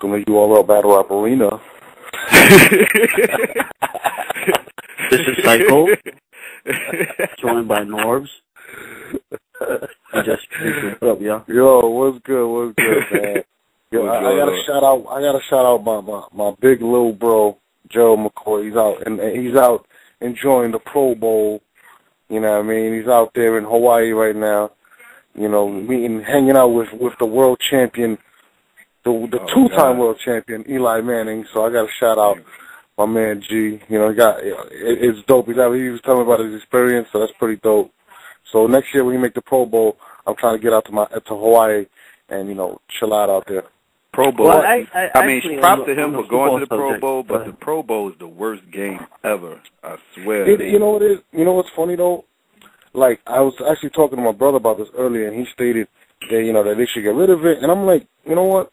welcome to URL Battle Rap Arena. This is Psycho, joined by Norbs. Just what's up, yo? Yo, what's good, man? Yo, I gotta shout out my big little bro, Gerald McCoy. He's out enjoying the Pro Bowl. You know what I mean? He's out there in Hawaii right now. You know, hanging out with the world champion, the two-time world champion, Eli Manning. So I got to shout out my man G. You know, it's dope. He was telling me about his experience, so that's pretty dope. So next year when he make the Pro Bowl, I'm trying to get out to Hawaii and, you know, chill out there. Pro Bowl. Well, I mean, props to him for going to the Pro Bowl, but the Pro Bowl is the worst game ever. I swear. You know what it is? You know what's funny though? Like, I was actually talking to my brother about this earlier, and he stated that, you know, that they should get rid of it. And I'm like, you know what?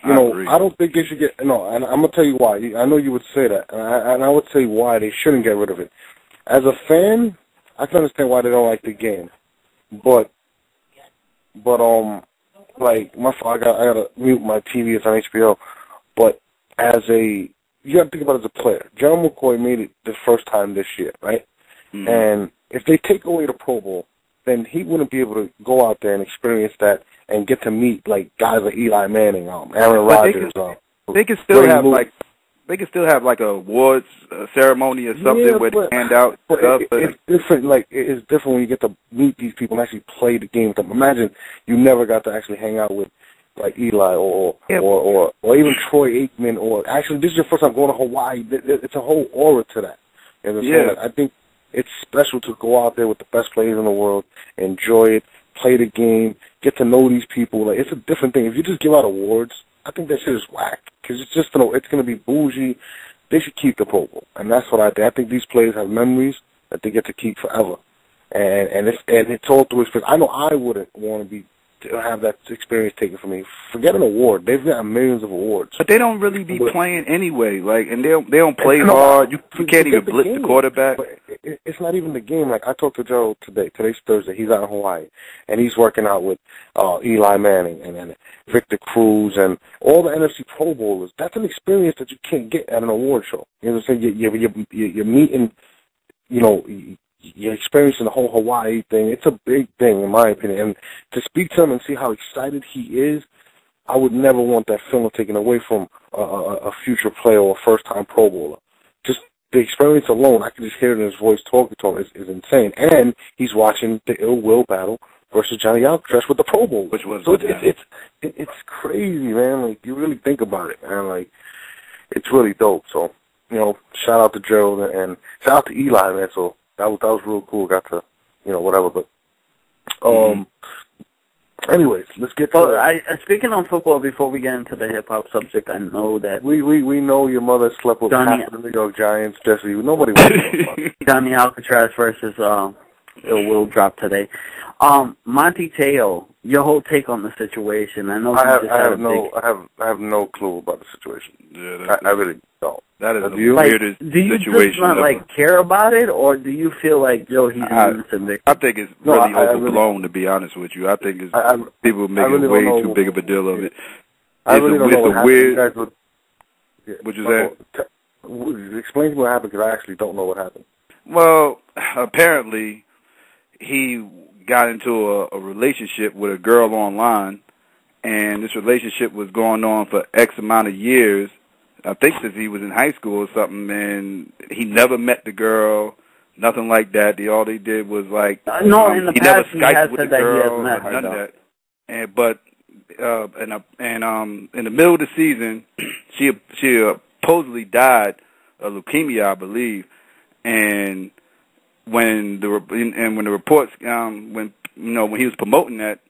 I don't think they should get, no, and I'm going to tell you why. I know you would say that, and I would say why they shouldn't get rid of it. As a fan, I can understand why they don't like the game. But like, I gotta mute my TV, it's on HBO. But you gotta think about it as a player. Gerald McCoy made it the first time this year, right? Mm-hmm. And if they take away the Pro Bowl, then he wouldn't be able to go out there and experience that and get to meet like guys like Eli Manning, Aaron Rodgers. They could still have like a awards ceremony or something where they hand out stuff. It's different. Like it's different when you get to meet these people and actually play the game with them. Imagine you never got to actually hang out with like Eli or even Troy Aikman, or actually this is your first time going to Hawaii. It's a whole aura to that. You know what I'm saying? Like, I think it's special to go out there with the best players in the world, enjoy it, play the game, get to know these people. Like, it's a different thing. If you just give out awards, I think that shit is whack. Because it's just, it's going to be bougie. They should keep the Pro Bowl. And that's what I think. I think these players have memories that they get to keep forever. And it's all through experience. I know I wouldn't want to have that experience taken from me. Forget an award. They've got millions of awards. But they don't really be playing anyway. Like, and they don't play hard. You can't even blitz the quarterback. But it's not even the game. Like, I talked to Joe today. Today's Thursday. He's out in Hawaii, and he's working out with Eli Manning and Victor Cruz and all the NFC Pro Bowlers. That's an experience that you can't get at an award show. You know what I'm saying? You're meeting, you know, you're experiencing the whole Hawaii thing. It's a big thing, in my opinion. And to speak to him and see how excited he is, I would never want that feeling taken away from a future player or a first-time Pro Bowler. Just the experience alone, I can just hear it in his voice talking to him, is insane. And he's watching the Ill Will battle versus Johnny Alcatraz with the Pro Bowl. Which was it's crazy, man. Like, you really think about it, man. Like, it's really dope. So, you know, shout out to Gerald and shout out to Eli, man. So, that was real cool. Got to, you know, whatever. But, anyways, let's get to speaking on football, before we get into the hip-hop subject, I know that we know your mother slept with half of the New York Giants. Jesse, nobody wants to know about it. Johnny Alcatraz versus Ill Will dropped today. Manti Te'o, your whole take on the situation. I know I have no clue about the situation. Yeah, I really don't. That is the weirdest situation. Do you just not care about it, or do you feel like he's an innocent victim? I think it's really overblown, to be honest with you. I think people making way too big of a deal of it. I really don't know what happened. What'd you say? Explain to me what happened, because I actually don't know what happened. Well, apparently he got into a relationship with a girl online, and this relationship was going on for X amount of years. I think since he was in high school or something, and he never met the girl, nothing like that. All they did was like in the he past, never Skyped with the girl, he has met her, none of that. In the middle of the season, she supposedly died of leukemia, I believe, and when the reports when he was promoting that,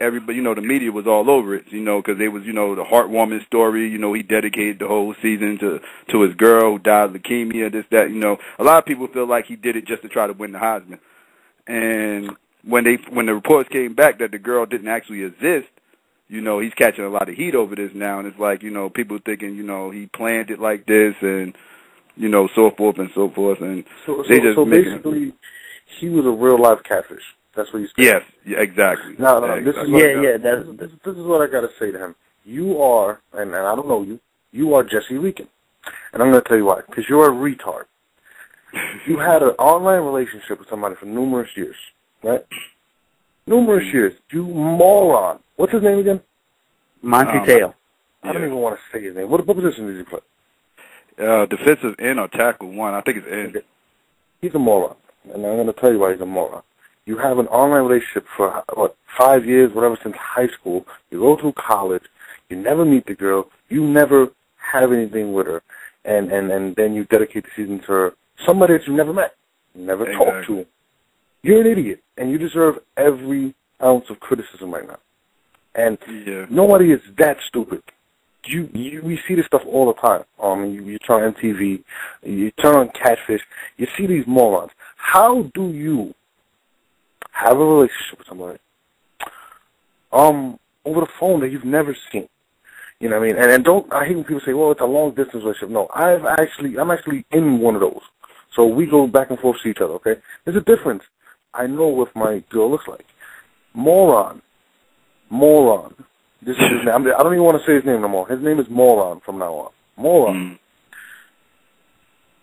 everybody, the media was all over it, because it was, the heartwarming story. He dedicated the whole season to his girl who died of leukemia, this, that, A lot of people feel like he did it just to try to win the Heisman. And when the reports came back that the girl didn't actually exist, he's catching a lot of heat over this now. And it's like, people thinking, he planned it like this and, so forth and so forth. And so basically, he was a real-life catfish. That's what you said. Yes, yeah, exactly. No, exactly. This is what I got to say to him. you are, and I don't know you, you are Jesse Reekin. And I'm going to tell you why. Because you're a retard. You had an online relationship with somebody for numerous years, right? Numerous years. You moron. What's his name again? Monti Te'o. I don't even want to say his name. What position did he play? Defensive end or tackle one. I think it's end. Okay. He's a moron. And I'm going to tell you why he's a moron. You have an online relationship for, 5 years, whatever, since high school. You go through college. You never meet the girl. You never have anything with her. And then you dedicate the season to somebody that you never met, never talked to. You're an idiot, and you deserve every ounce of criticism right now. And nobody is that stupid. We see this stuff all the time. You turn on MTV, you turn on Catfish, you see these morons. How do you have a relationship with somebody over the phone that you've never seen? You know what I mean? And I hate when people say, well, it's a long-distance relationship. No, I'm actually in one of those. So we go back and forth to each other, okay? There's a difference. I know what my girl looks like. Moron. This is his name. I don't even want to say his name no more. His name is Moron from now on. Moron.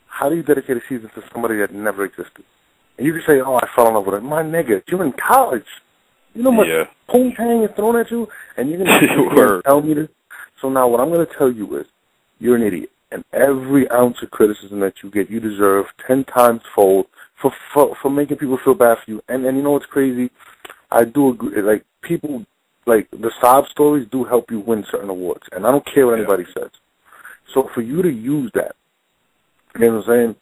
How do you dedicate a season to somebody that never existed? And you can say, oh, I fell in love with her. My nigga, you're in college. You know how much poontang is thrown at you? And you're going to tell me this? So now what I'm going to tell you is, you're an idiot. And every ounce of criticism that you get, you deserve 10 times fold for making people feel bad for you. And you know what's crazy? I do agree. Like, people, like, the sob stories do help you win certain awards. And I don't care what anybody says. So for you to use that, you know what I'm saying?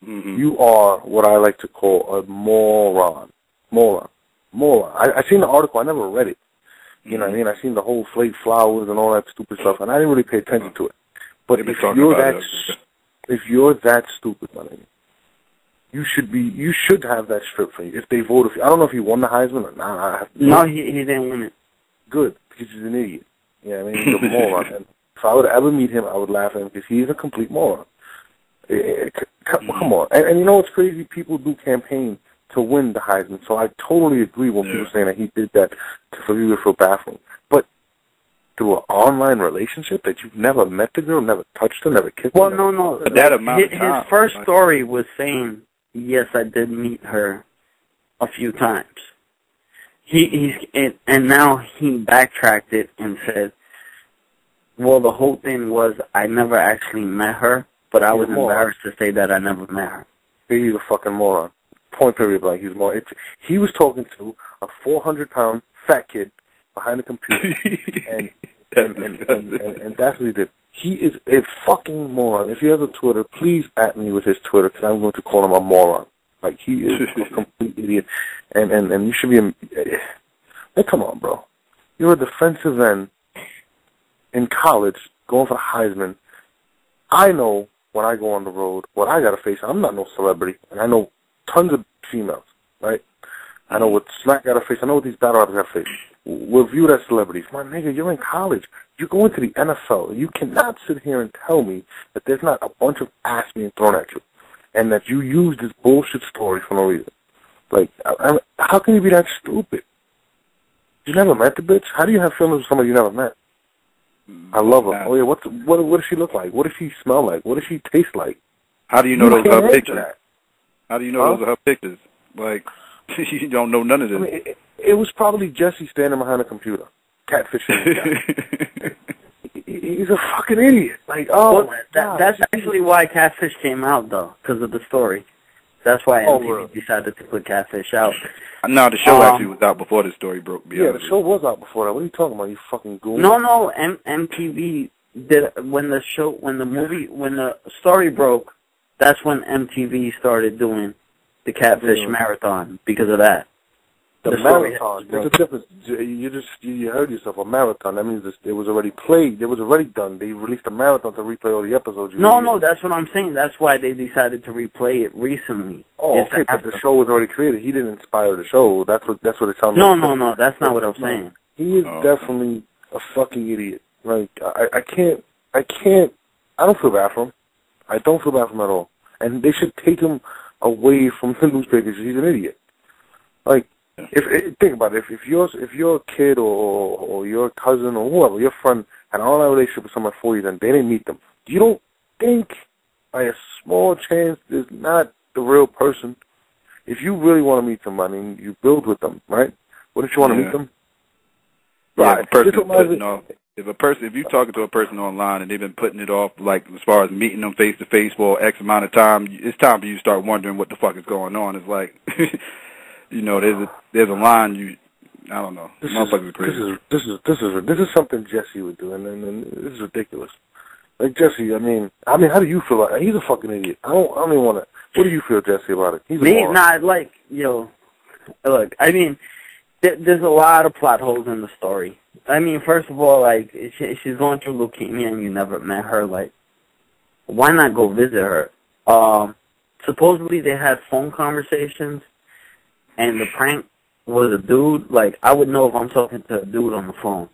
Mm-hmm. You are what I like to call a moron. I seen the article. I never read it. You know what I mean? I seen the whole flake flowers and all that stupid stuff, and I didn't really pay attention to it. But if you're that stupid, my nigga, you should have that strip for you. If they voted for you. I don't know if he won the Heisman or not. No, he didn't win it. Good, because he's an idiot. You know what I mean? He's a moron. And if I would ever meet him, I would laugh at him because he's a complete moron. Come on. And you know what's crazy? People do campaign to win the Heisman. So I totally agree when people saying that he did that for you to feel bad for him. But through an online relationship that you've never met the girl, never touched her, never kissed her. Well, no. His first story was saying, yes, I did meet her a few times. And now he backtracked it and said, well, the whole thing was I never actually met her, but I was embarrassed to say that I never met her. He's a fucking moron. Point period blank. He's more. He was talking to a 400-pound fat kid behind the computer, and that's what he did. He is a fucking moron. If he has a Twitter, please at me with his Twitter, because I'm going to call him a moron. Like, he is a complete idiot, and you should be. Like, come on, bro. You're a defensive end in college, going for the Heisman. I know when I go on the road what I got to face. I'm not no celebrity, and I know tons of females, right? I know what Smack got to face. I know what these battle rappers got to face. We're viewed as celebrities. My nigga, you're in college. You're going to the NFL. You cannot sit here and tell me that there's not a bunch of ass being thrown at you and that you use this bullshit story for no reason. Like, how can you be that stupid? You never met the bitch? How do you have feelings with somebody you never met? I love her. Oh, yeah, what does she look like? What does she smell like? What does she taste like? How do you know those are her pictures? How do you know those are her pictures? Like, you don't know none of this. I mean, it was probably Jesse standing behind a computer, catfishing. He's a fucking idiot. Like, that's actually why Catfish came out, though, because of the story. That's why MTV decided to put Catfish out. No, the show actually was out before the story broke. Yeah, the show was out before that. What are you talking about, you fucking goon? No, MTV did when the story broke. That's when MTV started doing the Catfish marathon because of that. The marathon. There's a difference. You heard yourself. A marathon. That means it was already played. It was already done. They released a marathon to replay all the episodes. No, that's what I'm saying. That's why they decided to replay it recently. Oh, okay. But the show was already created. He didn't inspire the show. That's what it sounds like. No. That's not what I'm saying. He is definitely a fucking idiot. Like, I don't feel bad for him. I don't feel bad for him at all. And they should take him away from the newspapers. He's an idiot. Like, think about it. If your kid or your cousin or whoever, your friend, had an online relationship with someone 4 years and they didn't meet them, you don't think by a small chance is not the real person? If you really want to meet somebody, you build with them, right? Wouldn't you want to meet them? Right. If you're talking to a person online and they've been putting it off, like as far as meeting them face to face for X amount of time, it's time for you to start wondering what the fuck is going on. It's like, there's a line I don't know. Motherfuckers are crazy. This is something Jesse would do, and this is ridiculous. Like Jesse, I mean, how do you feel about it? He's a fucking idiot. I don't even want to. What do you feel, Jesse, about it? He's a moron. Look, I mean, there's a lot of plot holes in the story. I mean, first of all, like, she's going through leukemia and you never met her. Like, why not go visit her? Supposedly they had phone conversations, and the prank was a dude. Like, I would know if I'm talking to a dude on the phone.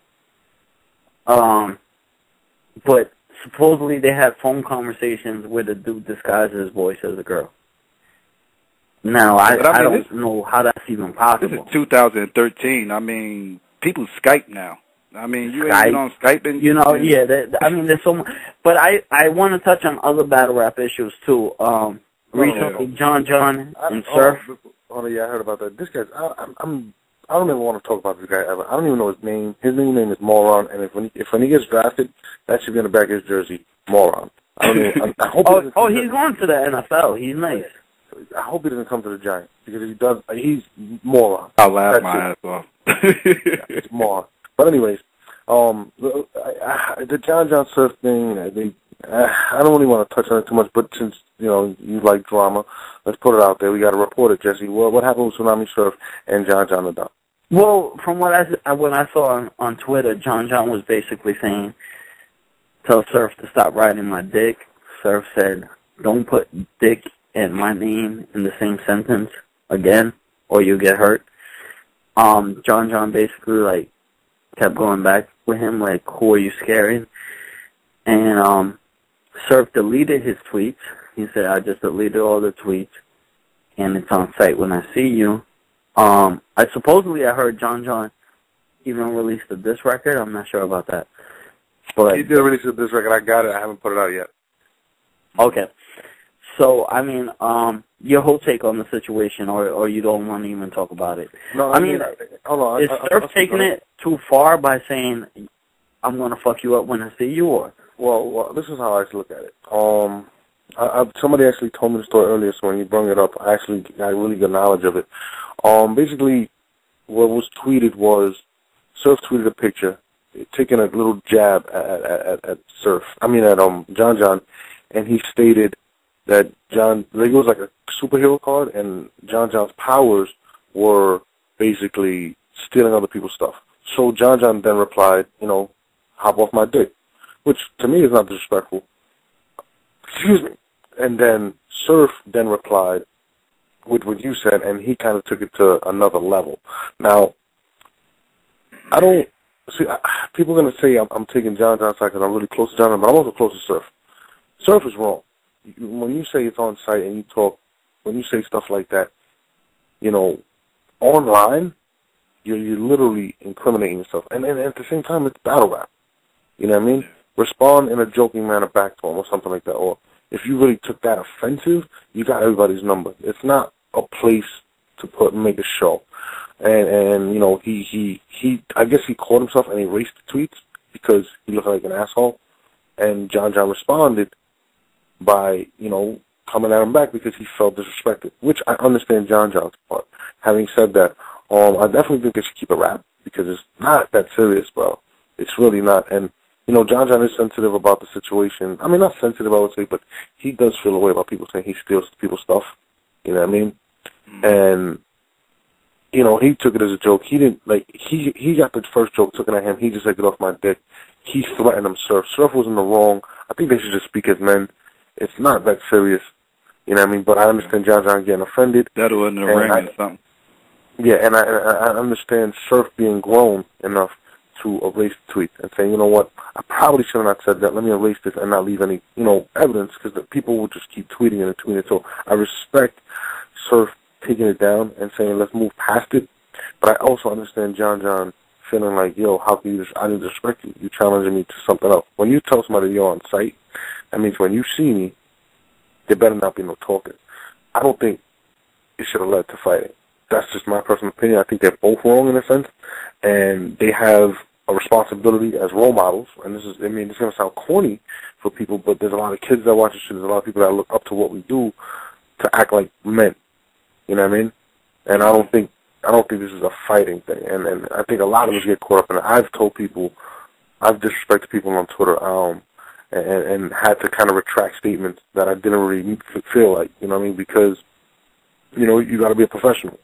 But supposedly they had phone conversations where the dude disguises his voice as a girl. Now, I don't know how that's even possible. This is 2013. I mean, people Skype now. I mean, you ain't on Skype and... there's so much. But I want to touch on other battle rap issues, too. Recently, John and Surf. I heard about that. This guy's... I don't even want to talk about this guy ever. I don't even know his name. His new name is Moron, and if when he gets drafted, that should be on the back of his jersey, Moron. I hope he's going to the NFL. He's nice. I hope he doesn't come to the Giants, because if he does, he's Moron. I'll laugh my ass off. It's Moron. But anyways, the John Surf thing, I don't really want to touch on it too much, but since, you like drama, let's put it out there. We got to report it, Jesse. What happened with Tsunami Surf and John the Don? Well, from what I saw on Twitter, John was basically saying, tell Surf to stop riding my dick. Surf said, don't put dick and my name in the same sentence again, or you'll get hurt. John basically, like, kept going back with him, like, who are you scaring? And Surf deleted his tweets. He said, I just deleted all the tweets, and it's on site when I see you. I heard John even released a diss record. I'm not sure about that. But he did release a diss record. I got it. I haven't put it out yet. Okay. So, I mean, your whole take on the situation, or you don't want to even talk about it? No, hold on. Is Surf taking it too far by saying, I'm going to fuck you up when I see you, or? Well, this is how I look at it. Somebody actually told me the story earlier, so when you brought it up, I actually got really good knowledge of it. Basically, what was tweeted was, Surf tweeted a picture, taking a little jab at John, and he stated that it was like a superhero card, and John's powers were basically stealing other people's stuff. So John then replied, hop off my dick, which to me is not disrespectful. Excuse me. And then Surf then replied with what you said, and he kind of took it to another level. Now, I don't see. People are going to say I'm taking John's side because I'm really close to John, but I'm also close to Surf. Surf is wrong. When you say it's on site and you talk, when you say stuff like that, online, you're literally incriminating yourself. And at the same time, it's battle rap. You know what I mean? Respond in a joking manner back to him or something like that. Or if you really took that offensive, you got everybody's number. It's not a place to make a show. And he I guess he caught himself and erased the tweets because he looked like an asshole. And John responded by, coming at him back because he felt disrespected, which I understand John's part. Having said that, I definitely think they should keep it rap because it's not that serious, bro. It's really not. And, John is sensitive about the situation. I mean, not sensitive, I would say, but he does feel a way about people saying he steals people's stuff. You know what I mean? And, he took it as a joke. He didn't, he got the first joke taken at him. He just said, get off my dick. He threatened him, Surf. Surf was in the wrong. I think they should just speak as men. It's not that serious. You know what I mean? But I understand John getting offended. That was in the ring or something. Yeah, and I understand Surf being grown enough to erase the tweet and saying, you know what, I probably should have not said that. Let me erase this and not leave any, evidence because the people will just keep tweeting and tweeting. So I respect Surf taking it down and saying, let's move past it. But I also understand John feeling like, yo, how can you just, I need to respect you. You challenging me to something else. When you tell somebody you're on site, that means when you see me, there better not be no talking. I don't think it should have led to fighting. That's just my personal opinion. I think they're both wrong in a sense, and they have a responsibility as role models. And this is, I mean, it's going to sound corny for people, but there's a lot of kids that watch this shit. There's a lot of people that look up to what we do to act like men. You know what I mean? And I don't think this is a fighting thing. And I think a lot of us get caught up in it. I've told people, I've disrespected people on Twitter, and had to kind of retract statements that I didn't really feel like, you know what I mean? Because, you know, you got to be a professional.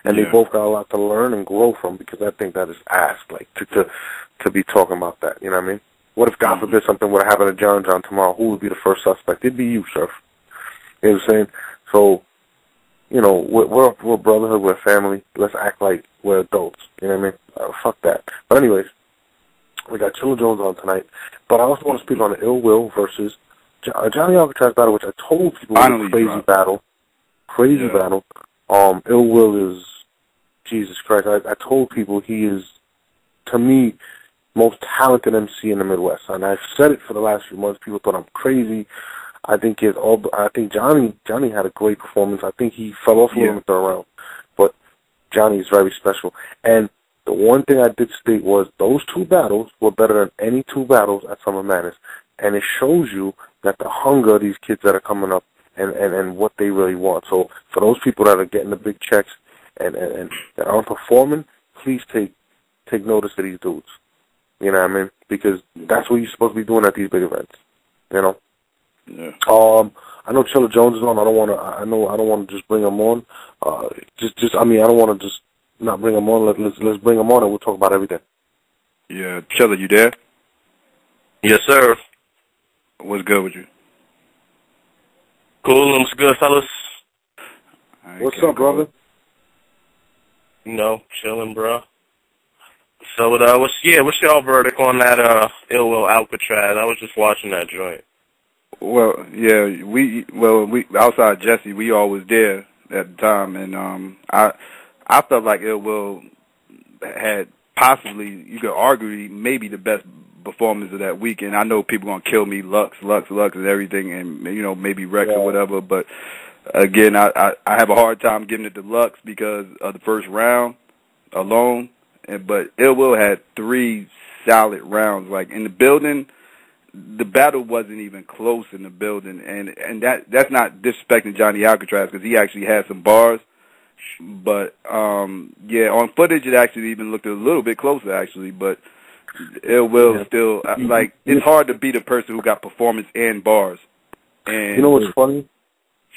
And they both got a lot to learn and grow from, because I think that is asked, like, to be talking about that, you know what I mean? What if, God forbid, something would have happened to John tomorrow? Who would be the first suspect? It'd be you, Surf. You know what I'm saying? So, you know, we're brotherhood, we're family. Let's act like we're adults, you know what I mean? Fuck that. But anyways, we got Chilla Jones on tonight. But I also want to speak on the Ill Will versus Johnny Alcatraz battle, which I told people was a crazy battle. Crazy battle. Ill Will is, Jesus Christ, I told people he is, to me, most talented MC in the Midwest. And I've said it for the last few months. People thought I'm crazy. I think Johnny had a great performance. I think he fell off a little in the third round. But Johnny is very special. And the one thing I did state was those two battles were better than any two battles at Summer Madness. And it shows you that the hunger of these kids that are coming up and what they really want. So for those people that are getting the big checks and that aren't performing, please take notice of these dudes. You know what I mean? Because that's what you're supposed to be doing at these big events. You know? Yeah. I know Chilla Jones is on. I don't want to just bring him on. I don't want to just not bring him on. Let's bring him on and we'll talk about everything. Yeah, Chilla, you there? Yes, sir. What's good with you? Cool, what's good, fellas? What's up, brother? You know, chilling, bro. So, what's y'all verdict on that Ill Will Alcatraz? I was just watching that joint. Well, yeah, we outside Jesse, we all was there at the time, and I felt like Ill Will had possibly, you could argue, maybe the best performance of that weekend. I know people gonna kill me, Lux and everything, and you know maybe Rex or whatever. But again, I have a hard time giving it to Lux because of the first round alone. But Ill Will had 3 solid rounds. Like in the building, the battle wasn't even close in the building, and that's not disrespecting Johnny Alcatraz because he actually had some bars. But on footage it actually even looked a little bit closer actually, but. Ill Will still, like, it's hard to beat a person who got performance and bars. And you know what's funny?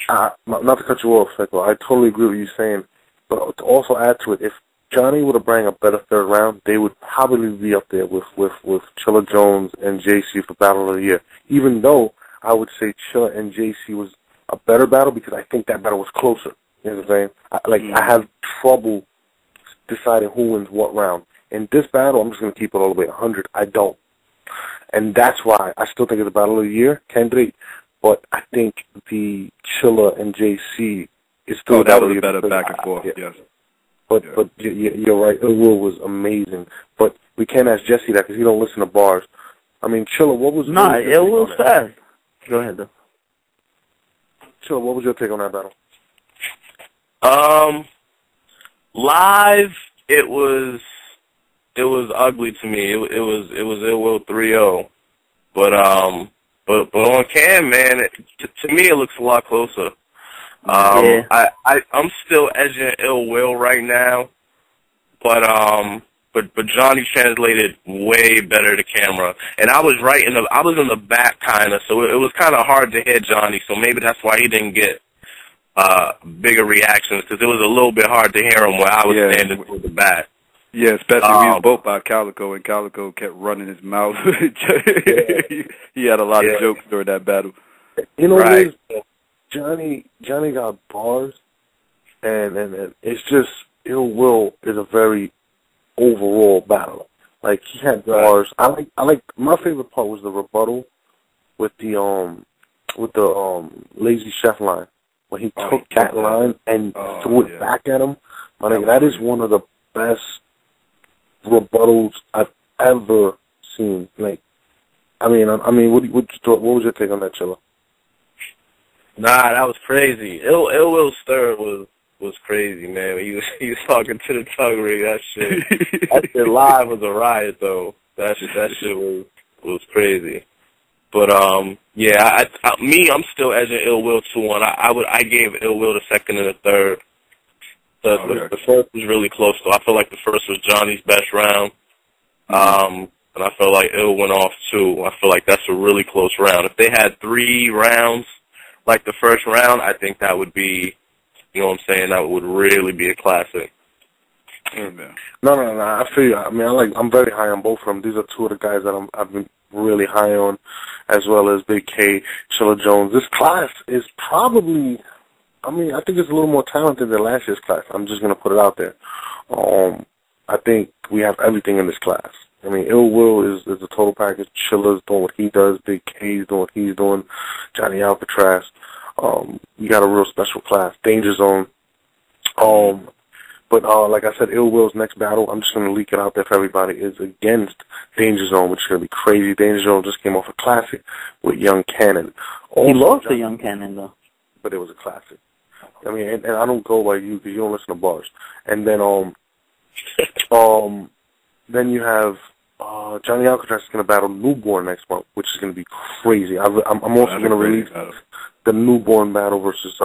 Not to cut you off, Psycho, I totally agree with you saying, but to also add to it, if Johnny would have brought a better third round, they would probably be up there with Chilla Jones and JC for Battle of the Year. Even though I would say Chilla and JC was a better battle because I think that battle was closer. You know what I'm saying? I have trouble deciding who wins what round. In this battle, I'm just going to keep it all the way 100. I don't. And that's why I still think it's the Battle of the Year candidate, but I think the Chilla and JC is still that was a better back and forth, yes. But you're right, Ill Will was amazing. But we can't ask Jesse that because he don't listen to bars. I mean, Chilla, what was... Nah, Ill Will's fast. Go ahead, though. Chilla, what was your take on that battle? Live, it was ugly to me. It was Ill Will 3-0, but on cam, man, to me it looks a lot closer. I'm still edging Ill Will right now, but Johnny translated way better to camera, and I was in the back kind of, so it was kind of hard to hit Johnny. So maybe that's why he didn't get bigger reactions because it was a little bit hard to hear him where I was standing toward the back. Yeah, especially we was both by Calico, and Calico kept running his mouth. He had a lot of jokes during that battle. You know what it is? Johnny got bars, and it's just Ill Will is a very overall battler. Like he had bars. I like my favorite part was the rebuttal with the Lazy Chef line when he took that line and threw it back at him. That is one of the best rebuttals I've ever seen. Like, I mean, what was your take on that, Chilla? Nah, that was crazy. Ill Will Stir was crazy, man. He was talking to the tongue ring. That shit live was a riot, though. That shit was crazy. But yeah, I'm still edging Ill Will 2-1. I gave Ill Will the second and the third. The first was really close, though. I feel like the first was Johnny's best round. And I feel like Ill went off too. I feel like that's a really close round. If they had 3 rounds like the first round, I think that would be, you know what I'm saying, that would really be a classic. No, I feel you. I mean, I'm very high on both of them. These are 2 of the guys that I've been really high on, as well as Big K, Chilla Jones. This class is probably, I think it's a little more talented than last year's class. I'm just going to put it out there. I think we have everything in this class. I mean, Ill Will is a total package. Chilla's doing what he does. Big K's doing what he's doing. Johnny Alcatraz. We got a real special class. Danger Zone. But like I said, Ill Will's next battle, I'm just going to leak it out there for everybody, is against Danger Zone, which is going to be crazy. Danger Zone just came off a classic with Young Cannon. He lost to Young Cannon, though. But it was a classic. I mean, and I don't go by you because you don't listen to bars. And then, then you have Johnny Alcatraz is going to battle Newborn next month, which is going to be crazy. I'm also going to release the Newborn battle versus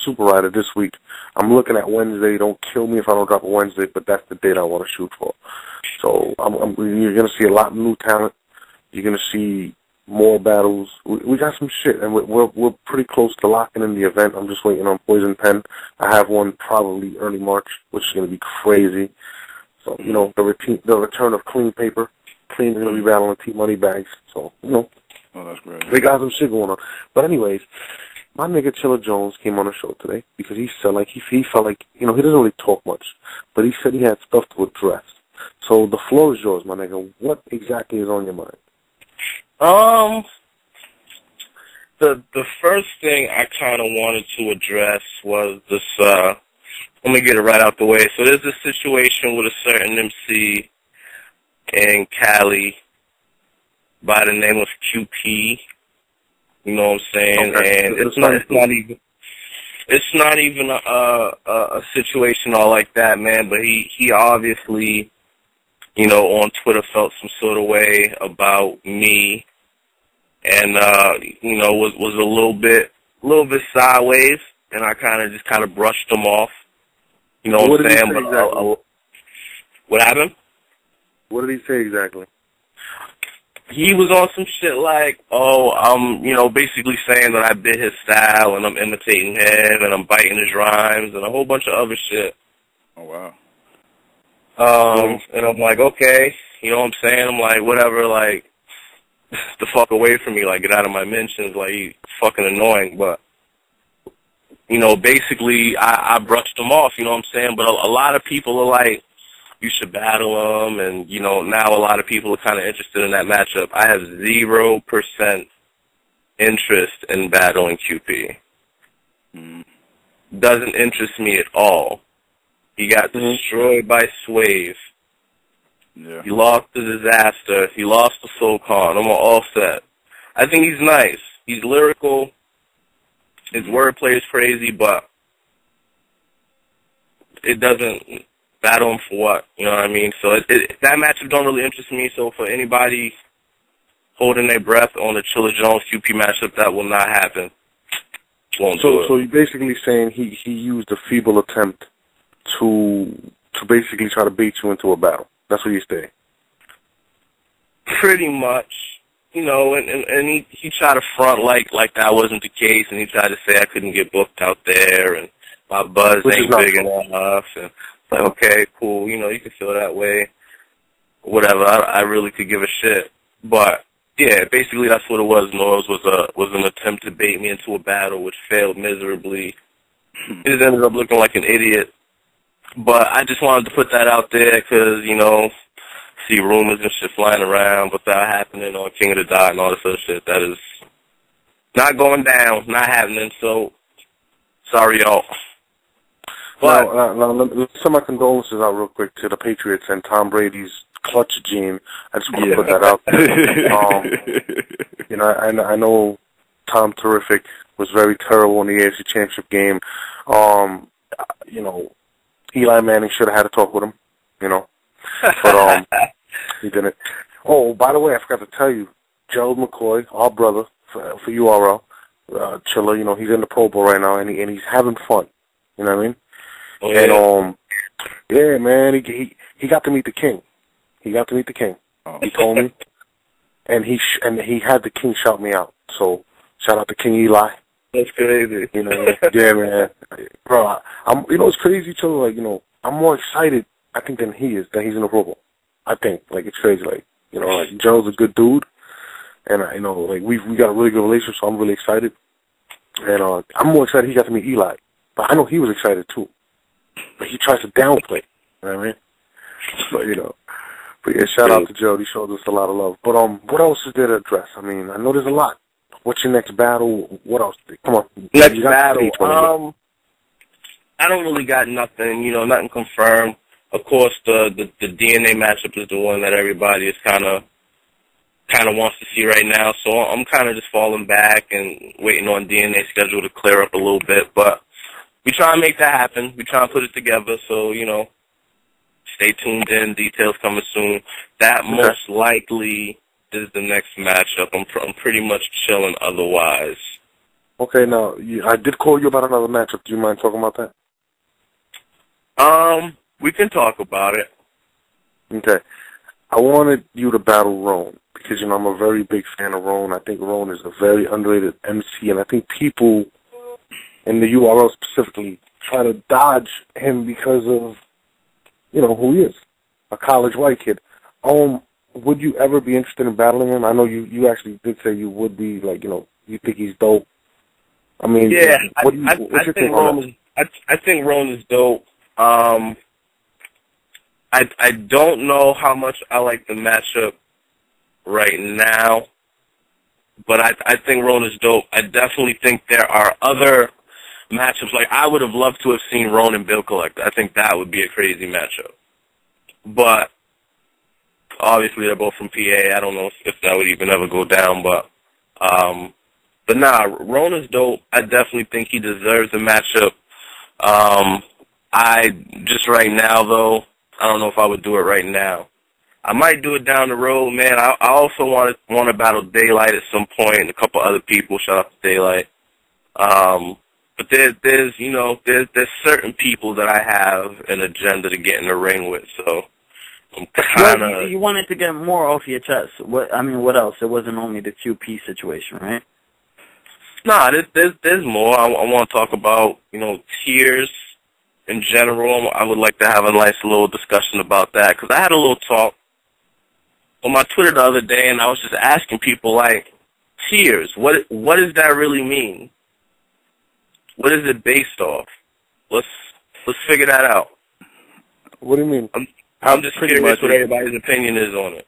Super Rider this week. I'm looking at Wednesday. Don't kill me if I don't drop a Wednesday, but that's the date I want to shoot for. So you're going to see a lot of new talent. You're going to see more battles. We got some shit, and we're pretty close to locking in the event. I'm just waiting on Poison Pen. I have one probably early March, which is going to be crazy. So, you know, the return of Clean Paper. Clean is going to be battling T-Money Bags. So, you know. Oh, that's great. They got some shit going on. But anyways, my nigga Chilla Jones came on the show today because he felt like, he doesn't really talk much, but he said he had stuff to address. So the floor is yours, my nigga. What exactly is on your mind? The first thing I kind of wanted to address was this, let me get it right out the way. So there's this situation with a certain MC in Cali by the name of QP. You know what I'm saying? Okay. And it's not even a situation all like that, man, but he obviously, you know, on Twitter felt some sort of way about me and you know, was a little bit sideways, and I kind of brushed him off. You know what I'm saying? But exactly? What happened? What did he say exactly? He was on some shit like, I'm, you know, basically saying that I bit his style and I'm imitating him and I'm biting his rhymes and a whole bunch of other shit. Oh, wow. And I'm like, okay, you know what I'm saying? I'm like, whatever, like, the fuck away from me, like, get out of my mentions, like, he's fucking annoying, but, you know, basically, I brushed him off, you know what I'm saying? But a lot of people are like, you should battle him, and, you know, now a lot of people are kind of interested in that matchup. I have 0% interest in battling QP. Doesn't interest me at all. He got destroyed by Swave. Yeah. He lost to Disaster. He lost to SoulCon. I'm all set. I think he's nice. He's lyrical. His wordplay is crazy, but it doesn't battle him for what? You know what I mean? So that matchup don't really interest me. So for anybody holding their breath on the Chilla Jones QP matchup, that will not happen. Won't do it. So you're basically saying he used a feeble attempt to basically try to bait you into a battle. That's what you say. Pretty much. You know, and he tried to front like that wasn't the case, and he tried to say I couldn't get booked out there, and my buzz ain't big enough, and it's like, okay, cool, you know, you can feel that way, whatever, I really could give a shit, but, yeah, basically that's what it was. Noise was an attempt to bait me into a battle, which failed miserably. He just ended up looking like an idiot, but I just wanted to put that out there because, you know, see rumors and shit flying around without happening on King of the Dot and all this other shit. That is not going down, not happening, so sorry, y'all. But now, let's send my condolences out real quick to the Patriots and Tom Brady's clutch gene. I just want to put that out there. I know Tom Terrific was very terrible in the AFC Championship game. Eli Manning should have had a talk with him, but he didn't. Oh, by the way, I forgot to tell you, Gerald McCoy, our brother for URL, Chilla, he's in the Pro Bowl right now, and he's having fun. You know what I mean? oh, yeah. And yeah, man, he got to meet the king. He got to meet the king. He told me, and he had the king shout me out. So shout out to King Eli. That's crazy. Yeah, man, bro. It's crazy, Chilla. Like, I'm more excited, I think, than he is that he's in the Pro Bowl. I think, like, it's crazy. Like, like Gerald's a good dude, and we got a really good relationship, so I'm really excited. And I'm more excited he got to meet Eli, but I know he was excited too. But he tries to downplay. You know what I mean? But yeah, shout out to Gerald. He showed us a lot of love. But what else is there to address? I mean, I know there's a lot. What's your next battle? What else? Come on. Next battle. I don't really got nothing. Nothing confirmed. Of course, the DNA matchup is the one that everybody is kind of wants to see right now. So I'm kind of just falling back and waiting on DNA schedule to clear up a little bit. But we try and make that happen. We try and put it together. So stay tuned in. Details coming soon. That most likely is the next matchup. I'm pretty much chilling otherwise. Okay, now I did call you about another matchup. Do you mind talking about that? We can talk about it. Okay. I wanted you to battle Roan because, I'm a very big fan of Roan. I think Roan is a very underrated MC, and I think people in the URL specifically try to dodge him because of, who he is, a college white kid. Would you ever be interested in battling him? I know you actually did say you would be, like, you think he's dope. I mean, yeah, what's your take on that? I think Roan is dope. I don't know how much I like the matchup right now, but I think Roan is dope. I definitely think there are other matchups. Like, I would have loved to have seen Roan and Bill Collector. I think that would be a crazy matchup. But obviously they're both from PA. I don't know if that would even ever go down, but nah, Roan is dope. I definitely think he deserves a matchup. I just right now, though, I don't know if I would do it right now. I might do it down the road, man. I also want to battle Daylight at some point and a couple other people. Shout out to Daylight. But there's certain people that I have an agenda to get in the ring with, so I'm kind of... You wanted to get more off your chest. What else? It wasn't only the QP situation, right? Nah, there's more. I want to talk about, tiers in general. I would like to have a nice little discussion about that, because I had a little talk on my Twitter the other day, and I was just asking people, like, tiers, what does that really mean? What is it based off? Let's figure that out. What do you mean? I'm just curious what everybody's opinion is on it.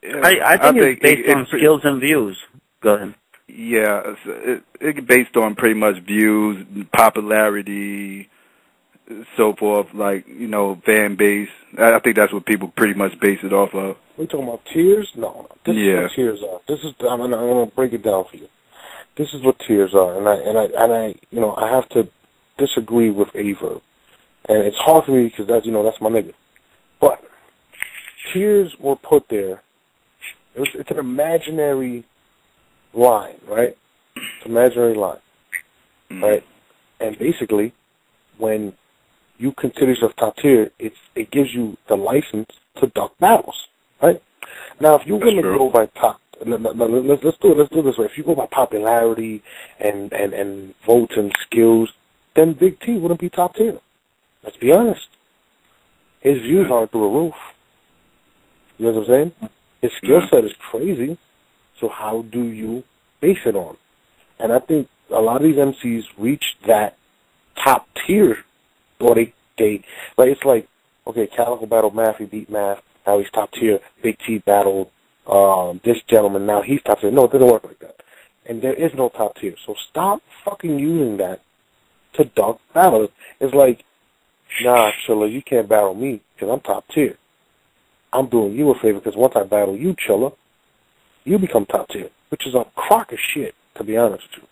Yeah, I think it's based on skills and views. Go ahead. Yeah, it's based on pretty much views, popularity, so forth, like, fan base. I think that's what people pretty much base it off of. We talking about tiers? No. This is what tiers are. I'm gonna break it down for you. This is what tiers are, and I have to disagree with Averb, and it's hard for me because that's my nigga. But tiers were put there. It's an imaginary line, right? It's an imaginary line, right? And basically, when you consider yourself top tier, it gives you the license to duck battles, right? Now, if you're going to go by top, let's do it this way. If you go by popularity and votes and skills, then Big T wouldn't be top tier. Let's be honest. His views aren't through the roof. You know what I'm saying? His skill set is crazy. So how do you base it on? And I think a lot of these MCs reach that top tier, or they it's like, okay, Calico battled Math, he beat Math, now he's top tier. Big T battled this gentleman, now he's top tier. No, it doesn't work like that. And there is no top tier. So stop fucking using that to dog battle. It's like Nah, Chilla, you can't battle me because I'm top tier. I'm doing you a favor because once I battle you, Chilla, you become top tier, which is a crock of shit, to be honest with you.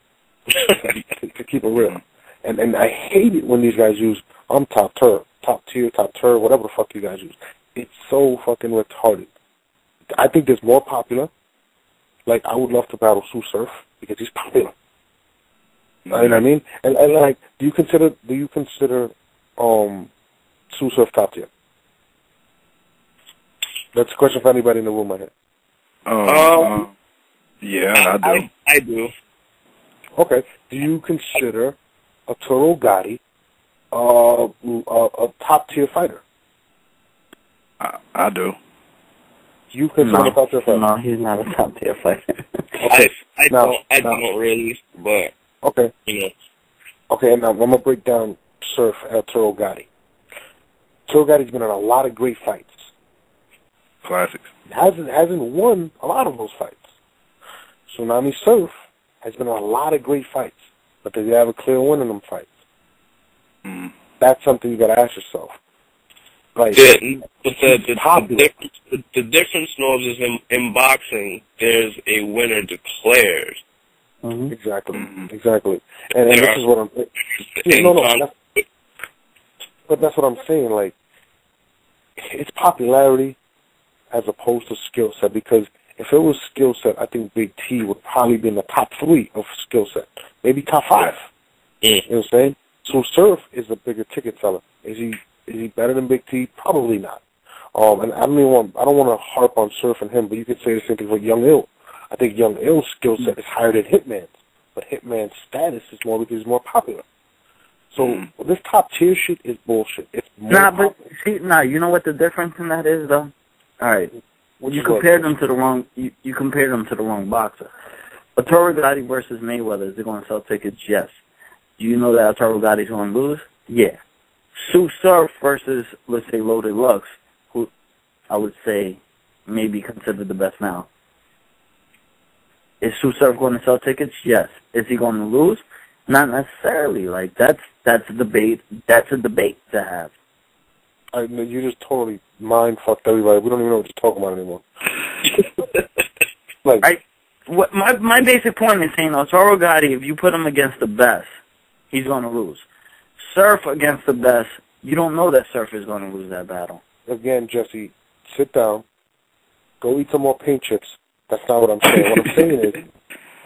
to keep it real. And I hate it when these guys use, I'm top tier, whatever the fuck you guys use. It's so fucking retarded. I think there's more popular. Like, I would love to battle Sue Surf because he's popular. You know what I mean? And like, do you consider Sue Surf top tier? That's a question for anybody in the room, I think. Yeah, I do. I do. Okay. Do you consider Arturo Gatti a top-tier fighter? I do. You consider a top-tier fighter? No, he's not a top-tier fighter. Okay. I don't really, but, okay. You know. Okay, and now I'm going to break down Surf and Arturo Gatti. Arturo Gatti's been in a lot of great fights. Classics. Hasn't won a lot of those fights. Tsunami Surf has been in a lot of great fights, but does he have a clear win in them fights? That's something you got to ask yourself. Like, the difference, Norbs, is in boxing, there's a winner declared. Mm-hmm. Exactly. And this is what I'm saying. But that's what I'm saying. Like, it's popularity as opposed to skill set, because if it was skill set, I think Big T would probably be in the top 3 of skill set, maybe top 5. You know what I'm saying? So Surf is a bigger ticket seller. Is he better than Big T? Probably not. And I don't want to harp on Surf and him, but you could say the same thing for Young Ill. I think Young Ill's skill set is higher than Hitman's, but Hitman's status is more because he's more popular. So this top tier shit is bullshit. It's more but see, you know what the difference in that is, though. All right, you compared them to the wrong. You compared them to the wrong boxer. Arturo Gatti versus Mayweather, is they going to sell tickets? Yes. Do you know that Arturo Gatti's going to lose? Yeah. Sue Surf versus, let's say, Loaded Lux, who I would say maybe considered the best now. Is Sue Surf going to sell tickets? Yes. Is he going to lose? Not necessarily. Like, that's a debate. That's a debate to have. You just totally mind-fucked everybody. We don't even know what you're talking about anymore. My basic point is saying Arturo Gatti, if you put him against the best, he's going to lose. Surf against the best, you don't know that Surf is going to lose that battle. Again, Jesse, sit down. Go eat some more paint chips. That's not what I'm saying. What I'm saying is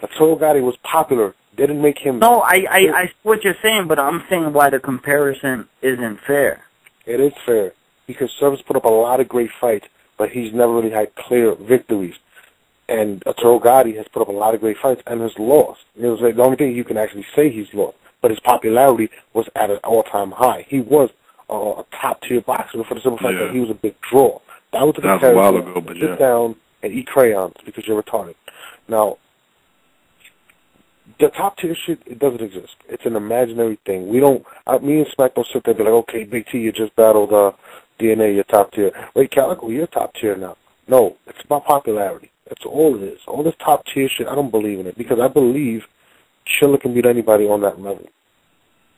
Arturo Gatti was popular. Didn't make him... No, I see what you're saying, but I'm saying why the comparison isn't fair. It is fair, because Surf's put up a lot of great fights, but he's never really had clear victories. And Arturo Gatti has put up a lot of great fights and has lost. You know, the only thing you can actually say he's lost, but his popularity was at an all-time high. He was a top-tier boxer for the simple fact that he was a big draw. That was the comparison. A while ago, but sit down and eat crayons because you're retarded. Now, the top-tier shit, it doesn't exist. It's an imaginary thing. Me and Smack don't sit there and be like, okay, Big T, you just battled DNA, you're top tier. Wait, Calico, you're top tier now. No, it's about popularity. That's all it is. All this top-tier shit, I don't believe in it, because I believe Chilla can beat anybody on that level.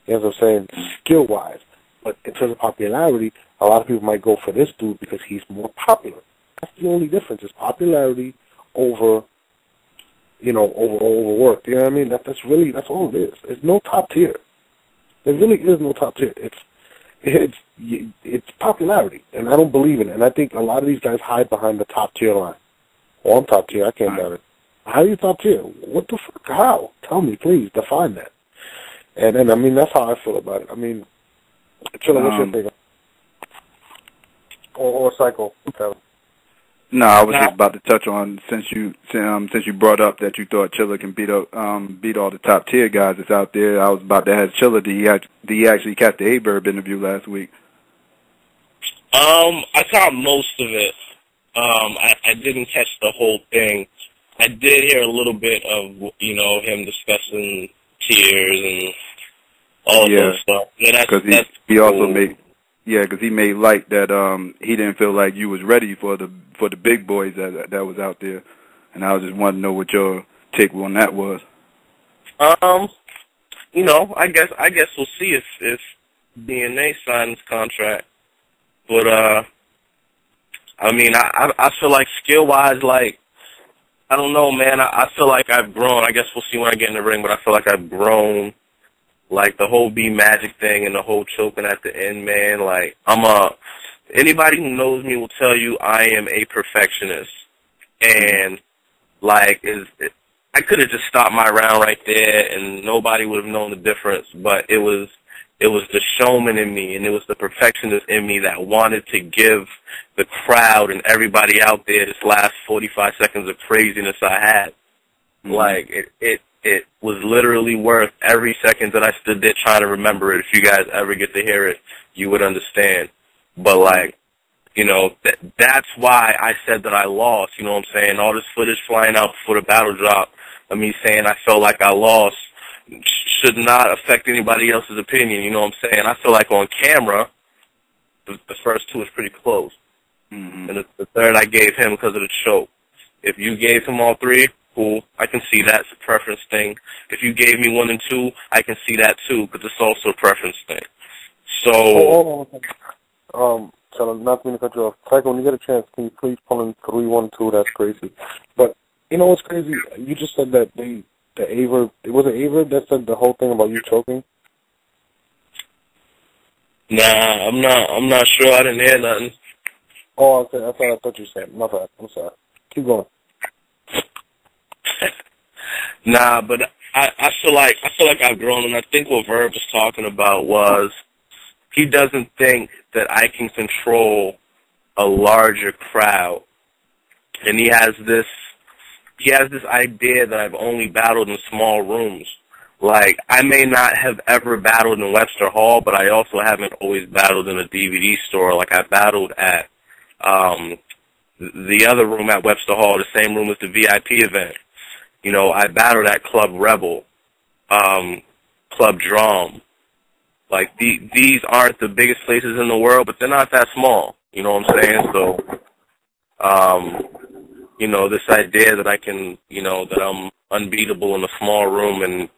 You know what I'm saying? Skill-wise. But in terms of popularity, a lot of people might go for this dude because he's more popular. That's the only difference, is popularity over work. You know what I mean? That's all it is. There's no top tier. There really is no top tier. It's popularity, and I don't believe in it. And I think a lot of these guys hide behind the top tier line. Oh, I'm top tier. I can't doubt it. How are you top tier? What the fuck? How? Tell me, please. Define that. And I mean, that's how I feel about it. I mean, Chilla, what's your take? Or Psycho? No, I was just about to touch on, since you brought up that you thought Chilla can beat all the top tier guys that's out there. I was about to ask Chilla, did he actually catch the A-Verb interview last week? I caught most of it. I didn't catch the whole thing. I did hear a little bit of him discussing tiers and all that stuff. Because he also made. Yeah, because he made light that he didn't feel like you was ready for the big boys that was out there, and I just wanted to know what your take on that was. I guess we'll see if DNA signed his contract. But, I mean, I feel like skill-wise, like, I don't know, man. I feel like I've grown. I guess we'll see when I get in the ring, but I feel like I've grown. Like, the whole B Magic thing and the whole choking at the end, man. Like, anybody who knows me will tell you I am a perfectionist. And, like, I could have just stopped my round right there and nobody would have known the difference, but it was the showman in me and it was the perfectionist in me that wanted to give the crowd and everybody out there this last 45 seconds of craziness I had. Mm-hmm. Like, it was literally worth every second that I stood there trying to remember it. If you guys ever get to hear it, you would understand. But, like, you know, that's why I said that I lost, you know what I'm saying? All this footage flying out before the battle drop, of me saying I felt like I lost, should not affect anybody else's opinion, you know what I'm saying? I feel like on camera, the first two is pretty close. Mm-hmm. And the third I gave him because of the choke. If you gave him all three, cool. I can see that's a preference thing. If you gave me 1 and 2, I can see that too, because it's also a preference thing. So... Chilla, not mean to cut you off. Tycho, when you get a chance, can you please pull in 3-1-2? That's crazy. But, you know what's crazy? You just said that the Aver, it wasn't Aver that said the whole thing about you choking? Nah, I'm not sure. I didn't hear nothing. Oh, okay. That's what I thought you said. My bad. I'm sorry. Keep going. Nah, but I feel like I've grown, and I think what Verb was talking about was he doesn't think that I can control a larger crowd, and he has this idea that I've only battled in small rooms. Like, I may not have ever battled in Webster Hall, but I also haven't always battled in a DVD store. Like, I battled at the other room at Webster Hall, the same room as the VIP event. You know, I battled at Club Rebel, Club Drum. Like, these aren't the biggest places in the world, but they're not that small. You know what I'm saying? So, you know, this idea that I can, you know, that I'm unbeatable in a small room and,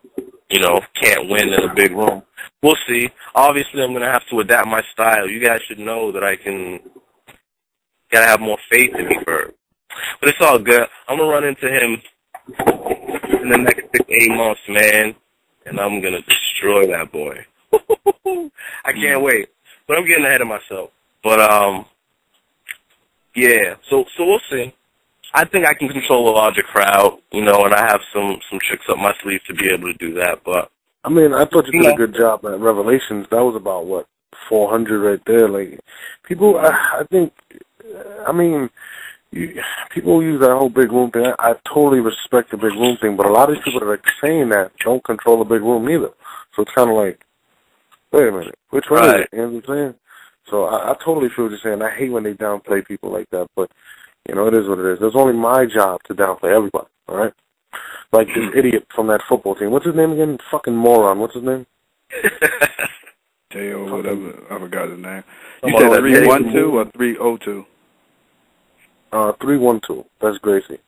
you know, can't win in a big room. We'll see. Obviously, I'm going to have to adapt my style. You guys should know that I can, got to have more faith in me first. But it's all good. I'm going to run into him in the next 6-8 months, man, and I'm going to destroy that boy. I can't wait. But I'm getting ahead of myself. But, yeah, so we'll see. I think I can control a larger crowd, you know, and I have some tricks up my sleeve to be able to do that. But I mean, I thought you did a good job at Revelations. That was about, what, 400 right there. Like, people, I think, I mean, people use that whole big room thing. I totally respect the big room thing, but a lot of these people that are saying that don't control the big room either. So it's kind of like, wait a minute, which one is it? You know what I'm saying? So I totally feel what you're saying. I hate when they downplay people like that, but, you know, it is what it is. It's only my job to downplay everybody, all right? Like this idiot from that football team. What's his name again? Fucking moron. What's his name? Te'o, whatever. I forgot his name. You said 3-1-2 or 3-0-2? 3-1-2. That's Gracie.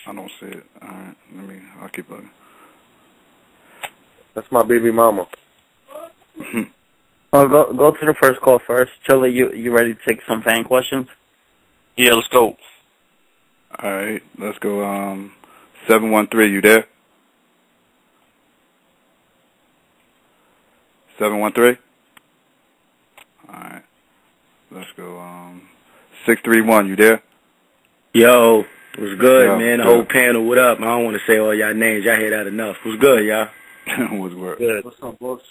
I don't see it. All right, I'll keep looking. That's my baby mama. Go to the first call first. Chilla, you ready to take some fan questions? yeah, let's go. All right, let's go. 713, you there? 713? All right, let's go. 631, you there? Yo, what's good, man? The good. whole panel, what up? I don't want to say all y'all names. Y'all hear that enough. What's good, y'all? What's word? Good. What's up, boss?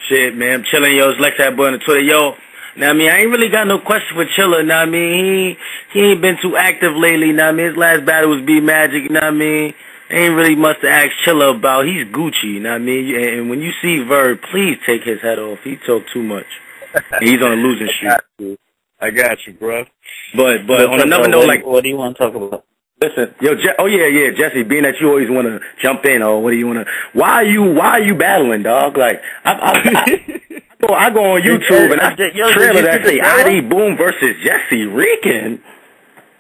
Shit, man. I'm chilling, yo. It's Lex that boy on the Twitter. Yo, now I mean, I ain't really got no question for Chilla, know what I mean? He ain't been too active lately, know what I mean? His last battle was B Magic, know what I mean? Ain't really much to ask Chilla about. He's Gucci, know what I mean? And when you see Verb, please take his head off. He talk too much. He's on a losing streak. I got you, bro. But on another note, like, what do you want to talk about? listen, yo, Jesse, being that you always want to jump in, or what do you want to? Why are you battling, dog? Like, I go on YouTube and I trailer that say ID Boom versus Jesse Rican.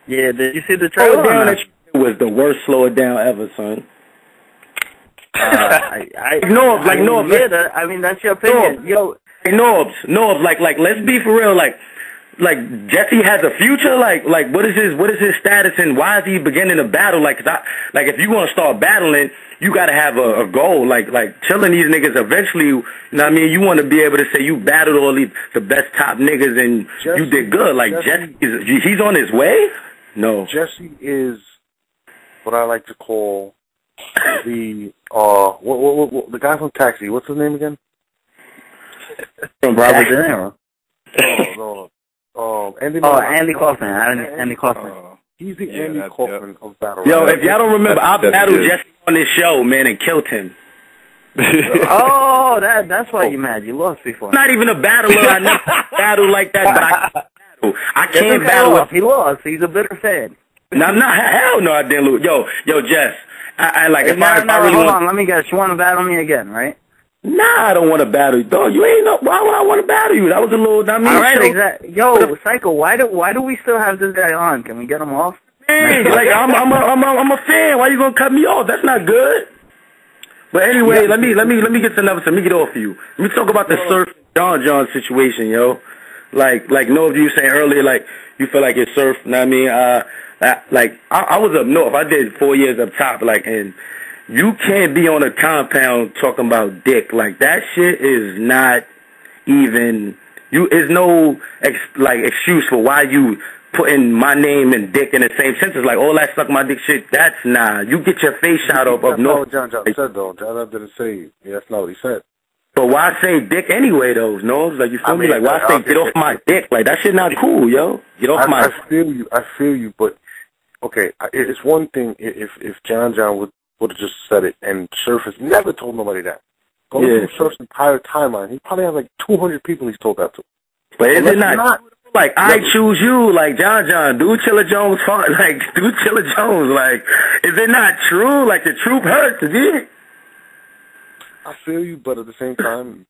Yeah, did you see the trailer? It was the worst slow it down ever, son. I mean, that's your opinion. Yo, Norbs, like, let's be for real, like Jesse has a future, like, what is his status and why is he beginning to battle? Like, if you want to start battling, you got to have a goal, like chilling these niggas eventually, you know what I mean? You want to be able to say you battled all the best top niggas and Jesse, you did good. Like, Jesse he's on his way? No. Jesse is what I like to call the guy from Taxi. What's his name again? From Robert De Niro. No. Andy Kaufman. Andy Kaufman. He's the Andy Kaufman of battle. Yo, if y'all don't remember, I battled Jesse on this show, man, and killed him. Oh, that's why you mad. You lost before. I'm not even a battler. I never battled like that, but I battle. I can't battle. He lost. He's a bitter fan. No, hell no, I didn't lose. Yo, Jess. I like if I really hold on. Let me guess. You want to battle me again, right? Nah, I don't want to battle you. Dog, you ain't know. Why would I want to battle you? That was a little. I mean, all right, exactly. Yo, Psycho, why do we still have this guy on? Can we get him off? Man, like I'm a fan. Why you gonna cut me off? That's not good. But anyway, let me get to another. Let me get off of you. Let me talk about the Surf John situation, yo. Like no of you saying earlier, like you feel like it's Surf. You know what I mean? I was up north. I did 4 years up top, like, and you can't be on a compound talking about dick. Like, that shit is not even, there's no, excuse for why you putting my name and dick in the same sentence. Like, all that suck my dick shit, that's nah. You get your face shot up north. That's not what John said, though. John didn't say, that's not what he said. But why say dick anyway, though? No, like, you feel me? Like, why say get off my dick? Like, that shit not cool, yo. Get off my. I feel you, but, okay, it's one thing if John would have just said it, and Surf has never told nobody that. Go through Surf's entire timeline. He probably has like 200 people he's told that to. But is it not like, I choose you, like John, do Chilla Jones, like, do Chilla Jones, like, is it not true? Like, the truth hurts, is it? I feel you, but at the same time,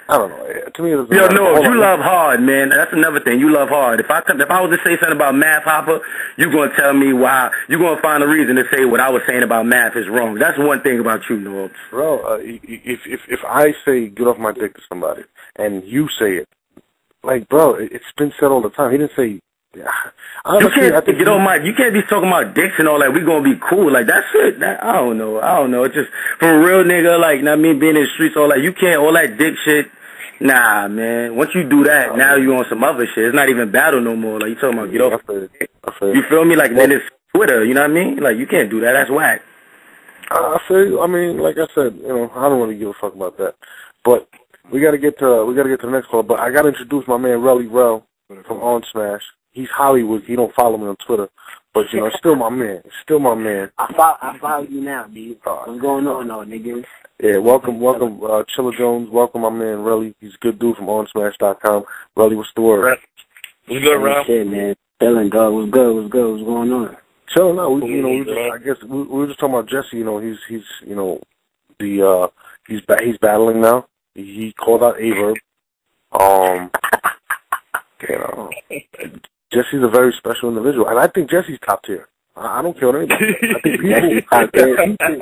I don't know. To me, it doesn't matter. No, you love hard, man. That's another thing. You love hard. If I was to say something about Math Hopper, you're gonna tell me why. You're gonna find a reason to say what I was saying about Math is wrong. That's one thing about you, Norbs. Bro, if I say get off my dick to somebody and you say it, like, bro, it's been said all the time. He didn't say. Honestly, you can't be talking about dicks and all that. We gonna be cool. Like, that's it. I don't know. It's just for a real nigga, like, not me being in the streets, all that. You can't all that dick shit. Nah, man. Once you do that, now you on some other shit. It's not even battle no more. Like, you talking about get off. You feel me? Like, then it's Twitter. You know what I mean? Like, you can't do that. That's whack. I feel you. I mean, like I said, I don't really give a fuck about that. But we gotta get to the next call. But I gotta introduce my man Relly Rel from On Smash. He's Hollywood. He don't follow me on Twitter, but it's still my man. It's still my man. I follow you now, dude. What's going on, niggas? Yeah, welcome, Chilla Jones. Welcome, my man Relly. He's a good dude from OnSmash.com. Relly, what's the word? What's good, Rob? Shit, man. Feeling good. What's good? What's going on? Chilling out. We were just talking about Jesse. He's battling now. He called out Averb. Jesse's a very special individual, and I think Jesse's top tier. I don't care what anybody. I think people.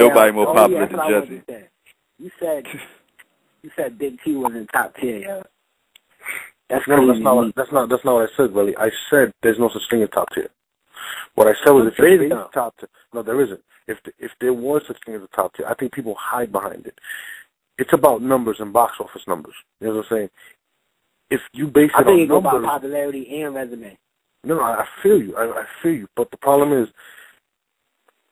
Nobody more popular than Jesse. You said Big T wasn't top tier, yo. That's not what I said, really. I said there's no such thing as top tier. What I said was if there is top tier, no, there isn't. If there was such thing as a top tier, I think people hide behind it. It's about numbers and box office numbers. You know what I'm saying? If you base it on numbers, about popularity and resume. No, I feel you. I feel you. But the problem is,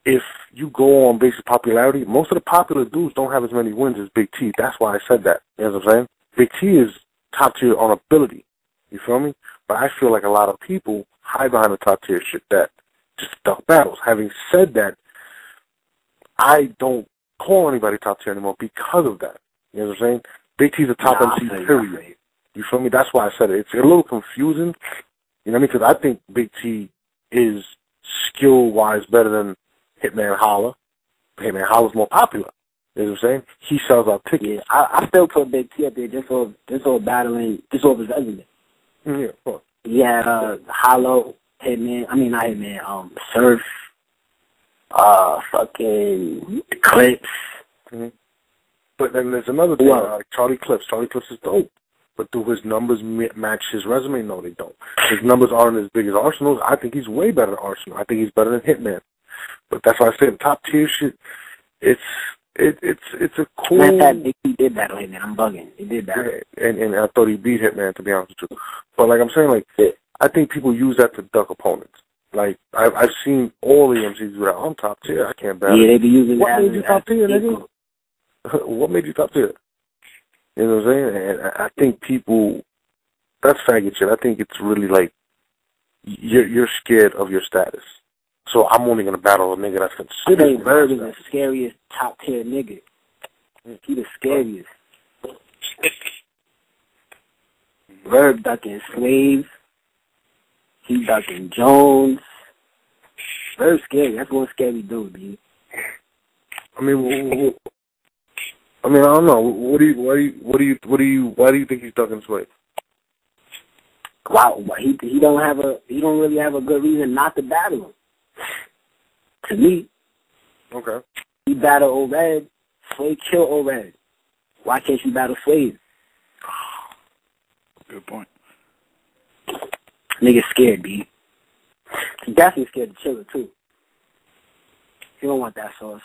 if you go on basic popularity, most of the popular dudes don't have as many wins as Big T. That's why I said that. You know what I'm saying? Big T is top tier on ability. You feel me? But I feel like a lot of people hide behind the top tier shit that just duck battles. Having said that, I don't call anybody top tier anymore because of that. You know what I'm saying? Big T's a top MC, period. You feel me? That's why I said it. It's a little confusing. You know what I mean? Because I think Big T is skill-wise better than Hitman Holla. Hitman Holla's more popular. You know what I'm saying? He sells out tickets. Yeah, I still put Big T up there just over battling, just over his resume. Yeah, of course. He had Hollow, Hitman, Surf, fucking Eclipse. Mm-hmm. But then there's another thing, like Charlie Clips. Charlie Clips is dope. But do his numbers match his resume? No, they don't. His numbers aren't as big as Arsenal's. I think he's way better than Arsenal. I think he's better than Hitman. But that's why I said top tier shit. It's a cool. He did battle Hitman. I'm bugging. He did battle. Yeah, and I thought he beat Hitman, to be honest with you. But like I'm saying, like I think people use that to duck opponents. Like I've seen all the MCs do that. I'm top tier. I can't battle. Yeah, they be using what that. What made you top tier, nigga? What made you top tier? You know what I'm saying? And I think people, that's faggot shit. I think it's really like you're scared of your status. So I'm only gonna battle a nigga that's considered. I think Bird is the scariest top tier nigga. He the scariest. Bird ducking Slave. He ducking Jones. Bird's scary. That's one scary dude, dude. I mean, I don't know. Why do you think he's ducking Slave? Wow, he don't really have a good reason not to battle him. To me, okay. He battle O-Red, Slave kill O-Red. Why can't you battle Slave? Good point. Nigga scared, B. He definitely scared of Chilla too. You don't want that sauce.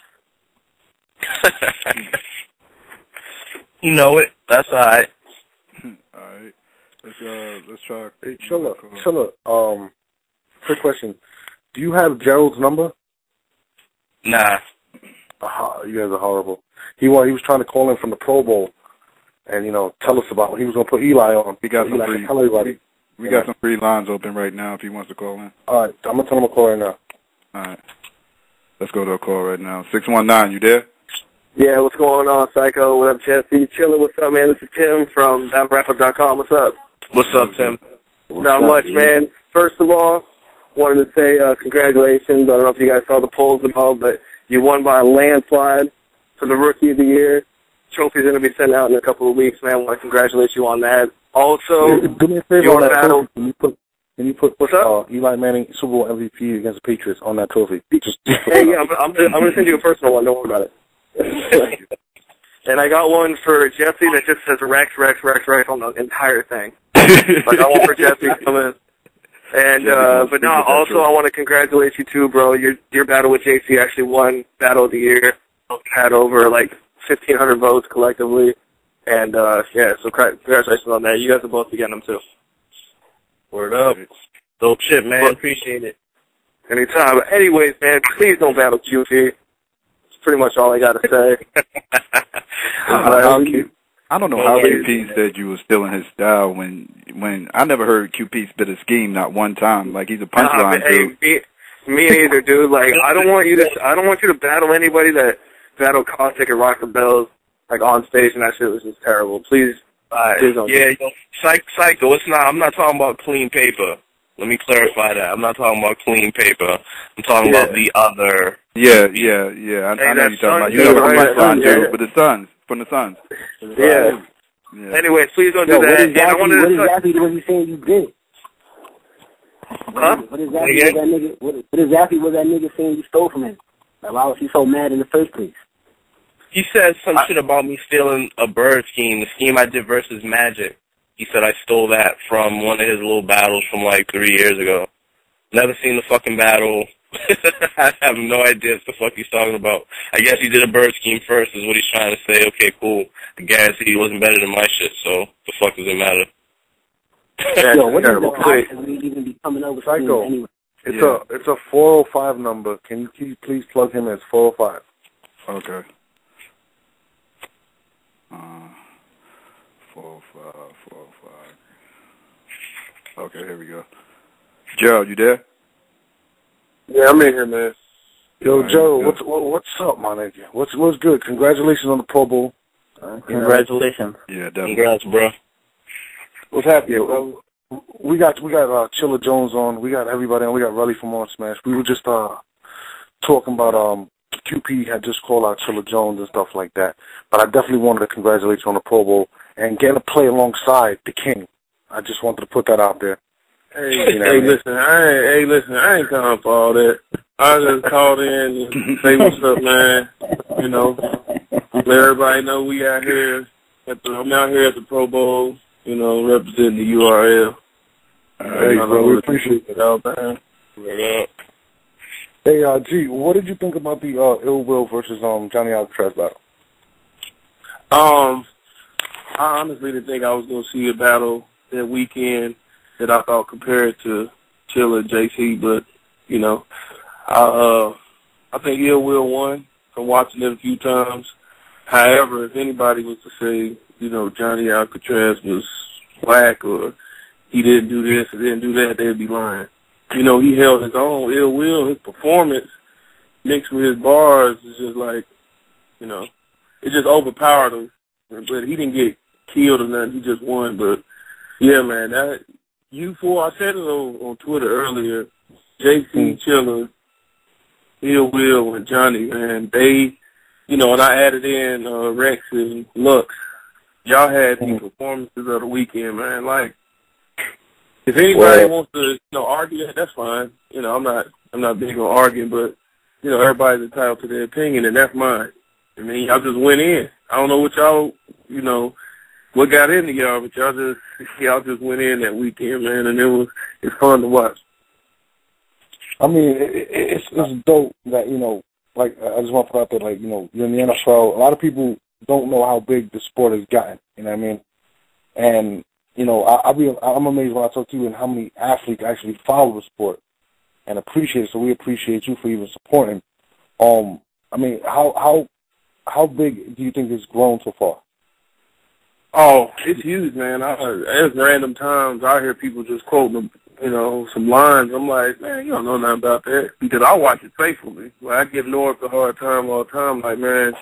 You know it. That's all right. All right. Let's try. Hey, Chilla, quick question. Do you have Gerald's number? Nah. You guys are horrible. He was trying to call in from the Pro Bowl and, tell us about what he was going to put Eli on. We got some free. Tell everybody. We got some free lines open right now if he wants to call in. All right. I'm going to tell him a call right now. All right. Let's go to a call right now. 619, you there? Yeah, what's going on, Psycho? What up, Jesse? Chilla, what's up, man? This is Tim from DownRapUp.com. What's up? What's up, Tim? Not much, man. First of all, wanted to say congratulations. I don't know if you guys saw the polls above, but you won by a landslide for the Rookie of the Year. Trophy's going to be sent out in a couple of weeks, man. I want to congratulate you on that. Also, do me a favor on that battle. Can you put what's up? Eli Manning Super Bowl MVP against the Patriots on that trophy? Hey, yeah, I'm going to send you a personal one. Don't worry about it. And I got one for Jesse that just says Rex on the entire thing. I got one for Jesse coming. And but no, also I want to congratulate you too, bro. Your battle with JC actually won Battle of the Year. Had over like 1,500 votes collectively. And yeah, so congratulations on that. You guys will both be getting them too. Word up. Dope shit, man. Appreciate it. Anytime. But anyways, man, please don't battle QT. That's pretty much all I got to say. I don't know how QP said you were still in his style when I never heard QP spit a scheme not one time. Like he's a punchline dude. Me either, dude. Like I don't want you to battle anybody that battle Caustic and Rock the Bells like on stage, and that shit was just terrible. Please don't. Yeah, Psycho. I'm not talking about clean paper. Let me clarify that. I'm not talking about clean paper. I'm talking about the other. Yeah. I know you're talking about. You know what the punchline dude, but the Suns. From the Suns. Yeah. Anyway, please don't do that. What exactly was he saying you did? Huh? What exactly was that nigga saying you stole from him? Like, why was he so mad in the first place? He said some shit about me stealing a bird scheme, the scheme I did versus Magic. He said I stole that from one of his little battles from like 3 years ago. Never seen the fucking battle. I have no idea what the fuck he's talking about. I guess he did a bird scheme first is what he's trying to say. Okay, cool. I guarantee he wasn't better than my shit, so the fuck does it matter? Yo, what is the odds of me even be coming over Psycho. Anyway? It's a 405 number. Can you please plug him as 405? Okay. 405. Okay, here we go. Gerald, you there? Yeah, I'm in here, man. Yo, Joe, what's up, my nigga? What's good? Congratulations on the Pro Bowl. Congratulations. Yeah, definitely. Congrats, bro. What's happening? We got Chilla Jones on. We got everybody on. We got Relly from On Smash. We were just talking about QP had just called out Chilla Jones and stuff like that. But I definitely wanted to congratulate you on the Pro Bowl and getting to play alongside the King. I just wanted to put that out there. Listen, I ain't coming for all that. I just called in and say what's up, man. You know, Let everybody know we out here. I'm out here at the Pro Bowl, representing the URL. Hey, bro, we appreciate it. Yeah. Hey, G, what did you think about the Ill Will versus Johnny Alcatraz battle? I honestly didn't think I was going to see a battle that weekend that I thought compared to Chilla and JC, but, I think Ill Will won from watching it a few times. However, if anybody was to say, Johnny Alcatraz was whack or he didn't do this or didn't do that, they'd be lying. He held his own. Ill Will, his performance mixed with his bars is just like, it just overpowered him. But he didn't get killed or nothing. He just won. But, yeah, man, I said it on Twitter earlier, JC, Chilla, Ill Will, and Johnny, man, they, and I added in Rex and Lux. Y'all had the performances of the weekend, man. Like, if anybody wants to, argue that, that's fine. I'm not big on arguing, but, everybody's entitled to their opinion, and that's mine. I mean, y'all just went in. I don't know what y'all, what got into y'all, but y'all just went in that weekend, man, and it's fun to watch. I mean, it's dope that, like, I just want to put out there, like, you're in the NFL. A lot of people don't know how big the sport has gotten, you know what I mean? And, I'm amazed when I talk to you and how many athletes actually follow the sport and appreciate it, so we appreciate you for even supporting. I mean, how big do you think it's grown so far? Oh, it's huge, man. There's random times I hear people just quoting, some lines. I'm like, man, you don't know nothing about that, because I watch it faithfully. Like, I give North a hard time all the time. Like, man,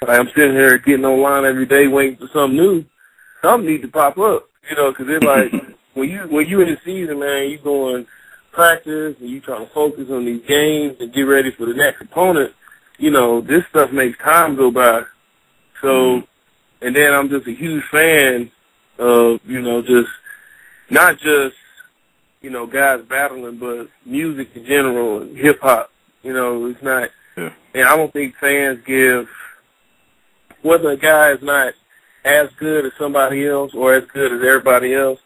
I'm sitting here getting online every day waiting for something new. Something needs to pop up, because it's like when you in the season, man, you going practice and you trying to focus on these games and get ready for the next opponent. This stuff makes time go by. So, and then I'm just a huge fan of, just not just, guys battling, but music in general and hip hop. It's not, and I don't think fans give, whether a guy is not as good as somebody else or as good as everybody else,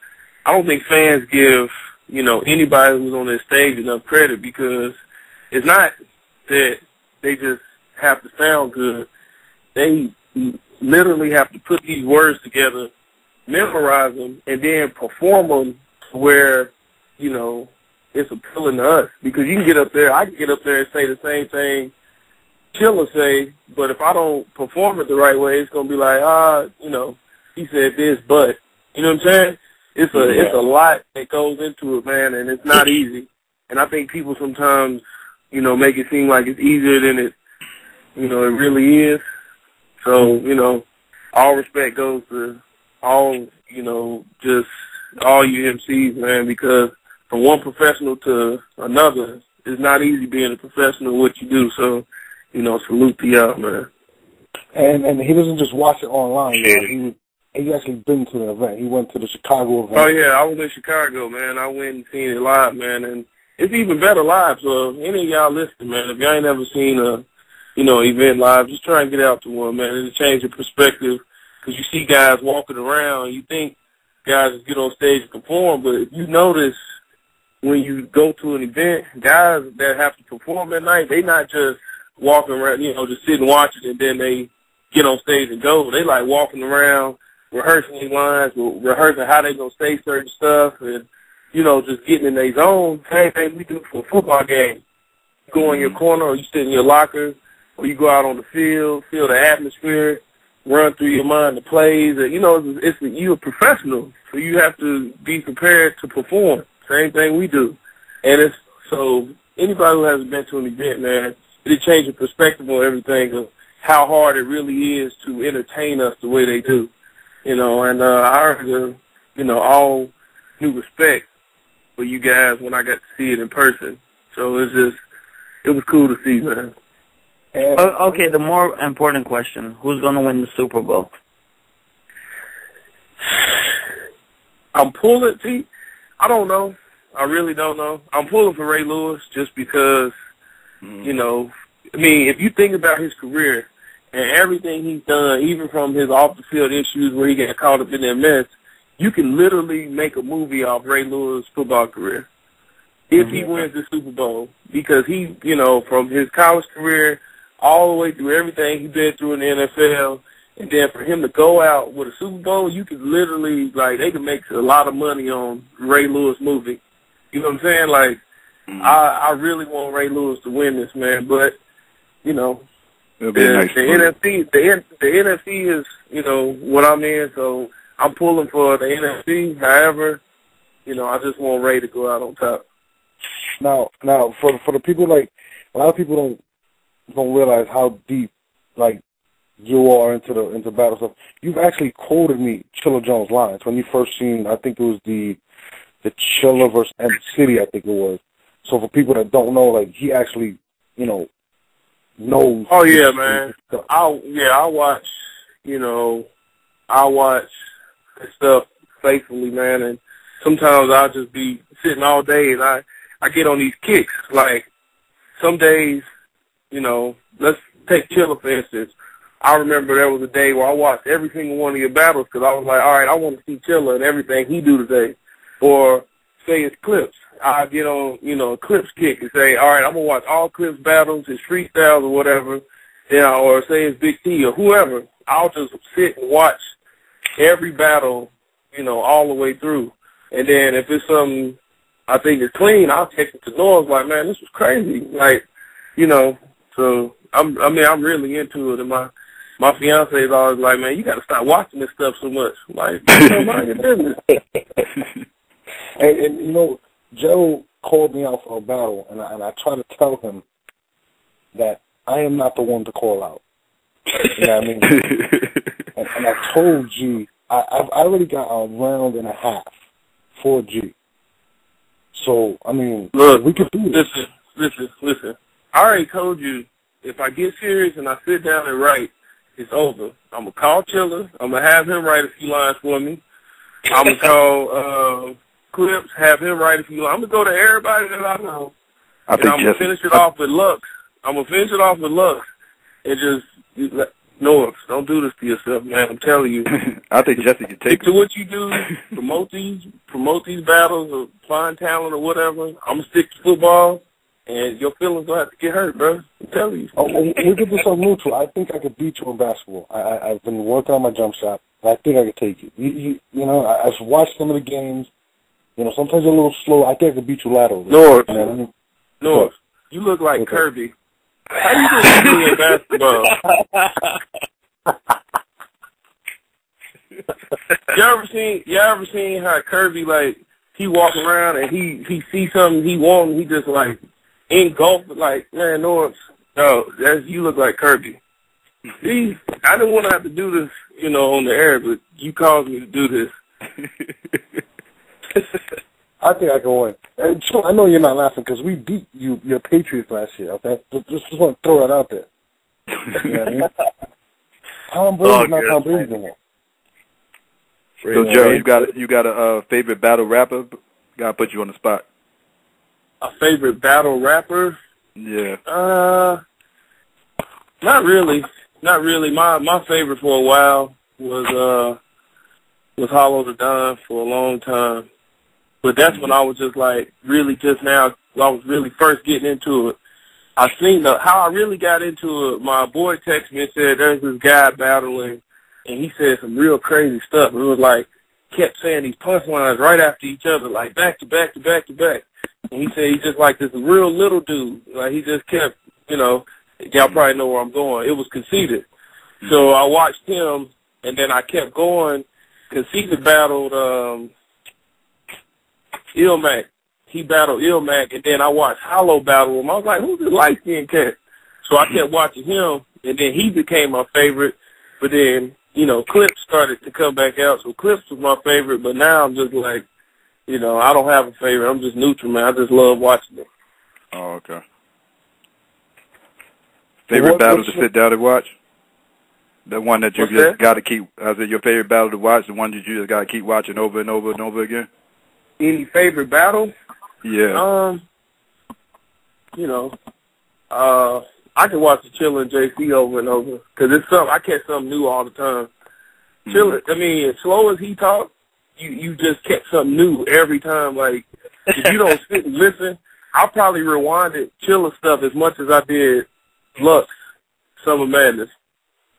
I don't think fans give, anybody who's on this stage enough credit, because it's not that they just have to sound good. They literally have to put these words together, memorize them, and then perform them where, it's appealing to us. Because you can get up there, I can get up there and say the same thing Chilla say, but if I don't perform it the right way, it's going to be like, he said this, but, you know what I'm saying? It's a lot that goes into it, man, and it's not easy. And I think people sometimes, make it seem like it's easier than it really is. So, all respect goes to all, just all you MCs, man, because from one professional to another, it's not easy being a professional at what you do. So, salute to y'all, man. And he doesn't just watch it online. He actually been to the event. He went to the Chicago event. Oh, yeah, I was in Chicago, man. I went and seen it live, man, and it's even better live. So any of y'all listening, man, if y'all ain't ever seen a, event live, just try and get out to one, man. It'll change your perspective, because you see guys walking around. You think guys just get on stage and perform, but if you notice when you go to an event, guys that have to perform that night, they not just walking around, just sitting watching and then they get on stage and go. They like walking around, rehearsing these lines, rehearsing how they gonna say certain stuff, and just getting in their zone. Same thing we do for a football game. You go in your corner, or you sit in your locker, or you go out on the field, feel the atmosphere, run through your mind the plays. You're a professional, so you have to be prepared to perform. Same thing we do, and so anybody who hasn't been to an event, man, it'll change your perspective on everything of how hard it really is to entertain us the way they do. And I heard, all due respect for you guys when I got to see it in person. So it was cool to see, man. Okay, the more important question, who's going to win the Super Bowl? I'm pulling, I don't know. I really don't know. I'm pulling for Ray Lewis just because, if you think about his career, and everything he's done, even from his off-the-field issues where he got caught up in that mess, you can literally make a movie off Ray Lewis' football career if he wins the Super Bowl. Because he, you know, from his college career all the way through everything he's been through in the NFL, and then for him to go out with a Super Bowl, you could literally, like, they could make a lot of money on Ray Lewis movie. You know what I'm saying? Like, I really want Ray Lewis to win this, man. But, you know, it'll be nice the NFC is, you know, what I'm in, so I'm pulling for the NFC. However, you know, I just want Ray to go out on top. Now, for the people, like, a lot of people don't realize how deep, like, you are into battle stuff. You've actually quoted me Chilla Jones lines when you first seen, I think it was the Chilla versus M City, I think it was. So for people that don't know, like, he actually, you know, knows. Oh yeah, man. I watch, you know, I watch stuff faithfully, man, and sometimes I'll just be sitting all day and I get on these kicks. Like, some days, you know, let's take Chilla for instance. I remember there was a day where I watched every single one of your battles because I was like, all right, I want to see Chilla and everything he do today. Or say it's Clips. I get on, you know, a Clips kick and say, all right, I'm going to watch all Clips battles, his freestyles or whatever, you know, or say it's Big T or whoever. I'll just sit and watch every battle, you know, all the way through. And then if it's something I think is clean, I'll text it to Norris like, man, this was crazy. Like, you know, so I'm really into it. And my fiance is always like, man, you got to stop watching this stuff so much. Like, you don't mind your business. And you know, Joe called me out for a battle, and I try to tell him that I am not the one to call out. You know what I mean? and I told G, I already got a round and a half for G. So, I mean, look, we could do this. Listen. I already told you, if I get serious and I sit down and write, it's over. I'm going to call Chilla. I'm going to have him write a few lines for me. I'm going to call Clips, have him write a few lines. I'm going to go to everybody that I know. And I'm going to finish it off with Lux. And just, no, don't do this to yourself, man. I'm telling you. I think Jesse can take it. To what you do, promote these battles or find talent or whatever. I'm going to stick to football. And your feelings don't have to get hurt, bro. I'm telling you. Oh, we could do something neutral. I think I could beat you in basketball. I've been working on my jump shot. I think I could take you. You know, I've watched some of the games. You know, sometimes you're a little slow. I think I could beat you laterally. North, you know what I mean? North, you look like Kirby. How you gonna be in basketball? You ever seen how Kirby, like, he walk around and he sees something he wants and he just, like, engulf it, like, man, no, you look like Kirby. See, I didn't want to have to do this, you know, on the air, but you caused me to do this. I think I can win. And so I know you're not laughing because we beat your Patriots last year, okay? Just want to throw that out there. You know what I mean? Tom Brady's not Tom Brady anymore. So, Joe, you got a favorite battle rapper? Gotta put you on the spot. A favorite battle rapper? Yeah. Not really. My favorite for a while was Hollow the Don for a long time. But that's when I was just like really just now. I was really first getting into it. I seen how I really got into it. My boy texted me and said there's this guy battling, and he said some real crazy stuff. It was like kept saying these punchlines right after each other, like back to back to back to back. And he said he's just like this real little dude. Like he just kept, you know, y'all probably know where I'm going. It was Conceited. So I watched him, and then I kept going. Conceited battled Ilmac. He battled Ilmac, and then I watched Hollow battle him. I was like, who's this light-skinned cat? So I kept watching him, and then he became my favorite. But then, you know, Clips started to come back out, so Clips was my favorite. But now I'm just like, you know, I don't have a favorite. I'm just neutral, man. I just love watching it. Oh, okay. Favorite battle to sit down and watch? The one that you just got to keep, is it your favorite battle to watch, the one that you just got to keep watching over and over and over again? Any favorite battle? Yeah. You know, I can watch the Chilla and JC over and over because it's something I catch something new all the time. Chilla, I mean, as slow as he talks, you just catch something new every time. Like if you don't sit and listen, I'll probably rewinded Chilla stuff as much as I did Lux Summer Madness.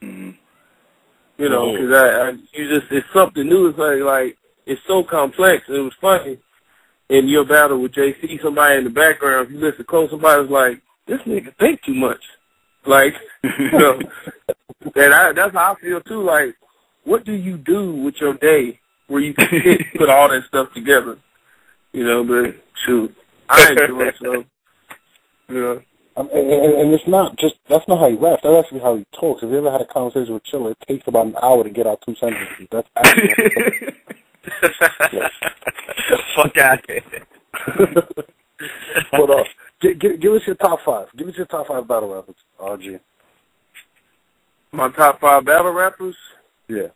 You know, because it's something new. It's like it's so complex. It was funny in your battle with JC. Somebody in the background, if you listen close, somebody was like, "This nigga think too much." Like, you know, and that's how I feel too. Like, what do you do with your day where you can put all that stuff together? You know, but shoot, I enjoy it. So, you know. And it's not just, that's not how he raps, that's actually how he talks. If you ever had a conversation with Chilla, it takes about an hour to get out 2 sentences. That's actually Fuck out of here. But give us your top 5. Give us your top 5 battle rappers, RG. My top 5 battle rappers? Yeah.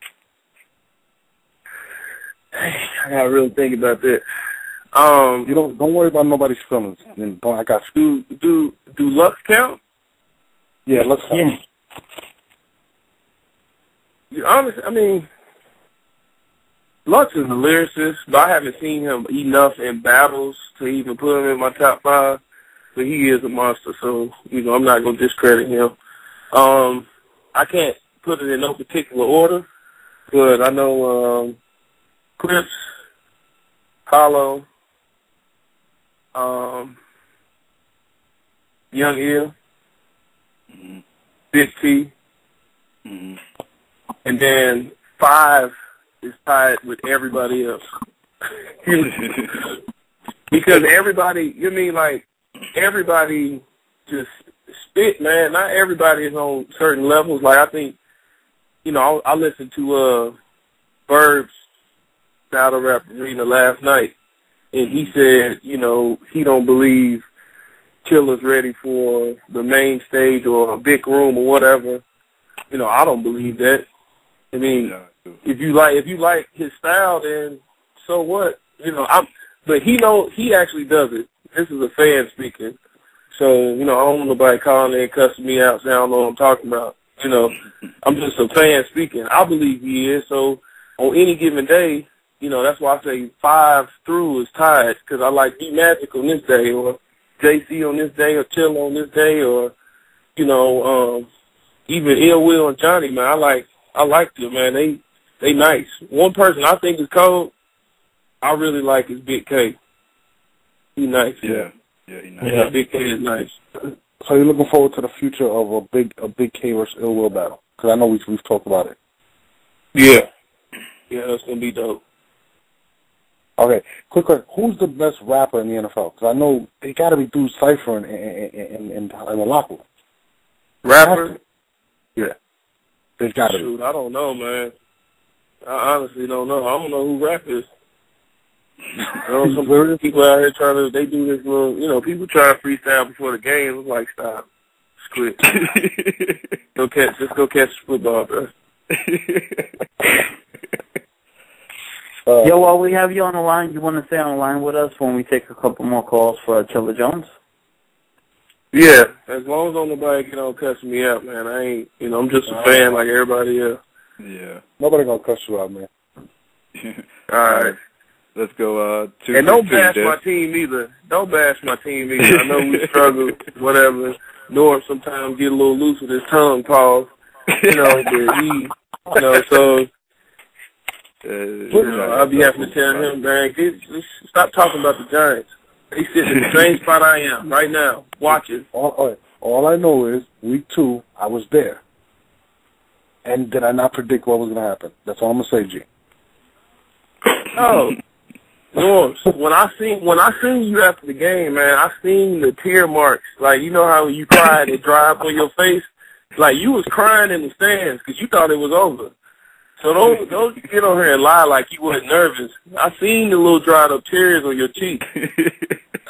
I gotta really think about that. You don't worry about nobody's feelings. I got you. Do Lux count? Yeah, Lux count. Honestly, I mean, Lux is a lyricist, but I haven't seen him enough in battles to even put him in my top 5. But he is a monster, so you know I'm not gonna discredit him. I can't put it in no particular order, but I know Crips, Hollow, Young Ill, Big T, and then 5 is tied with everybody else. Because everybody, you mean like everybody just spit, man. Not everybody is on certain levels. Like I think, you know, I listened to Bird's battle rap arena last night, and he said, you know, he don't believe Chilla's ready for the main stage or a big room or whatever. You know, I don't believe that. I mean, if you like his style, then so what? You know, but he actually does it. This is a fan speaking. So, you know, I don't want nobody calling in and cussing me out saying I don't know what I'm talking about. You know, I'm just a fan speaking. I believe he is. So on any given day, you know, that's why I say 5 through is tied, because I like Be Magic on this day, or JC on this day, or Chill on this day, or, you know, even Ill Will and Johnny, man. I like them, man. They nice. One person I think is cold, I really like is Big K. He nice. Yeah, he nice. Yeah, Big K is nice. So you're looking forward to the future of a big K versus Ill Will battle? Because I know we've talked about it. Yeah. Yeah, that's going to be dope. Okay, quick question. Who's the best rapper in the NFL? Because I know they got to be dudes ciphering in the locker room. Rapper? Yeah. There's got to be. I don't know, man. I honestly don't know. I don't know who rap is. Some people out here they do this little, you know, people try to freestyle before the game. It's like, stop. Just quit. Just go catch football, bro. Yo, while we have you on the line, you want to stay on the line with us when we take a couple more calls for Chilla Jones? Yeah, as long as nobody get on cussing me out, man. I ain't, you know, I'm just a fan like everybody else. Yeah. Nobody gonna cuss you out, man. All right. Let's go. And don't bash my team either. Don't bash my team either. I know we struggle, whatever. Norm sometimes get a little loose with his tongue, pause. You know, but he, you know, so. I'll be having to tell him, man, stop talking about the Giants. They sit in the same spot I am right now, watching. All I know is, week 2, I was there. And did I not predict what was going to happen? That's all I'm going to say, G. Oh. Norm, when I seen you after the game, man, I seen the tear marks. Like, you know how you cry and it dry up on your face? Like, you was crying in the stands because you thought it was over. So don't get on here and lie like you wasn't nervous. I seen the little dried up tears on your cheek.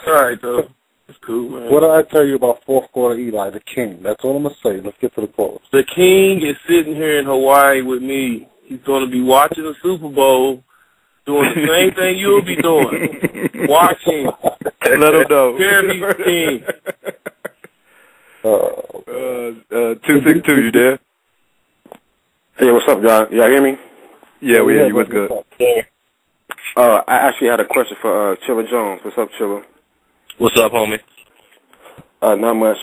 All right, though. It's cool, man. What did I tell you about fourth quarter Eli, the king? That's all I'm going to say. Let's get to the calls. The king is sitting here in Hawaii with me. He's going to be watching the Super Bowl, doing the same thing you'll be doing. Watching. Let him know. Jeremy's team. 262, you there? Hey, what's up, y'all? Y'all hear me? Yeah, we hear you. What's good? I actually had a question for Chilla Jones. What's up, Chilla? What's up, homie? Not much.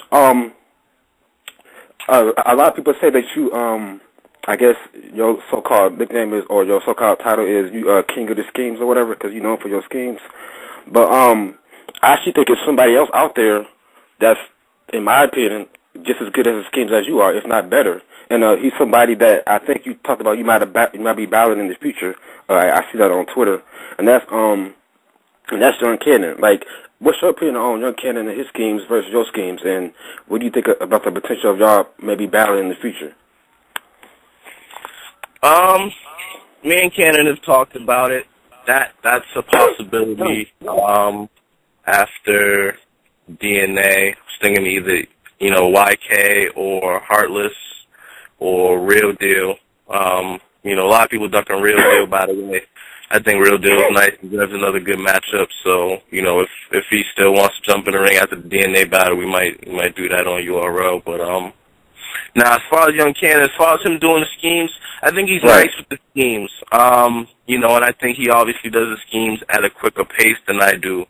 A lot of people say that you, I guess your so-called nickname is, or your so-called title is, you king of the schemes or whatever, because you're known for your schemes. But I actually think it's somebody else out there that's, in my opinion, just as good at his schemes as you are, if not better. And he's somebody that I think you talked about. You might be battling in the future. I see that on Twitter, and that's Young Cannon. Like, what's your opinion on Young Cannon and his schemes versus your schemes, and what do you think about the potential of y'all maybe battling in the future? Me and Cannon have talked about it. That's a possibility. After DNA, stinging either YK or Heartless or Real Deal. A lot of people duck on Real Deal, by the way. I think Real Deal is nice and gives another good matchup. So, if he still wants to jump in the ring after the DNA battle, we might do that on URL. But now, as far as Young Cannon, as far as him doing the schemes, I think he's nice with the schemes. And I think he obviously does the schemes at a quicker pace than I do.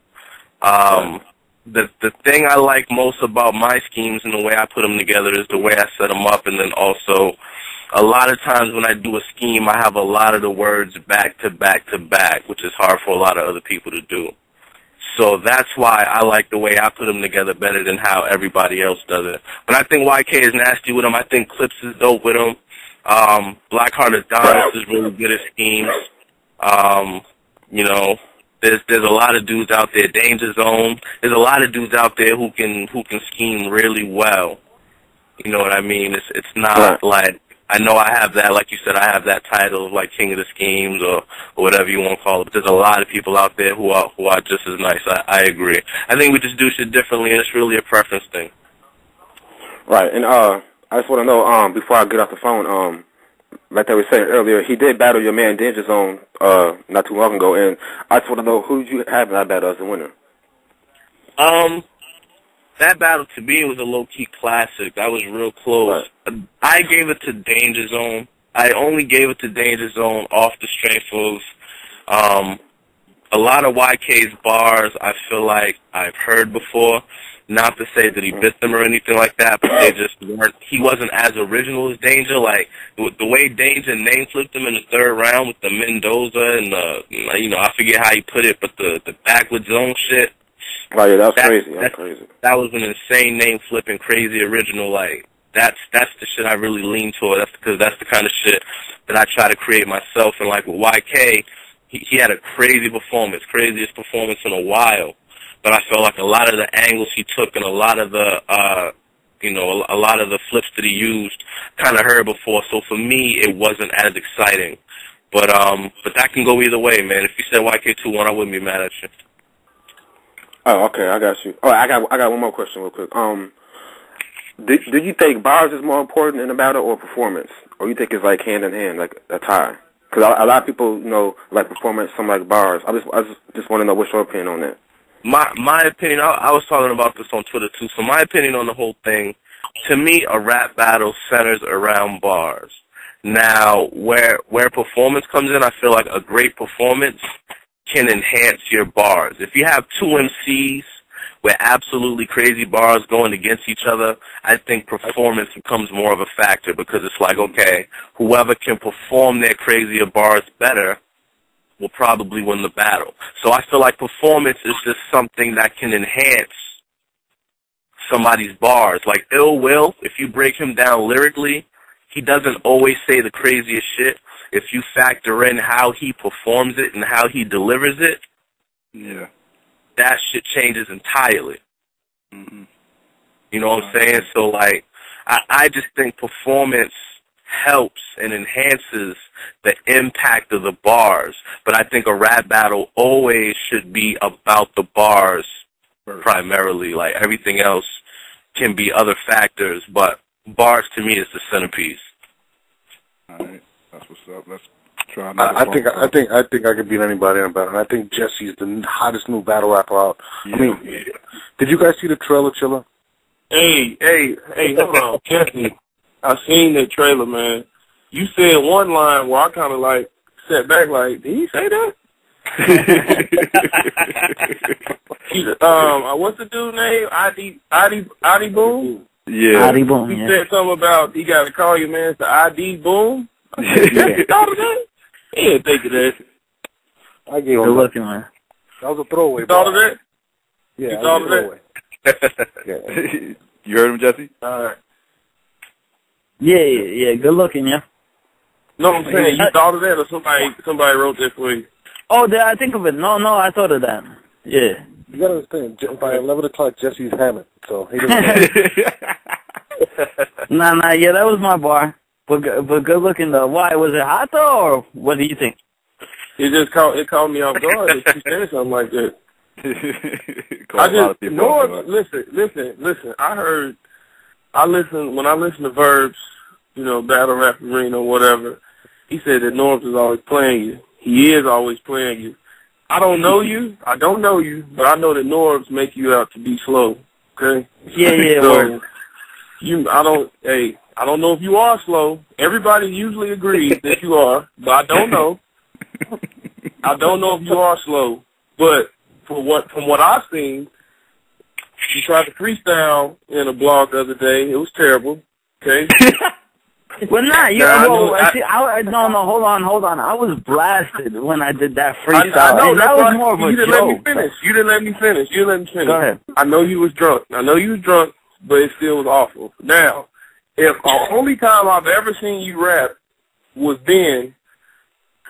The thing I like most about my schemes and the way I put them together is the way I set them up, and then also a lot of times when I do a scheme, I have a lot of the words back to back to back, which is hard for a lot of other people to do. So that's why I like the way I put them together better than how everybody else does it. But I think YK is nasty with him. I think Clips is dope with him. Blackheart Adonis is really good at schemes. There's a lot of dudes out there. Danger Zone. There's a lot of dudes out there who can scheme really well. You know what I mean? It's not like, I know I have that, like you said, I have that title of like King of the Schemes or whatever you want to call it. But there's a lot of people out there who are just as nice. I agree. I think we just do shit differently, and it's really a preference thing. Right, and I just want to know, before I get off the phone, like they were saying earlier, he did battle your man Danger Zone not too long ago, and I just want to know, who did you have in that battle as the winner? That battle to me was a low-key classic. That was real close. Right. I gave it to Danger Zone. I only gave it to Danger Zone off the strength of a lot of YK's bars I feel like I've heard before. Not to say that he bit them or anything like that, but they just weren't. He wasn't as original as Danger. Like the way Danger name flipped him in the third round with the Mendoza and I forget how he put it, but the backward zone shit. Oh yeah, that was crazy. That's crazy. That was an insane name flipping, crazy original. Like that's the shit I really lean toward. That's because that's the kind of shit that I try to create myself. And like with YK, he had a crazy performance, craziest performance in a while. But I felt like a lot of the angles he took and a lot of the, a lot of the flips that he used kind of heard before. So for me, it wasn't as exciting. But that can go either way, man. If you said YK 2-1, I wouldn't be mad at you. Oh, okay, I got you. Oh, I got one more question real quick. Did you think bars is more important in a battle or performance? Or you think it's like hand in hand, like a tie? Because a lot of people, like performance, some like bars. I just want to know what's your opinion on that. My opinion, I was talking about this on Twitter too, so my opinion on the whole thing, to me, a rap battle centers around bars. Now, where performance comes in, I feel like a great performance can enhance your bars. If you have two MCs with absolutely crazy bars going against each other, I think performance becomes more of a factor because it's like, okay, whoever can perform their crazier bars better will probably win the battle. So I feel like performance is just something that can enhance somebody's bars. Like Ill Will, if you break him down lyrically, he doesn't always say the craziest shit. If you factor in how he performs it and how he delivers it, yeah, that shit changes entirely. Mm-hmm. You know what I'm saying? So, like, I just think performance helps and enhances the impact of the bars. But I think a rap battle always should be about the bars primarily. Like, everything else can be other factors, but bars to me is the centerpiece. All right. That's what's up. Let's try I think I could beat anybody in a battle. And I think Jesse's the hottest new battle rapper out. Yeah. I mean, did you guys see the trailer, Chilla? Hey, hold on, Jesse. I seen that trailer, man. You said one line where I kind of like sat back, like, did he say that? What's the dude's name? ID Boom? Yeah. ID Boom, He said something about he got to call your man to ID Boom. I said, you thought of that? He didn't think of that. I gave him Good looking, man. That was a throwaway. You thought of that? Yeah, you thought of that? Yeah. You heard him, Jesse? All right. Yeah. Good looking, yeah. No, I'm saying you thought of that, or somebody wrote that for you. Oh, did I think of it? No, I thought of that. Yeah. You gotta understand, by 11 o'clock, Jesse's hammered, so he doesn't know. Nah, yeah, that was my bar. But good looking though. Why, was it hot though, or what do you think? It caught me off guard that you said something like that. Listen. When I listen to Verbs, battle rap arena or whatever, he said that Norbs is always playing you. He is always playing you. I don't know you, but I know that Norbs make you out to be slow. Okay? Yeah. So, I don't know if you are slow. Everybody usually agrees that you are, but I don't know. I don't know if you are slow, but from what I've seen, you tried to freestyle in a blog the other day. It was terrible. Okay. Well, nah, hold on. I was blasted when I did that freestyle. I know, that was more of a you didn't joke. Let me finish. You didn't let me finish. Go ahead. I know you was drunk, but it still was awful. Now, if the only time I've ever seen you rap was then,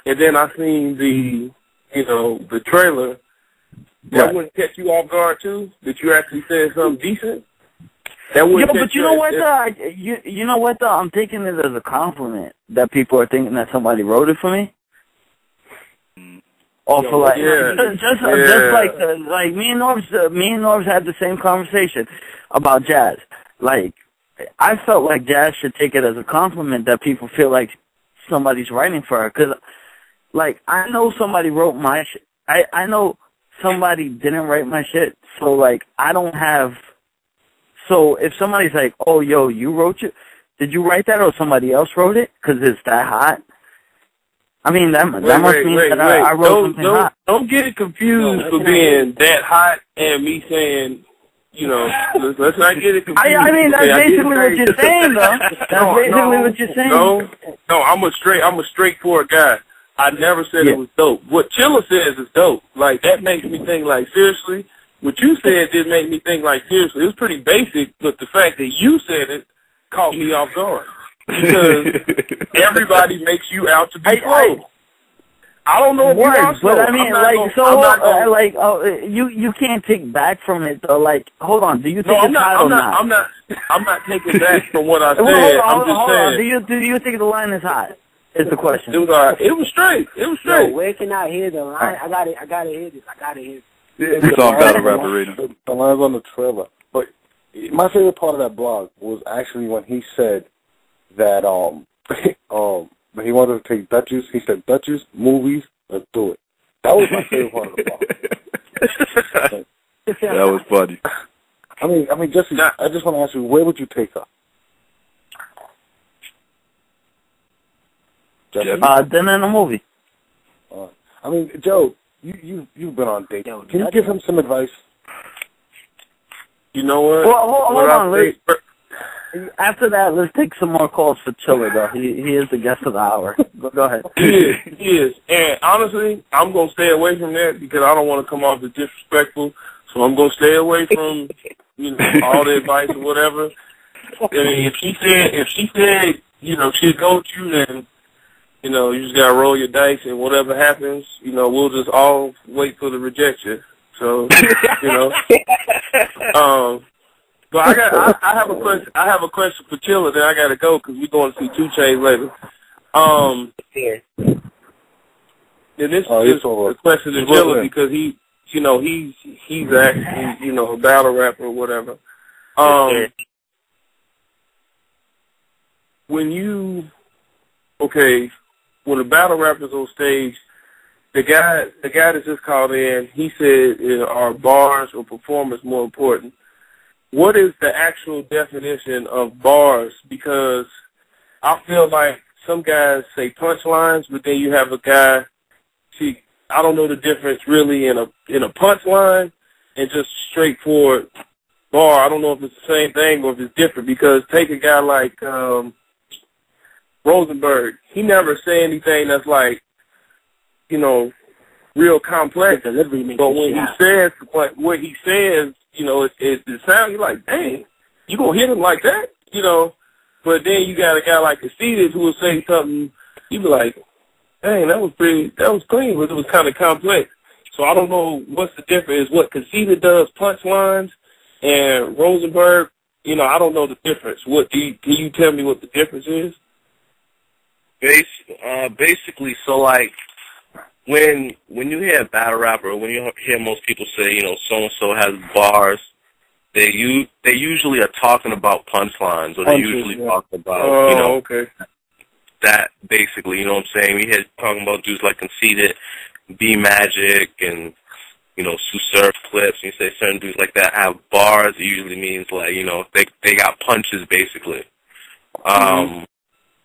and then I seen the trailer, that wouldn't catch you off guard too? That you actually said something decent? That wouldn't but you know what though? You know what though? I'm taking it as a compliment that people are thinking that somebody wrote it for me. Or for like, just like me and Norbs had the same conversation about Jazz. Like, I felt like Jazz should take it as a compliment that people feel like somebody's writing for her. Cause, like, I know somebody wrote my shit. I know somebody didn't write my shit. So, like, I don't have... So, if somebody's like, oh, yo, you wrote it? Did you write that or somebody else wrote it? Cause it's that hot? I mean, that must mean that I wrote something hot. Don't get it confused for being that hot and me saying... let's not get it confused. I mean, that's basically what you're saying, though. That's basically what you're saying. No, I'm a straightforward guy. I never said it was dope. What Chilla says is dope. Like, that makes me think, like, seriously? What you said did make me think, like, seriously. It was pretty basic, but the fact that you said it caught me off guard. Because everybody makes you out to be slow. I don't know if you are slow. But I mean, you can't take back from it though. Like, hold on, do you think it's hot or not? I'm not taking back from what I said. I'm just saying. Do you think the line is hot? Is the question. It was straight. Yo, where can I hear the line? I gotta hear this. It's on Battle Rap Arena. The line's on the trailer. But my favorite part of that blog was actually when he said that when he wanted to take Dutchess, he said, Dutchess, movies, let's do it. That was my favorite part of the blog. That was funny. I mean, Jesse, I just want to ask you, where would you take her? Then in a movie. I mean, Joe, you've been on dates. Can you give him some advice? You know what? Well, hold on. After that, let's take some more calls for Chilla, though. He is the guest of the hour. Go ahead. He is. And honestly, I'm going to stay away from that because I don't want to come off as disrespectful. So I'm going to stay away from all the advice or whatever. I mean, if she said, she'd go with you, then, you just got to roll your dice and whatever happens, we'll just all wait for the rejection. So, but I have a question. I have a question for Chilla. Then I got to go because we're going to see 2 Chainz later. And this is a question to Chilla because he's actually a battle rapper or whatever. When a battle rapper's on stage, the guy that just called in, he said, are bars or performance more important? what is the actual definition of bars? Because I feel like some guys say punchlines, but then you have a guy. See, I don't know the difference really in a punchline and just straightforward bar. I don't know if it's the same thing or if it's different. Because take a guy like Rosenberg. He never say anything that's like, you know, real complex. But when he says what he says, you know, it sounds you're like, dang, you gonna hit him like that, you know? But then you got a guy like Conceited who will say something, you be like, dang, that was clean, but it was kind of complex. So I don't know what's the difference. What Conceited does, punchlines, and Rosenberg, you know, I don't know the difference. Can you tell me what the difference is? Basically, so like when you hear a battle rapper, or when you hear most people say, you know, so and so has bars, they usually are talking about punchlines, or they usually talk about you know that basically, you know what I'm saying? We had talking about dudes like Conceited, B Magic, and you know, Sue Surf clips. And you say certain dudes like that have bars. It usually means like, you know, they got punches basically.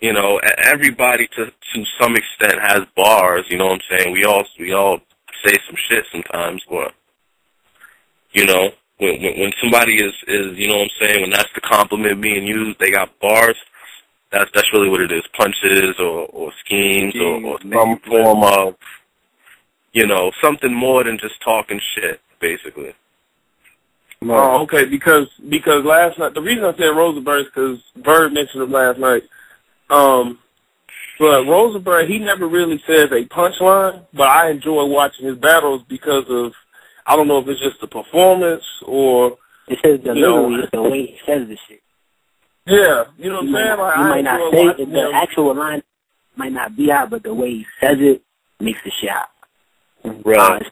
You know, everybody to some extent has bars, you know what I'm saying? We all say some shit sometimes, but you know, when somebody is you know what I'm saying, when that's the compliment being used, they got bars, that's really what it is. Punches or schemes or some form of, you know, something more than just talking shit, basically. Oh, okay, because last night, the reason I said Rosenberg is because Bird mentioned him last night. But Rosenberg, he never really says a punchline, but I enjoy watching his battles because of, I don't know if it's just the performance or, it's his delivery, the way he says the shit. Yeah, you know what I'm saying? Like, you might not say it, the actual line might not be out, but the way he says it makes the shit out. Right.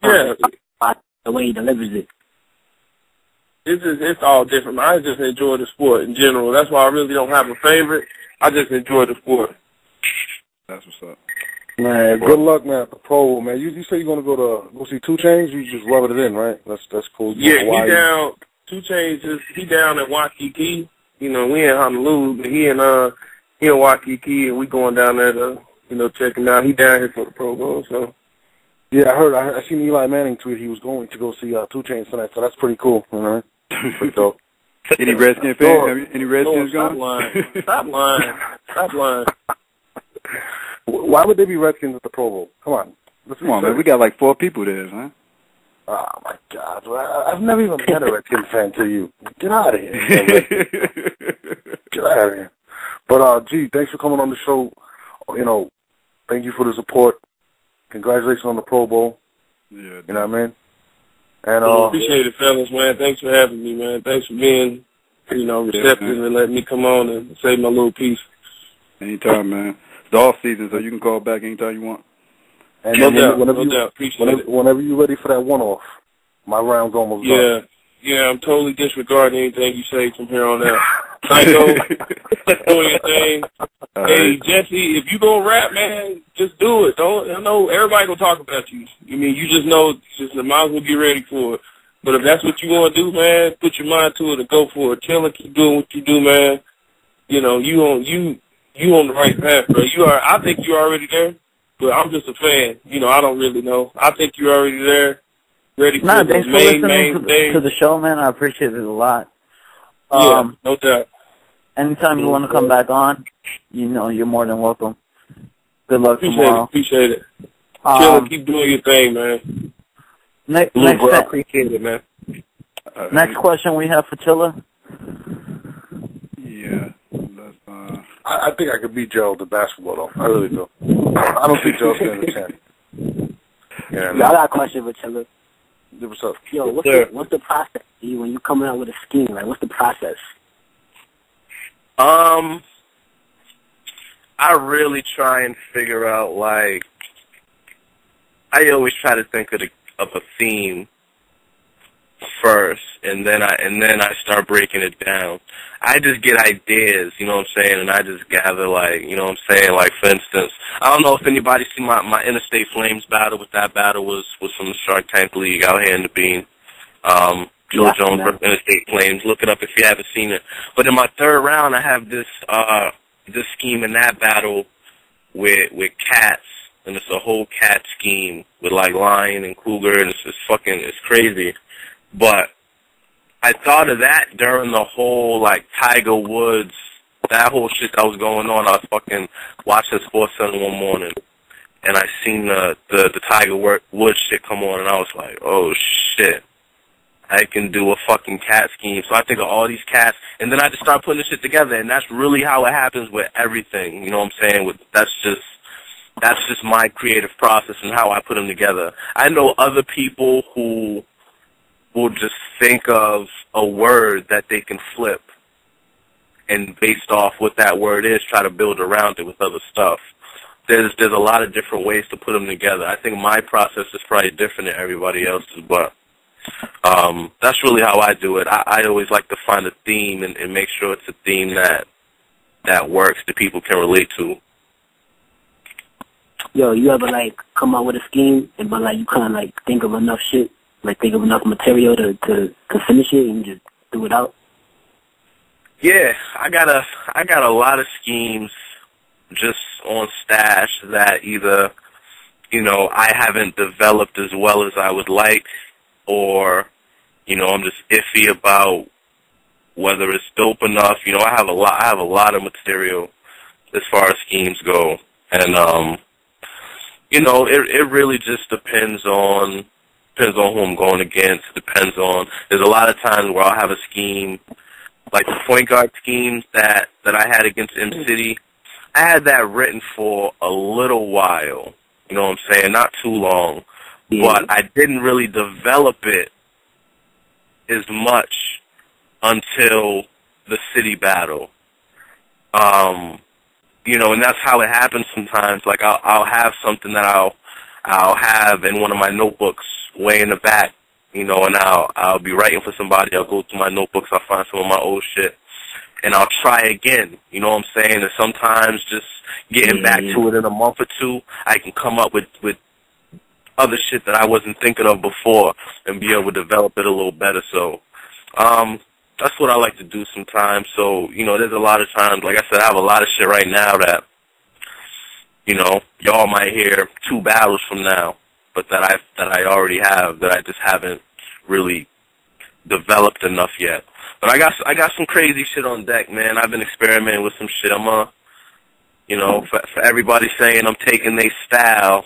The way he delivers it. It's all different. I just enjoy the sport in general. That's why I really don't have a favorite. I just enjoy the sport. That's what's up. Man, good luck, man, at the Pro Bowl, man. You say you're gonna go see 2 Chainz? You just rub it in, right? That's cool. Yeah, he down. 2 Chainz he down at Waikiki. You know, we in Honolulu, but he in Waikiki, and we going down there to, you know, check him out. He down here for the Pro Bowl, so. Yeah, I seen Eli Manning tweet he was going to go see 2 Chainz tonight, so that's pretty cool. All right, pretty dope. Any Redskin fans? Any Redskins going? Stop lying. Why would there be Redskins at the Pro Bowl? Come on. Come on, man. We got like 4 people there, huh? Oh, my God. I've never even met a Redskins fan till you. Get out of here. Get out of here. But, G, thanks for coming on the show. You know, thank you for the support. Congratulations on the Pro Bowl. Yeah. You know what I mean? And appreciate it, fellas, man. Thanks for having me, man. Thanks for being, you know, receptive and letting me come on and say my little piece. Anytime, man. It's the off season, so you can call back anytime you want. And no doubt. Appreciate it. Whenever you're ready for that one-off, my round's almost done. Yeah, I'm totally disregarding anything you say from here on out. Psycho, do anything. Hey, Jesse, if you gonna rap, man, just do it. I know everybody gonna talk about you. I mean, you just might as well get ready for it. But if that's what you want to do, man, put your mind to it and go for it. Chilla, keep doing what you do, man. You know, you on the right path, bro. I think you're already there, but I'm just a fan. You know, I don't really know. I think you're already there, ready for the main thing. To the show, man. I appreciate it a lot. Yeah, no doubt. Anytime you want to come back on, you know, you're more than welcome. Good luck tomorrow. Appreciate it. Chilla, keep doing your thing, man. I appreciate it, man. Next question we have for Chilla. Yeah. I think I could beat Gerald at basketball, though. I really do. I don't think Gerald's going to chance. Yeah, I got a question for Chilla. What's up? Yo, what's the process when you coming out with a scheme? Like, what's the process? I really try and figure out, like, I always try to think of a theme first, and then I start breaking it down. I just get ideas, you know what I'm saying, and I just gather, like, you know what I'm saying, like, for instance, I don't know if anybody seen my Interstate Flames battle, but that battle was from the Shark Tank League out here in the Bean. Chilla Jones versus Interstate Flames. Look it up if you haven't seen it. But in my third round, I have this scheme in that battle with cats, and it's a whole cat scheme with like lion and cougar, and it's crazy. But I thought of that during the whole like Tiger Woods, that whole shit that was going on. I was fucking watching SportsCenter one morning, and I seen the Tiger Woods shit come on, and I was like, oh shit, I can do a fucking cat scheme. So I think of all these cats, and then I just start putting this shit together, and that's really how it happens with everything. You know what I'm saying? That's just my creative process and how I put them together. I know other people who will just think of a word that they can flip, and based off what that word is, try to build around it with other stuff. There's a lot of different ways to put them together. I think my process is probably different than everybody else's, but that's really how I do it. I always like to find a theme and make sure it's a theme that works, that people can relate to. Yo, you ever like come out with a scheme, and but like you kind of like think of enough shit, like think of enough material to finish it and just do it out? Yeah, I got a lot of schemes just on stash that either, you know, I haven't developed as well as I would like, or, you know, I'm just iffy about whether it's dope enough. You know, I have a lot of material as far as schemes go, and you know, it really just depends on who I'm going against. There's a lot of times where I'll have a scheme, like the point guard schemes that I had against M-City. I had that written for a little while, you know what I'm saying? Not too long, but I didn't really develop it as much until the city battle. You know, and that's how it happens sometimes. Like I'll have something that I'll have in one of my notebooks way in the back, you know, and I'll be writing for somebody. I'll go through my notebooks, I'll find some of my old shit, and I'll try again. You know what I'm saying? And sometimes just getting back to it in a month or two, I can come up with other shit that I wasn't thinking of before and be able to develop it a little better. So that's what I like to do sometimes. So, you know, there's a lot of times, like I said, I have a lot of shit right now that, you know, y'all might hear 2 battles from now, but that I already have, that I just haven't really developed enough yet. But I got some crazy shit on deck, man. I've been experimenting with some shit. You know, for everybody saying I'm taking their style,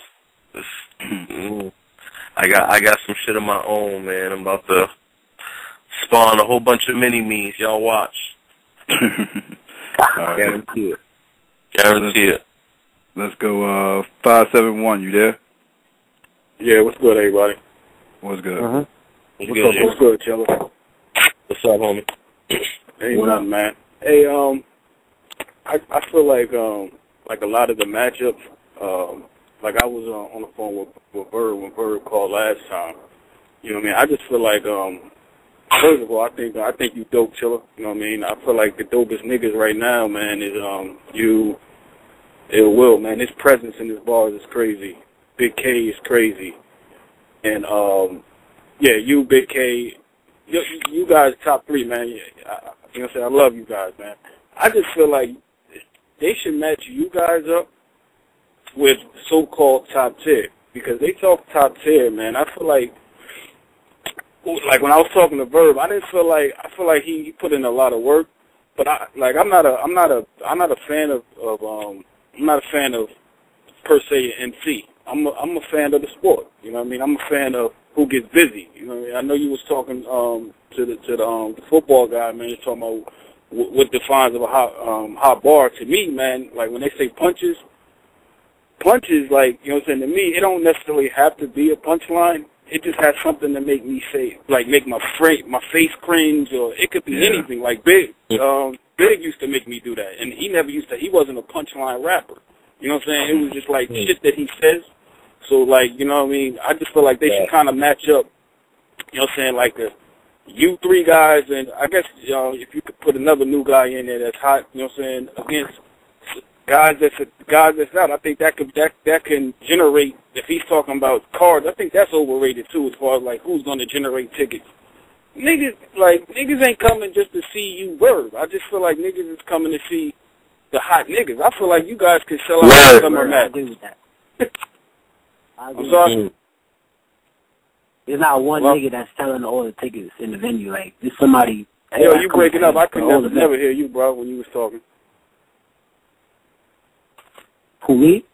I got some shit of my own, man. I'm about to spawn a whole bunch of mini-me's. Y'all watch. Guarantee it. Let's go 571. You there? Yeah, what's good, everybody? What's good? What's good, Chilla? What's up, homie? Ain't nothing, man. Hey, I feel like a lot of the matchups, like I was on the phone with Bird when Bird called last time. You know what I mean? I just feel like, first of all, I think you dope, Chilla. You know what I mean? I feel like the dopest niggas right now, man, is you, Ill Will, man. His presence in his bars is crazy. Big K is crazy, and yeah, you, Big K, you guys top 3, man. You know what I'm saying? I love you guys, man. I just feel like they should match you guys up with so-called top tier, because they talk top tier, man. I feel like when I was talking to Verb, I feel like he put in a lot of work, but I'm not a fan of per se MC. I'm a fan of the sport. You know what I mean? I'm a fan of who gets busy. You know what I mean? I know you was talking to the football guy, man. You're talking about what defines of a hot bar. To me, man, like when they say punches, like, you know what I'm saying, to me, it don't necessarily have to be a punchline. It just has something to make me say, like, make my face cringe, or it could be anything. Like Big used to make me do that, and he wasn't a punchline rapper. You know what I'm saying? It was just like shit that he says. So, like, you know what I mean? I just feel like they should kind of match up, you know what I'm saying, like you 3 guys, and I guess, you know, if you could put another new guy in there that's hot, you know what I'm saying, against guys that's out. I think that can generate, if he's talking about cards, I think that's overrated too, as far as like who's going to generate tickets niggas ain't coming just to see you work. I just feel like niggas is coming to see the hot niggas. I feel like you guys can sell out Summer Madness. I agree with that. I'm sorry. There's not one nigga that's selling all the tickets in the venue. Like, there's somebody. Yo, you breaking up. I could never hear you, bro, when you was talking. Who, me?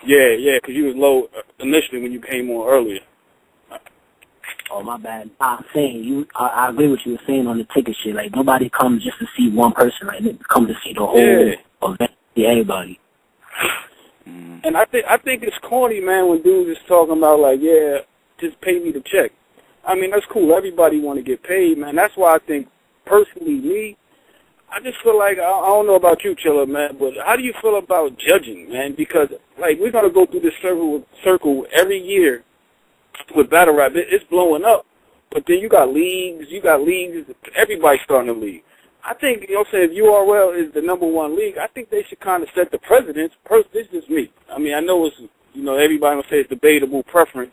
Yeah, because you was low initially when you came on earlier. Oh, my bad. I'm saying, I agree with you were saying on the ticket shit. Like, nobody comes just to see one person. Like, they come to see the whole event, see everybody. And I think it's corny, man, when dudes is talking about, like, yeah, just pay me the check. I mean, that's cool. Everybody want to get paid, man. That's why I think, personally, me, I just feel like, I don't know about you, Chilla, man, but how do you feel about judging, man? Because, like, we're going to go through this circle every year with battle rap. It's blowing up. But then you got leagues, everybody's starting a league. I think, you know what I'm saying, if URL is the number one league, I think they should kind of set the precedence. This is just me. I mean, I know it's, you know, everybody will say it's debatable preference,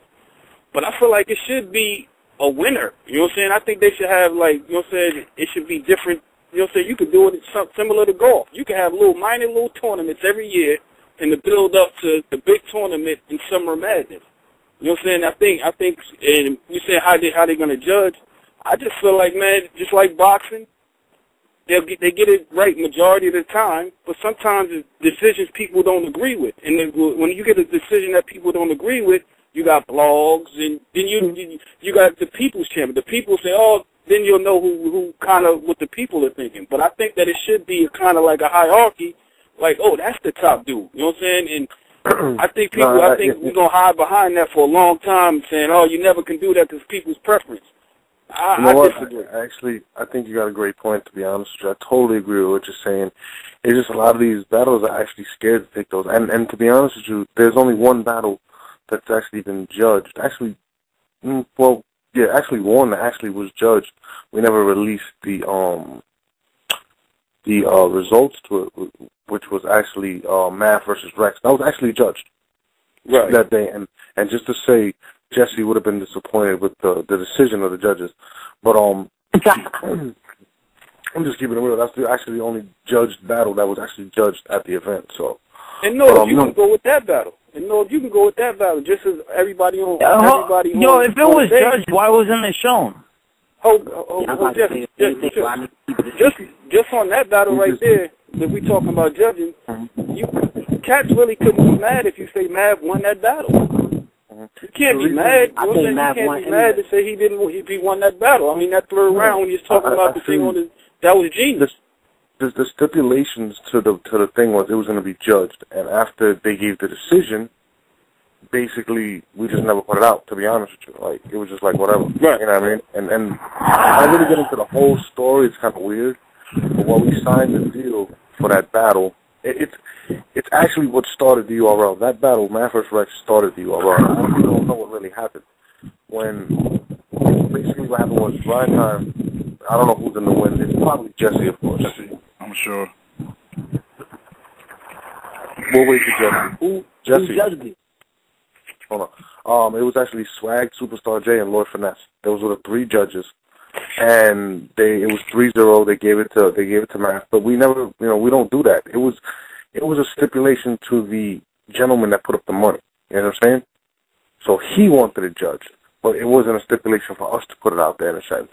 but I feel like it should be a winner. You know what I'm saying? I think they should have, like, you know what I'm saying, it should be different. You know what I'm saying? You could do it similar to golf. You can have minor tournaments every year in the build up to the big tournament in Summer Madness. You know what I'm saying? I think, and you say how they gonna judge. I just feel like, man, just like boxing, they get it right majority of the time, but sometimes it's decisions people don't agree with. And then when you get a decision that people don't agree with, you got blogs, and then you got the people's champion. The people say, oh, then you'll know who kind of what the people are thinking. But I think that it should be kind of like a hierarchy, like, oh, that's the top dude. You know what I'm saying? And I think we're gonna hide behind that for a long time, saying, oh, you never can do that because people's preference. I disagree. Actually, I think you got a great point, to be honest with you. I totally agree with what you're saying. It's just a lot of these battles are actually scared to take those. And to be honest with you, there's only one battle that's actually been judged. Actually, actually one that actually was judged. We never released the results to it, which was actually Math versus Rex. That was actually judged that day. And just to say, Jesse would have been disappointed with the decision of the judges. But I'm just keeping it real. That's actually the only judged battle that was actually judged at the event. So, and you can go with that battle. You can go with that battle, just as everybody on. If it was judged, why wasn't it shown? Just on that battle right there, if we talking about judging, Cats really couldn't be mad if you say Mav won that battle. You can't be mad. You can't be mad to say he won that battle. I mean, that third round when you're talking about the thing that was genius. The stipulations to the thing was it was going to be judged, and after they gave the decision, basically we just never put it out. To be honest with you, like it was just like whatever. Right. You know what I mean? And I really get into the whole story. It's kind of weird. But when we signed the deal for that battle, it's actually what started the URL. That battle, Math vs. Rex, started the URL. I honestly don't know what really happened. Basically what happened was Brian Time, I don't know who's in the win. It's probably Jesse, of course. Jesse, I'm sure. We'll wait for Jesse. Who judged it? Hold on. It was actually Swag, Superstar J, and Lord Finesse. Those were the three judges. And it was 3-0. They gave it to Math, but we never, we don't do that. It was a stipulation to the gentleman that put up the money. You know what I'm saying? So he wanted to judge, but it wasn't a stipulation for us to put it out there in a sense.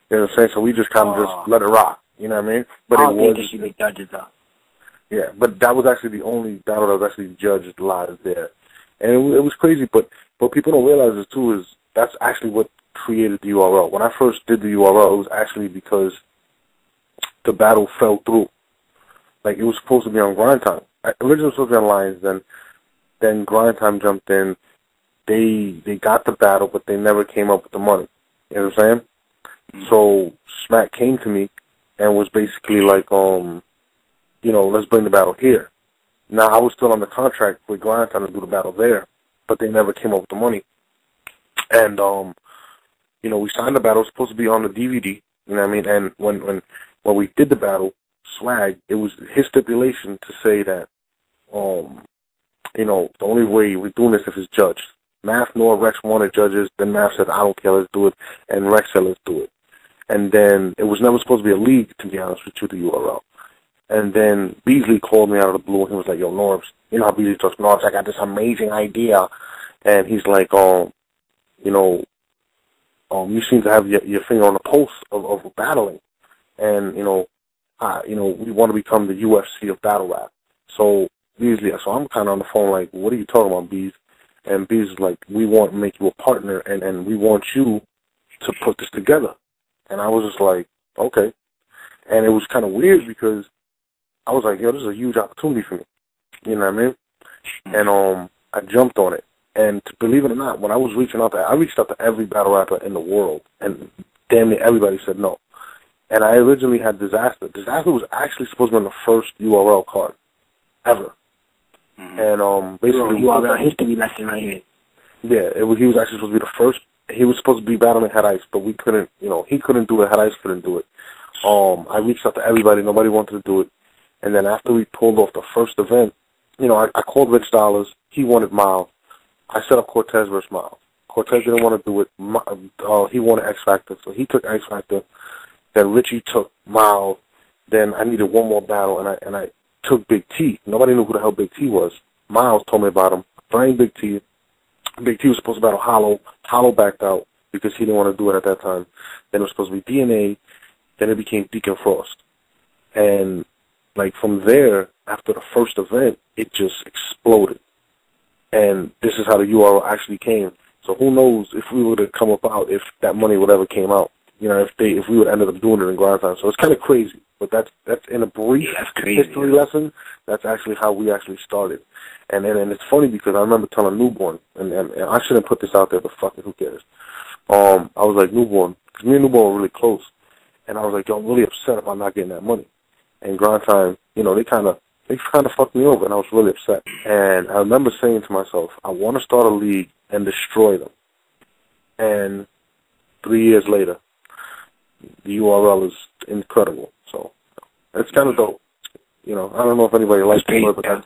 You know what I'm saying? So we just kind of just let it rock. You know what I mean? But I don't think it should be judges though. Yeah, but that was actually the only battle that was actually judged live there, and it was crazy. But people don't realize it too is that's actually what created the URL. When I first did the URL, it was actually because the battle fell through. Like, it was supposed to be on Grind Time. Originally it was supposed to be on Lions, then Grind Time jumped in. They got the battle, but they never came up with the money. You know what I'm saying? Mm-hmm. So Smack came to me and was basically like, let's bring the battle here. Now, I was still on the contract with Grind Time to do the battle there, but they never came up with the money. And, we signed the battle. It was supposed to be on the DVD, you know what I mean? And when we did the battle, Swag, it was his stipulation to say that, the only way we're doing this if it's judged. Math nor Rex wanted judges. Then Math said, I don't care, let's do it. And Rex said, let's do it. And then it was never supposed to be a league, to be honest with you, the URL. And then Beasley called me out of the blue, and he was like, yo, Norbs, you know how Beasley talks, Norbs, I got this amazing idea. And he's like, you know, you seem to have your finger on the pulse of battling. And, you know, we want to become the UFC of battle rap. So Beasley, so I'm kind of on the phone like, what are you talking about, Bees? And Bees is like, we want to make you a partner, and we want you to put this together. And I was just like, okay. And it was kind of weird because I was like, yo, this is a huge opportunity for me. You know what I mean? And I jumped on it. And believe it or not, when I was reaching out to every battle rapper in the world, and damn near everybody said no. And I originally had Disaster. Disaster was actually supposed to be on the first URL card ever. And basically, URL history lesson right here. Yeah, he was actually supposed to be the first. He was supposed to be battling Head Ice, but we couldn't. You know, he couldn't do it. Head Ice couldn't do it. I reached out to everybody. Nobody wanted to do it. And then after we pulled off the first event, you know, I called Rich Dollars. He wanted Miles. I set up Cortez versus Miles. Cortez didn't want to do it. He wanted X Factor, so he took X Factor. Then Richie took Miles. Then I needed one more battle, and I took Big T. Nobody knew who the hell Big T was. Miles told me about him. Bring Big T. Big T was supposed to battle Hollow. Hollow backed out because he didn't want to do it at that time. Then it was supposed to be DNA. Then it became Deacon Frost. And, like, from there, after the first event, it just exploded. And this is how the URL actually came. So who knows if we would have come about if that money would ever came out. You know, if we would have ended up doing it in grind time. So it's kind of crazy. But that's in a brief history lesson. That's actually how we actually started. And it's funny because I remember telling Newborn, and I shouldn't put this out there, but fuck it, who cares? I was like, Newborn, because me and Newborn were really close. And I was like, yo, I'm really upset about not getting that money. And grind time, you know, they kind of fucked me over, and I was really upset. And I remember saying to myself, I want to start a league and destroy them. And 3 years later, the URL is incredible. So it's kind of dope. You know, I don't know if anybody likes it, but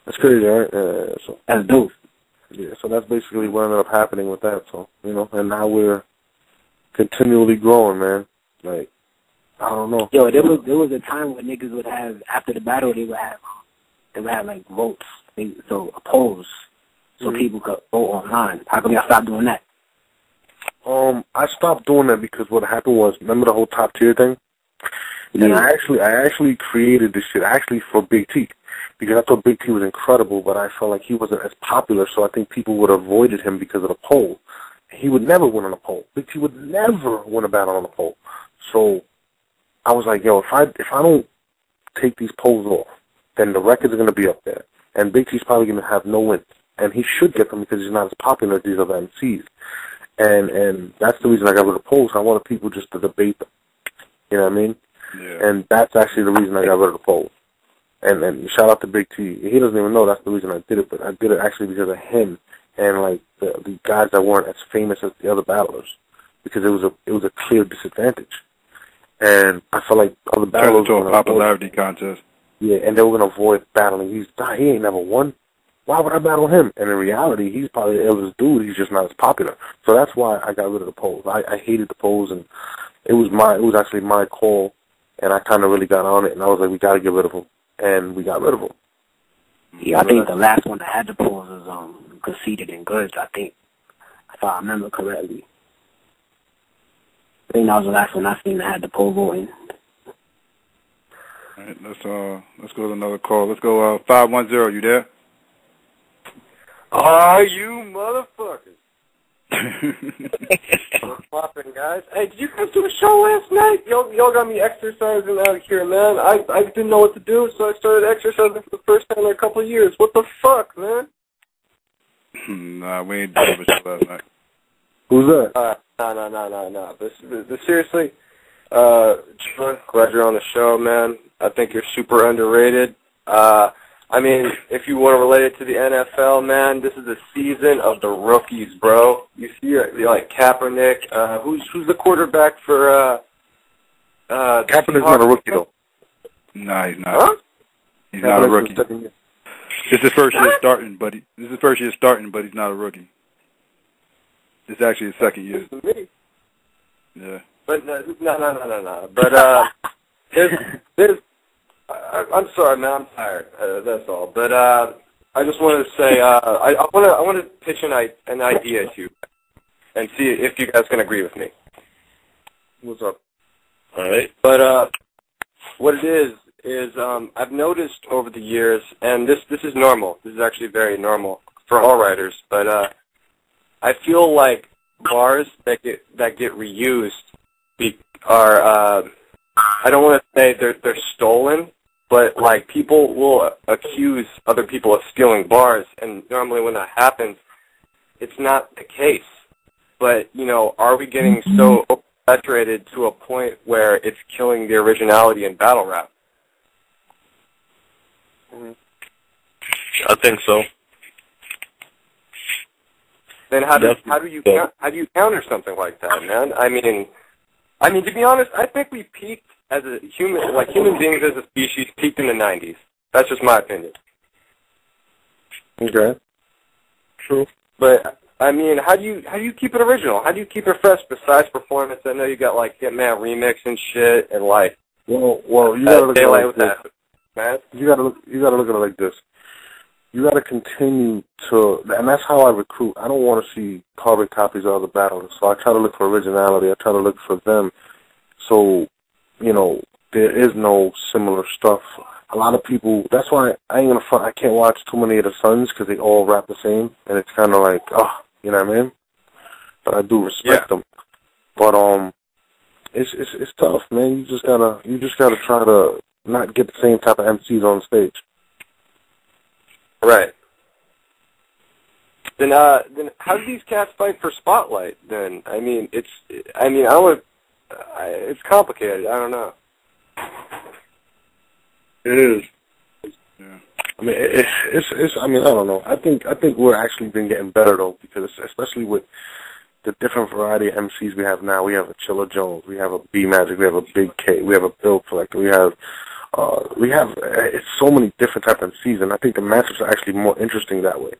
that's crazy, right? So that's dope. Yeah, so that's basically what ended up happening with that. So, you know, and now we're continually growing, man. Like, I don't know. Yo, there was a time when niggas would have, after the battle, they would have like votes, so polls, so people could vote online. How come y'all stopped doing that? I stopped doing that because what happened was, remember the whole top tier thing? Yeah. And I actually created this shit actually for Big T, because I thought Big T was incredible, but I felt like he wasn't as popular, so I think people would have avoided him because of the poll. He would never win on a poll. Big T would never win a battle on a poll. So I was like, yo, if I don't take these polls off, then the records are going to be up there, and Big T's probably going to have no wins, and he should get them because he's not as popular as these other MCs. And that's the reason I got rid of polls. I wanted people just to debate them. You know what I mean? Yeah. And that's actually the reason I got rid of the polls. And shout out to Big T. He doesn't even know that's the reason I did it, but I did it actually because of him and like the guys that weren't as famous as the other battlers, because it was a clear disadvantage. And I felt like other battlers turned into a popularity contest. Yeah, and they were gonna avoid battling. He ain't never won. Why would I battle him? And in reality, he's probably the illest dude. He's just not as popular. So that's why I got rid of the polls. I hated the polls, and it was actually my call, and I kind of really got on it, and I was like, we got to get rid of them, and we got rid of them. Yeah, I think the last one that had the polls was Conceited and Goods, I think, if I remember correctly. I think that was the last one I seen that had the poll voting. All right, let's go to another call. Let's go 510. You there? Are you motherfuckers? What's poppin', guys? Hey, did you guys do a show last night? Y'all got me exercising out here, man. I didn't know what to do, so I started exercising for the first time in a couple of years. What the fuck, man? Nah, we ain't doing a show last night. Who's that? No. But seriously, Chilla, glad you're on the show, man. I think you're super underrated. I mean, if you want to relate it to the NFL, man, this is the season of the rookies, bro. You see, like Kaepernick. Who's the quarterback for? Kaepernick's not a rookie though. Nah, he's not. Huh? He's not a rookie. This is his first year starting, but he's not a rookie. It's actually his second year. Yeah. But no. But I'm sorry, man. I'm tired. That's all. But I just wanted to say I want to pitch an idea to you and see if you guys can agree with me. What's up? All right. But what it is I've noticed over the years, and this is normal. This is actually very normal for all writers. But I feel like bars that get reused are I don't want to say they're stolen, but like people will accuse other people of stealing bars, and normally when that happens, it's not the case. But are we getting so saturated to a point where it's killing the originality in battle rap? I think so. Then how do you counter something like that, man? I mean, to be honest, I think we peaked as a human, like human beings as a species, peaked in the 90s. That's just my opinion. Okay. True. But I mean, how do you keep it original? How do you keep it fresh besides performance? I know you got like Hitman Remix and shit, and like well, you gotta look at it like that, this. Man. You gotta look at it like this. You gotta continue to, and that's how I recruit. I don't want to see carbon copies of other battles, so I try to look for originality. I try to look for them. So, there is no similar stuff. A lot of people, that's why I ain't gonna front, I can't watch too many of the Sons because they all rap the same, and it's kind of like, you know what I mean? But I do respect them. But it's tough, man. You just gotta try to not get the same type of MCs on stage. Right. Then how do these cats fight for spotlight? Then it's complicated. I don't know. It is. Yeah. I don't know. I think we're actually been getting better though, because especially with the different variety of MCs we have now. We have a Chilla Jones, we have a B Magic, we have a Big K, we have a Bill Collector, we have it's so many different type of MCs, and I think the matchups are actually more interesting that way.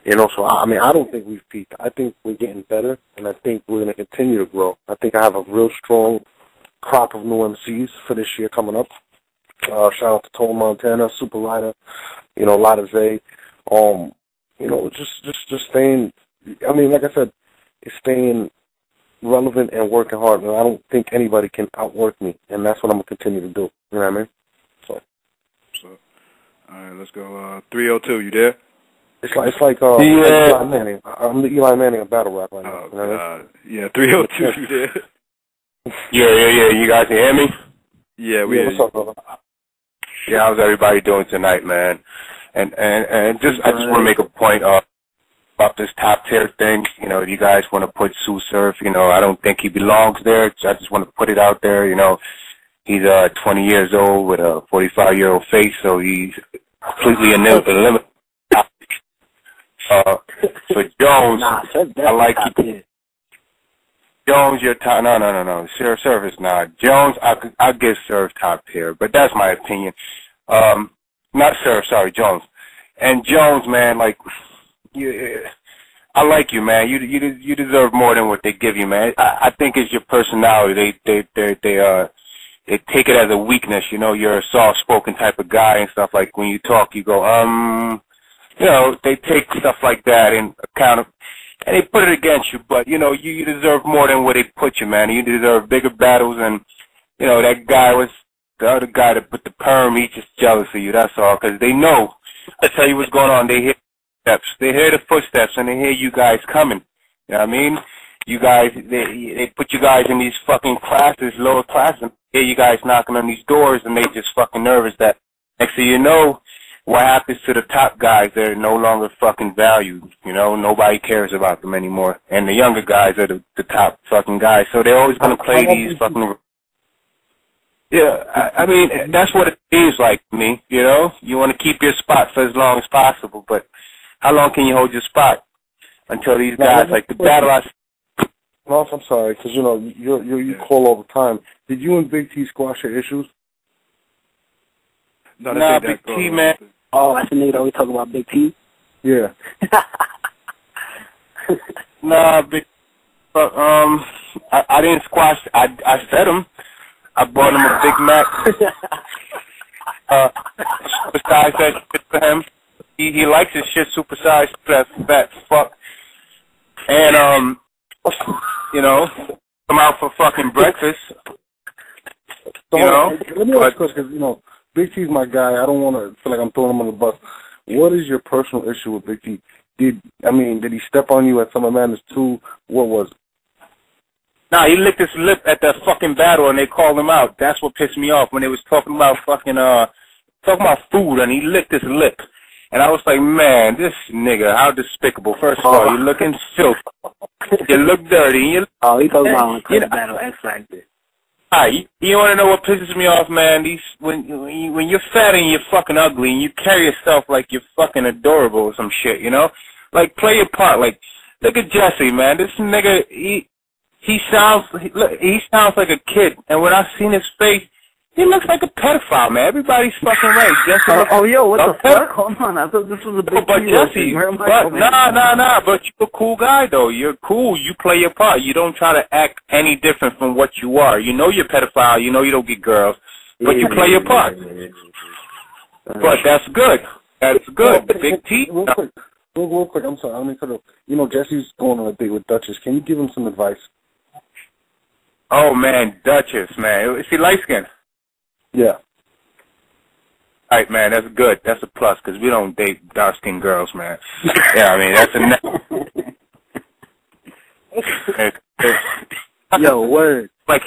So I don't think we've peaked. I think we're getting better, and I think we're going to continue to grow. I think I have a real strong crop of new MCs for this year coming up. Shout out to Tone Montana, Super Rider, Lotta Zay. Just staying. Like I said, it's staying relevant and working hard. And I don't think anybody can outwork me, and that's what I'm gonna continue to do. You know what I mean? So all right, let's go. 302, you there? It's like Eli Manning. I'm the Eli Manning of battle rap right now. Oh, God. Yeah, 302, you there? Yeah. You guys can hear me? Yeah, we hear you. What's up, brother? Yeah, how's everybody doing tonight, man? And I just want to make a point about this top tier thing. You guys want to put Sue Surf. I don't think he belongs there. I just want to put it out there. He's 20 years old with a 45-year-old face, so he's completely eliminated. For Jones, I like you. Jones, you're top. No. Surf is not. Jones, I give Surf top tier, but that's my opinion. Not Surf, sorry, Jones. And Jones, man, I like you, man. You deserve more than what they give you, man. I think it's your personality. They take it as a weakness. You're a soft-spoken type of guy and stuff. Like when you talk, you go, they take stuff like that in account of, and they put it against you. But you deserve more than what they put you, man. You deserve bigger battles. And that guy was the other guy that put the perm. He's just jealous of you. That's all, because they know. I tell you what's going on. They hear steps. They hear the footsteps, and they hear you guys coming. You know what I mean? You guys, they put you guys in these fucking classes, lower classes, and hear you guys knocking on these doors, and they just fucking nervous that next thing you know, what happens to the top guys? They're no longer fucking valued. Nobody cares about them anymore. And the younger guys are the top fucking guys. So they're always going to play these fucking... Yeah, I mean, that's what it seems like to me, You want to keep your spot for as long as possible, but how long can you hold your spot until these guys, like the battle I... No, I'm sorry, because, you call all the time. Did you and Big T squash your issues? Nah, Big T, man. Oh, that's the nigga that we talk about, Big T? Yeah. Nah, Big I didn't squash. I fed him. I bought him a Big Mac. Supersized that shit for him. He likes his shit supersized, that fat fuck. And you know, come out for fucking breakfast. So, let me ask you a question, because, you know, Big T's my guy. I don't want to feel like I'm throwing him on the bus. What is your personal issue with Big T? Did he step on you at Summer Madness 2? What was it? Nah, he licked his lip at that fucking battle, and they called him out. That's what pissed me off when they was talking about fucking talking about food, and he licked his lip. And I was like, man, this nigga, how despicable. First of all, you looking filthy. You look dirty. He talking about on the battle X Factor. Alright, you want to know what pisses me off, man? When you're fat and you're fucking ugly and you carry yourself like you're fucking adorable or some shit, you know? Like, play your part. Like, look at Jesse, man. This nigga, he sounds like a kid. And when I seen his face, he looks like a pedophile, man. Everybody's fucking right. Jesse what the fuck? Hold on, I thought this was a big But Jesse, nah. But you're a cool guy, though. You're cool. You play your part. You don't try to act any different from what you are. You know you're a pedophile. You know you don't get girls. But you play your part. But that's good. That's good. Big T. Real quick, I'm sorry. I mean, you know, Jesse's going on a date with Duchess. Can you give him some advice? Oh, man, Duchess, man. Is she light-skinned? Yeah. All right, man, that's good. That's a plus, because we don't date dark-skinned girls, man. Yeah, I mean, that's a... Yo, word. Like,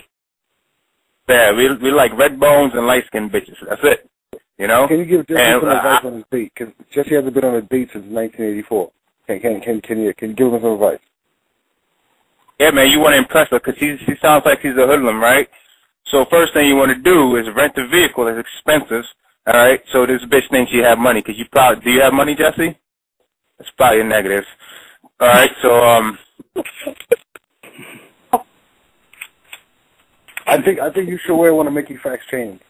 yeah, we like red bones and light-skinned bitches. That's it. You know? Can you give Jesse some advice on his date? Because Jesse hasn't been on a date since 1984. Can you give him some advice? Yeah, man, you want to impress her, because she sounds like she's a hoodlum, right? So first thing you want to do is rent a vehicle that's expensive, all right? So this bitch thinks you have money, because do you have money, Jesse? That's probably a negative. All right, so, I think you should wear one to make your facts change.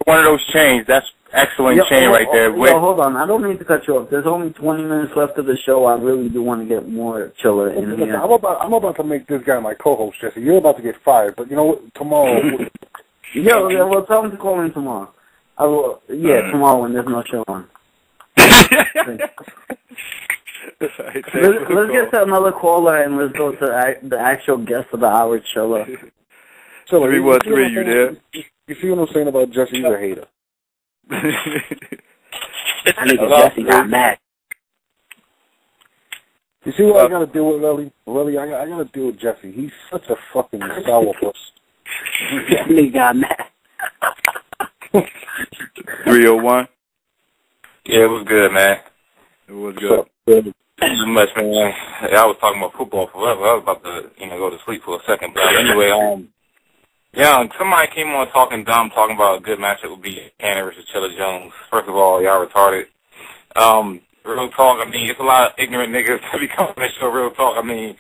One of those chains, that's excellent chain right there. Hold on, I don't mean to cut you off. There's only 20 minutes left of the show. I really do want to get more Chilla in here. I'm about to make this guy my co-host, Jesse. You're about to get fired, but you know what? Tomorrow... well, tell him to call in tomorrow. I will. Yeah, tomorrow when there's no show on. Let's get to another caller and let's go to the actual guest of the hour, Chilla. Chilla, 313, you there? You see what I'm saying about Jesse? He's a hater. I think Jesse got mad. You see what I got to deal with, Lily? Really, I got to deal with Jesse. He's such a fucking sourpuss. He got mad. 301. Yeah, it was good, man. It was good. Thank you much, man. I was talking about football forever. I was about to, go to sleep for a second. But anyway, somebody came on talking about a good matchup would be Cannon versus Chilla Jones. First of all, y'all retarded. Real talk, I mean, it's a lot of ignorant niggas that be coming on the show, real talk. I mean,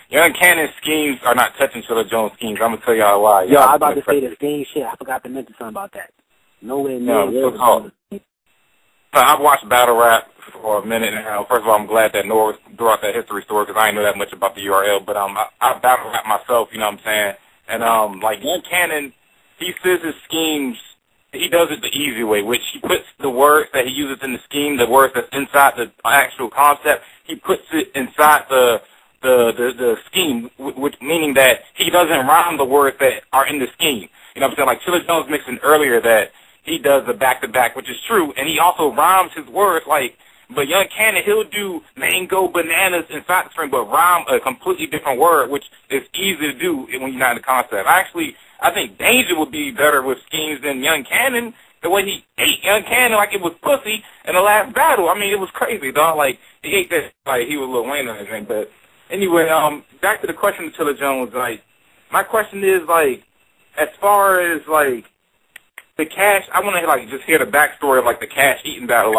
Young Cannon's schemes are not touching Chilla Jones' schemes. I'm going to tell y'all why. Yo, I was about to say the same shit. I forgot to mention something about that. Nowhere near. I've watched battle rap for a minute now. First of all, I'm glad that Norris threw out that history story because I didn't know that much about the URL. But I battle rap myself, you know what I'm saying? And Young Cannon, he says his schemes, he does it the easy way, which he puts the words that he uses in the scheme, the words that's inside the actual concept, he puts it inside the scheme, which meaning that he doesn't rhyme the words that are in the scheme. You know what I'm saying? Like Chilla Jones mentioned earlier that he does the back-to-back, which is true, and he also rhymes his words but Young Cannon, he'll do mango, bananas, and sock string, but rhyme a completely different word, which is easy to do when you're not in the concept. I think Danger would be better with schemes than Young Cannon. The way he ate Young Cannon like it was pussy in the last battle. I mean, it was crazy, dog. Like, he ate that like he was Lil Wayne or anything. But anyway, back to the question of Chilla Jones. Like, my question is, as far as, the Cash, I want to, just hear the backstory of, the Cash eating battle,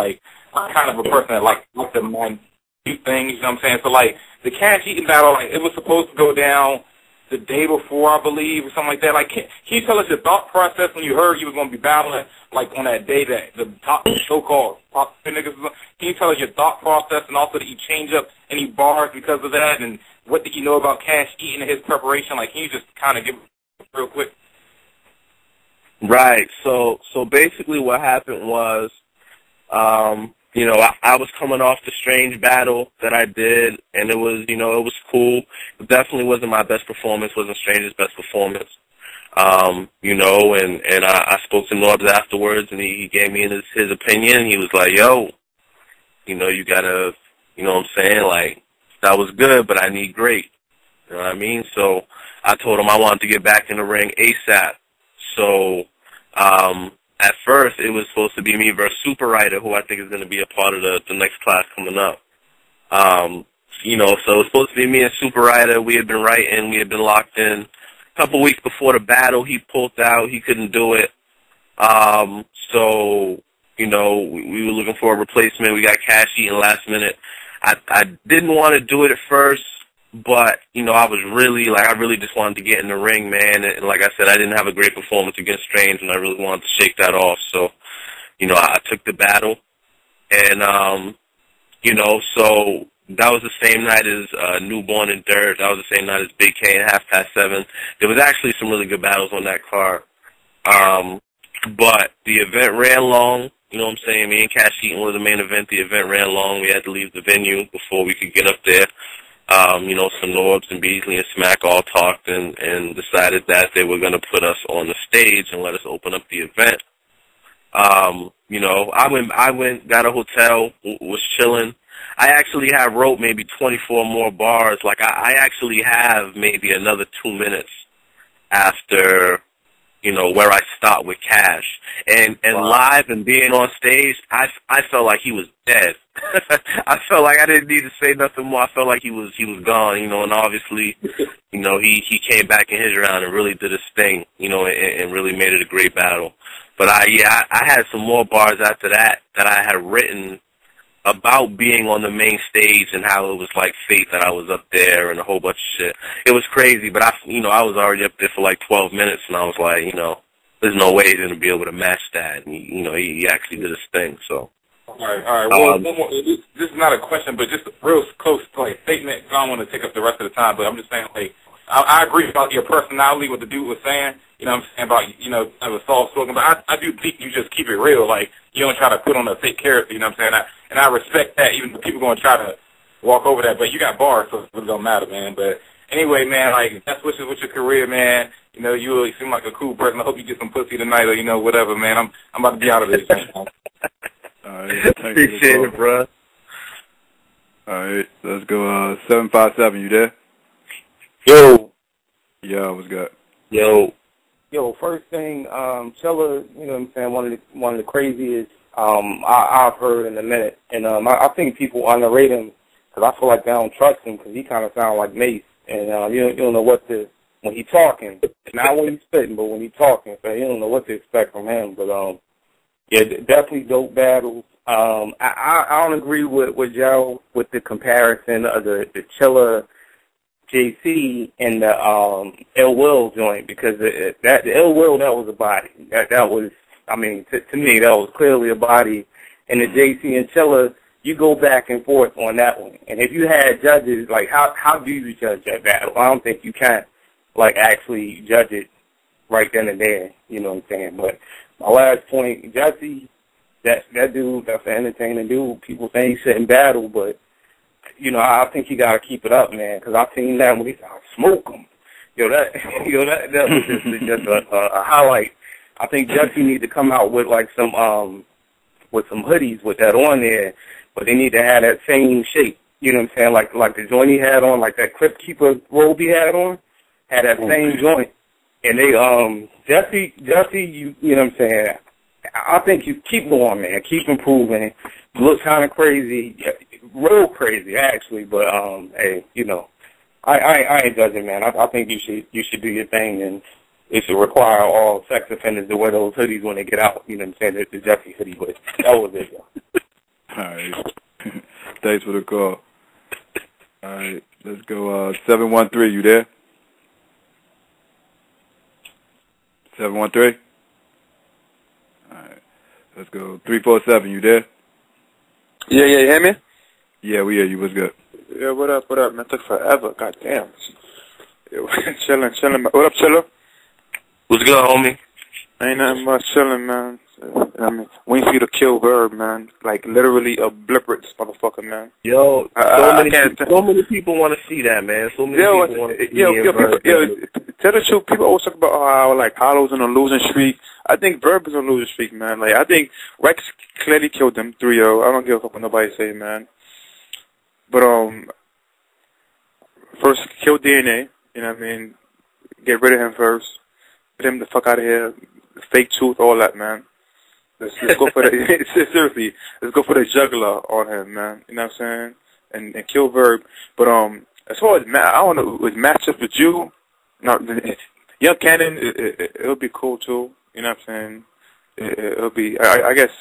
I'm kind of a person that likes the minute things, you know what I'm saying? So, the Cash eating battle, it was supposed to go down the day before, I believe, or something like that. Can you tell us your thought process when you heard you were going to be battling, on that day that the top so-called top niggas, can you tell us your thought process and also that you change up any bars because of that and what did you know about Cash Eaton and his preparation? Like, can you just kind of give real quick? Right. So basically what happened was, you know, I was coming off the Strange battle that I did, and it was, you know, it was cool. It definitely wasn't my best performance, wasn't Strange's best performance. You know, and I spoke to Norbs afterwards, and he gave me his opinion. He was like, yo, you know, you gotta, you know what I'm saying? Like, that was good, but I need great. You know what I mean? So I told him I wanted to get back in the ring ASAP. So, at first it was supposed to be me versus Super Rider, who I think is going to be a part of the next class coming up. You know, so it was supposed to be me and Super Rider. We had been writing, we had been locked in. A couple weeks before the battle, he pulled out. He couldn't do it. So, you know, we were looking for a replacement. We got Cash Eaton last minute. I didn't want to do it at first, but, you know, I really just wanted to get in the ring, man. And like I said, I didn't have a great performance against Strange, and I really wanted to shake that off. So, you know, I took the battle. And, you know, so that was the same night as Newborn and Dirt. That was the same night as Big K and 7:30. There was actually some really good battles on that card. But the event ran long. You know what I'm saying? Me and Cash Eaton were the main event. The event ran long. We had to leave the venue before we could get up there. You know, some Norbs and Beasley and Smack all talked and decided that they were going to put us on the stage and let us open up the event. You know, I went, got a hotel, was chilling. I actually have wrote maybe 24 more bars. Like, I actually have maybe another 2 minutes after, you know, where I stopped with Cash. And wow. Live and being on stage, I felt like he was dead. I felt like I didn't need to say nothing more. I felt like he was gone, you know, and obviously, you know, he came back in his round and really did his thing, you know, and really made it a great battle. But I had some more bars after that I had written about being on the main stage and how it was like fate that I was up there and a whole bunch of shit. It was crazy, but I was already up there for like 12 minutes, and I was like, you know, there's no way he's going to be able to match that. And he actually did his thing, so. All right. Well, this is not a question, but just a real close like statement. I don't want to take up the rest of the time, but I'm just saying, like, I agree about your personality, what the dude was saying. You know what I'm saying, about, you know, kind of soft-spoken, but I do think you just keep it real. Like, you don't try to put on a fake character, you know what I'm saying? And I respect that, even if people going to try to walk over that. But you got bars, so it don't matter, man. But anyway, man, like, that's wishes with your career, man. You know, you really seem like a cool person. I hope you get some pussy tonight or, you know, whatever, man. I'm about to be out of this, man. All right. Appreciate it, bro. All right. Let's go. 757, you there? Yo. Yeah, what's good? Yo, first thing, Chilla, you know what I'm saying, one of the craziest I've heard in a minute. And I think people underrate him because I feel like they don't trust him because he kind of sounds like Mace. And you don't know what to, when he's talking, not when he's spitting, but when he's talking, so you don't know what to expect from him. But, yeah, definitely dope battles. I don't agree with Joe with the comparison of the Chilla JC and the Ill Will joint, because the Ill Will, that was a body. That was, I mean, to me, that was clearly a body. And the JC and Chilla, you go back and forth on that one. And if you had judges, like, how do you judge that battle? I don't think you can, like, actually judge it right then and there. You know what I'm saying? But my last point, Jesse, that dude, that's an entertaining dude. People think he shouldn't battle, but you know, I think you gotta keep it up, man, because I've seen that when he's like, smoke him. That was just a highlight. I think Jesse need to come out with like some hoodies with that on there, but they need to have that same shape. You know what I'm saying? Like the joint he had on, like that Clip Keeper robe he had on, had that same joint. And they Jesse, you know what I'm saying? I think you keep going, man. Keep improving. You look kind of crazy. Real crazy, actually, but hey, you know, I ain't judging, man. I think you should do your thing, and it should require all sex offenders to wear those hoodies when they get out. You know what I'm saying? The Jesse hoodie, but that was it, yo. All right. Thanks for the call. All right, let's go. 713, you there? 713. All right, let's go. 347, you there? Yeah, you hear me? Yeah, we hear you. What's good? Yeah, what up, man? Took forever. Goddamn. Chilling. What up, Chilla? What's good, homie? Ain't nothing much, chilling, man. I mean, waiting for you to kill Verb, man. Like, literally obliterate this motherfucker, man. Yo, so many people want to see that, man. So many people want to see tell the truth, people always talk about how, like, Hollow's on a losing streak. I think Verb is on a losing streak, man. Like, I think Rex clearly killed him 3-0. I don't give a fuck what nobody say, man. But, first, kill DNA. You know what I mean? Get rid of him first. Get him the fuck out of here. Fake tooth, all that, man. Let's go for the seriously. Let's go for the juggler on him, man. You know what I'm saying? And kill Verb. But as far as I don't know, with matchups with you, no, Young Cannon, it'll be cool too. You know what I'm saying? It'll be, I guess,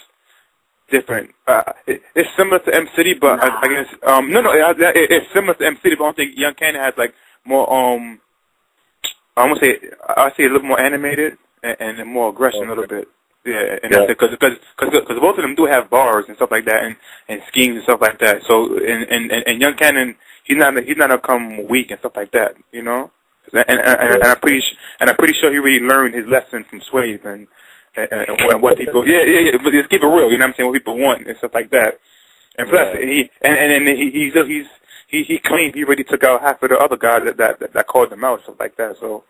different. It's similar to M City, but I guess it's similar to M City, but I don't think Young Cannon has like more I say a little more animated and more aggression a little bit. Yeah, and that's it, because both of them do have bars and stuff like that, and schemes and stuff like that. So and Young Cannon, he's not gonna come weak and stuff like that, you know. And I'm pretty sure he really learned his lesson from Swave and what people but just keep it real, you know what I'm saying, what people want and stuff like that. And plus he claimed he already took out half of the other guys that called him out and stuff like that. So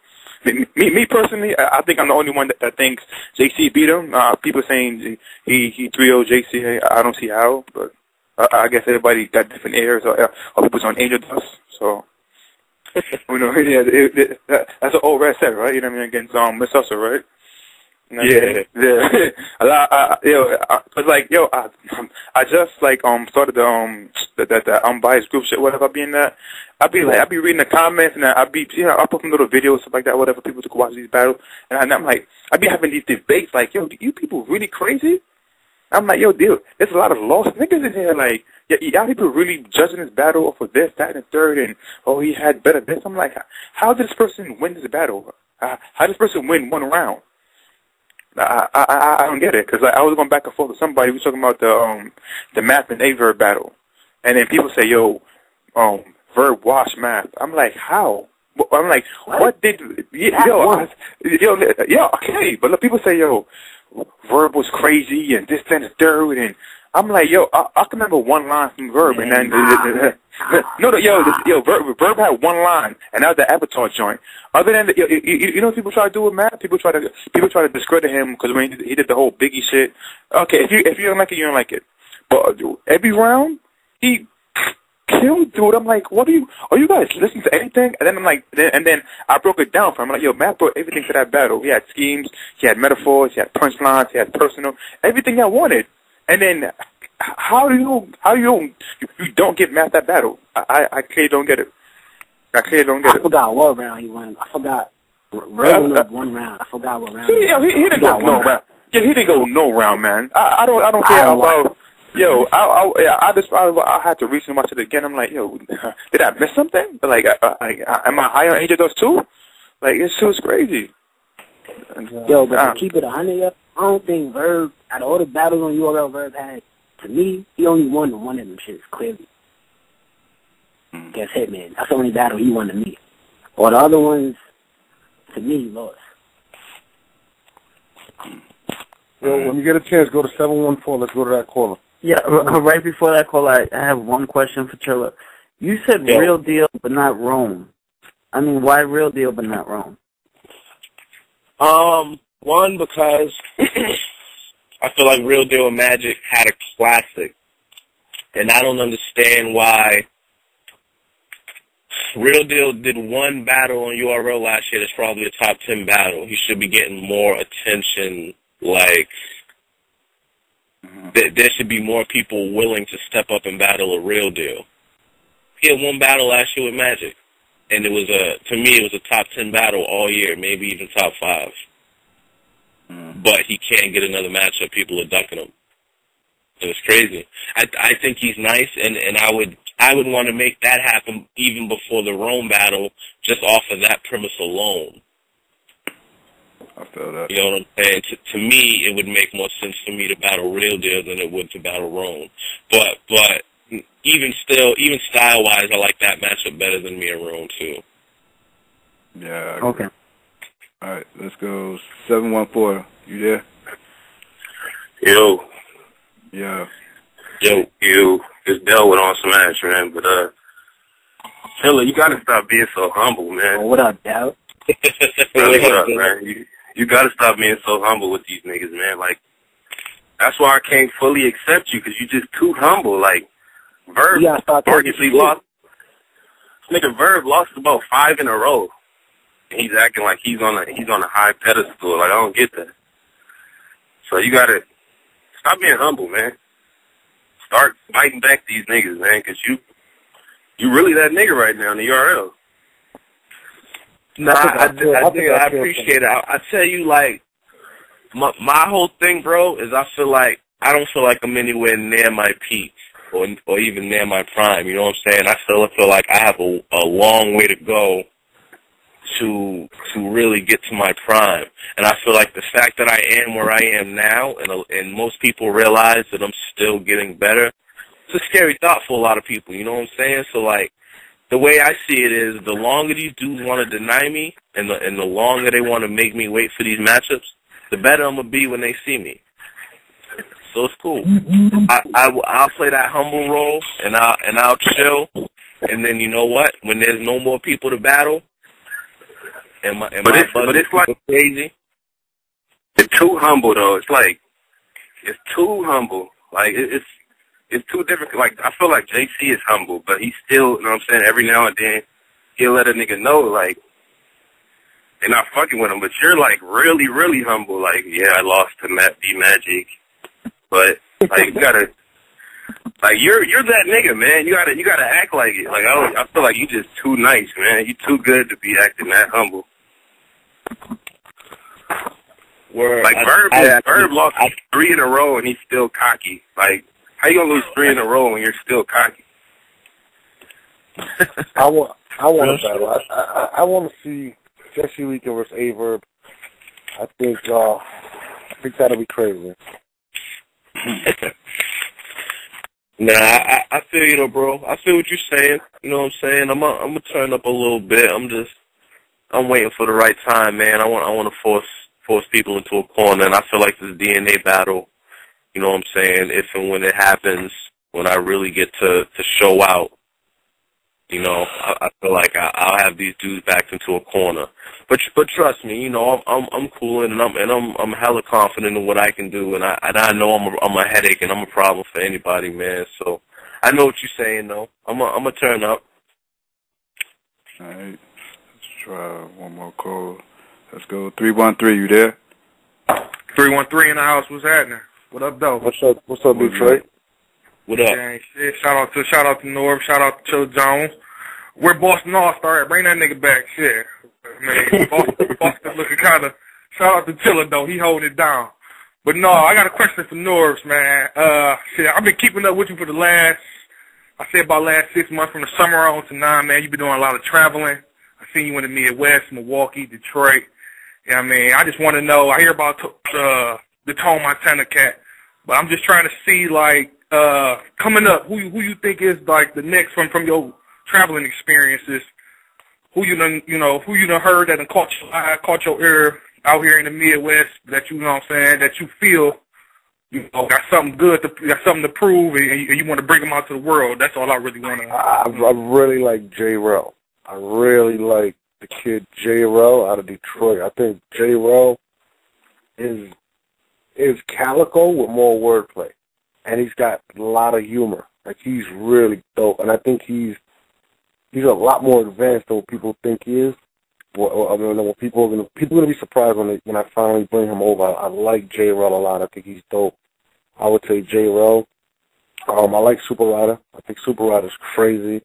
me personally, I think I'm the only one that thinks JC beat him. People saying he 3-0 JC. I don't see how, but I guess everybody got different airs or people's on angel dust. So you know, that's what old Red said, right? You know what I mean, against Miss Hustle, right? You know it's like, I just like started the unbiased group shit, whatever. Being that, I be reading the comments and I put some little videos stuff like that, whatever, people to watch these battles, and I'm like, I be having these debates like, yo, you people really crazy? I'm like, yo, dude, there's a lot of lost niggas in here. Like, y'all people really judging this battle off of this, that, and third, and he had better this. I'm like, how did this person win this battle? How did this person win one round? I don't get it, because I was going back and forth with somebody. We was talking about the Math and Verb battle, and then people say, yo, Verb washed Math. I'm like, how? I'm like, what did okay, but look, people say, yo, Verb was crazy and this, that, and the third, and I'm like, yo, I can remember one line from Verb, and then Verb had one line, and that was the Avatar joint. Other than you know what people try to do with Matt? People try to discredit him because when he did the whole Biggie shit. Okay, if you don't like it, you don't like it. But every round he killed dude. I'm like, are you guys listening to anything? And then I'm like, and then I broke it down for him. I'm like, yo, Matt brought everything to that battle. He had schemes, he had metaphors, he had punchlines, he had personal, everything I wanted. And then how do you don't get Matt that battle? I clearly don't get it. I forgot what round he won. I forgot. One round. I forgot what round. Yeah, he didn't go no round. Yeah, he didn't go no round, man. I don't care about. Yo, I had to reach and watch it again. I'm like, yo, did I miss something? Like, am I high on Angel Dust too? Like, it's just crazy. Yo, but to keep it 100, I don't think Verb, out of all the battles on URL Verb had, to me, he only won one of them shits, clearly. Against Hitman. That's the only battle he won to me. All the other ones, to me, he lost. Well, when you get a chance, go to 714. Let's go to that caller. Yeah, right before that call, I have one question for Chilla. You said Real Deal, but not Rome. I mean, why Real Deal, but not Rome? One, because I feel like Real Deal and Magic had a classic, and I don't understand why Real Deal did one battle on URL last year that's probably a top 10 battle. He should be getting more attention, like, there should be more people willing to step up and battle a Real Deal. He had one battle last year with Magic, and it was to me, it was a top 10 battle all year, maybe even top 5. But he can't get another matchup. People are ducking him. And it's crazy. I think he's nice, and I would want to make that happen even before the Rome battle, just off of that premise alone. I feel that. You know what I'm saying? To me, it would make more sense for me to battle Real Deal than it would to battle Rome. But even style-wise, I like that matchup better than me and Rome, too. Yeah. Okay. All right, let's go. 714. You there? Yo. Yeah. Yo, you. It's Del with On Smash, man. But, Chilla, you gotta stop being so humble, man. Oh, what up, Del? Really, what up, man? You gotta stop being so humble with these niggas, man. Like, that's why I can't fully accept you, because you're just too humble. Like, Verb arguably lost. Nigga, Verb lost about 5 in a row. And he's acting like he's on a high pedestal. Like, I don't get that. So you gotta stop being humble, man. Start fighting back these niggas, man, because you really that nigga right now in the URL. Nah, I appreciate it. I tell you, like, my whole thing, bro, is I don't feel like I'm anywhere near my peak or even near my prime. You know what I'm saying? I still feel like I have a long way to go to really get to my prime. And I feel like the fact that I am where I am now, and most people realize that I'm still getting better, it's a scary thought for a lot of people. You know what I'm saying? So, like, the way I see it is, the longer these dudes want to deny me, and the longer they want to make me wait for these matchups, the better I'm gonna be when they see me. So it's cool. I'll play that humble role, and I'll chill. And then, you know what? When there's no more people to battle, but it's like crazy. It's too humble though. It's like it's too humble. Like it's too different. Like, I feel like JC is humble, but he's still, you know what I'm saying, every now and then he'll let a nigga know, like, they're not fucking with him. But you're like really, really humble. Like, yeah, I lost to B-Magic, but like you gotta, like, you're that nigga, man. You gotta act like it. Like, I feel like you just too nice, man. You too good to be acting that humble. Like, Verb lost 3 in a row and he's still cocky. Like, how you gonna lose 3 in a row when you're still cocky? I want a battle. I want to see Jesse Weekend versus Averb. I think that'll be crazy. Nah, I feel you though, bro. I feel what you're saying. You know what I'm saying? I'm gonna turn up a little bit. I'm waiting for the right time, man. I want to force people into a corner, and I feel like this DNA battle, you know what I'm saying, if and when it happens, when I really get to show out, you know, I feel like I'll have these dudes backed into a corner. But trust me, you know, I'm cool, and I'm hella confident in what I can do, and I know I'm a headache and I'm a problem for anybody, man. So I know what you're saying, though. I'm gonna turn up. All right, let's try one more call. Let's go. 313, you there? 313 in the house. What's happening? What up, though? What's up, Detroit? What up? Dang, shit. Shout out to Norv. Shout out to Chilla Jones. We're Boston All-Star. Bring that nigga back. Shit. Man, Boston looking kind of. Shout out to Chilla, though. He holding it down. But no, I got a question for Norvs, man. Shit, I've been keeping up with you for the last 6 months, from the summer on to now, man. You've been doing a lot of traveling. I seen you in the Midwest, Milwaukee, Detroit. Yeah, I mean, I just want to know. I hear about the Tone Montana cat, but I'm just trying to see, like, coming up, who you think is like the next from your traveling experiences? Who you done heard that done caught your ear out here in the Midwest that you know what I'm saying, that you feel got something to prove, and you want to bring them out to the world. That's all I really want to. I really like J. Rel. I really like the kid J. Rel out of Detroit. I think J. Rel is Calico with more wordplay, and he's got a lot of humor. Like, he's really dope, and I think he's a lot more advanced than what people think he is. Well, I mean, people are gonna be surprised when I finally bring him over. I like J. Rel a lot. I think he's dope. I would say J. Rel. I like Super Rider. I think Super Rider's crazy.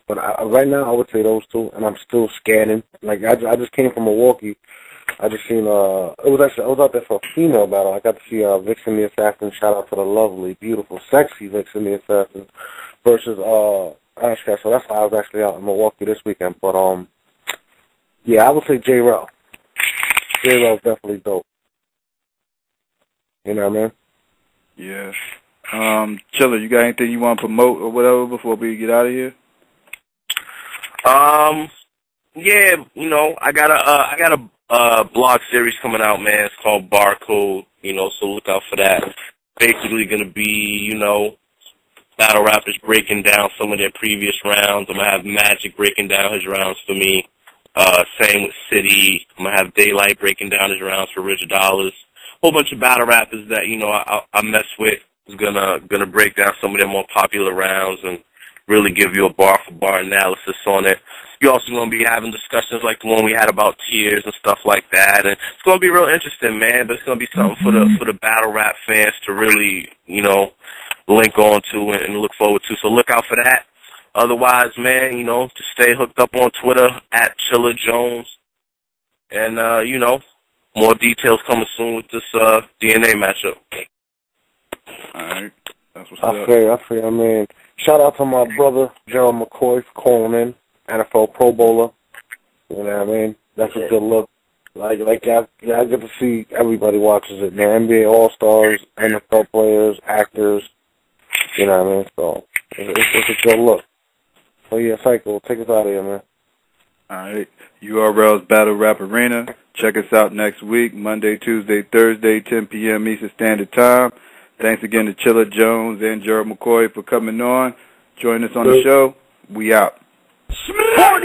But right now I would say those two, and I'm still scanning. Like, I just came from Milwaukee. I just seen I was out there for a female battle. I got to see Vixen the Assassin. Shout out to the lovely, beautiful, sexy Vixen the Assassin versus Ashka. So that's why I was actually out in Milwaukee this weekend. But yeah, I would say J. Rel. J. Rel's definitely dope. You know what I mean? Yeah. Chilla, you got anything you want to promote or whatever before we get out of here? Yeah, you know, I got a blog series coming out, man. It's called Barcode, you know, so look out for that. Basically gonna be, you know, battle rappers breaking down some of their previous rounds. I'm gonna have Magic breaking down his rounds for me. Same with City. I'm gonna have Daylight breaking down his rounds for Rich Dollars. Whole bunch of battle rappers that, you know, I mess with is gonna break down some of their more popular rounds and really give you a bar for bar analysis on it. You're also going to be having discussions like the one we had about tiers and stuff like that, and it's going to be real interesting, man. But it's going to be something for the battle rap fans to really, you know, link on to and look forward to. So look out for that. Otherwise, man, you know, just stay hooked up on Twitter at Chilla Jones, and you know, more details coming soon with this DNA matchup. All right, that's what's up. I feel. I mean, shout out to my brother Gerald McCoy for calling in. NFL Pro Bowler, you know what I mean? That's a good look. Like I get to see everybody watches it, man. NBA All-Stars, NFL players, actors, you know what I mean? So it's a good look. So yeah, Psycho, take us out of here, man. All right, URL's Battle Rap Arena. Check us out next week, Monday, Tuesday, Thursday, 10 p.m. Eastern Standard Time. Thanks again to Chilla Jones and Gerald McCoy for coming on. Join us on the show. We out. Smack!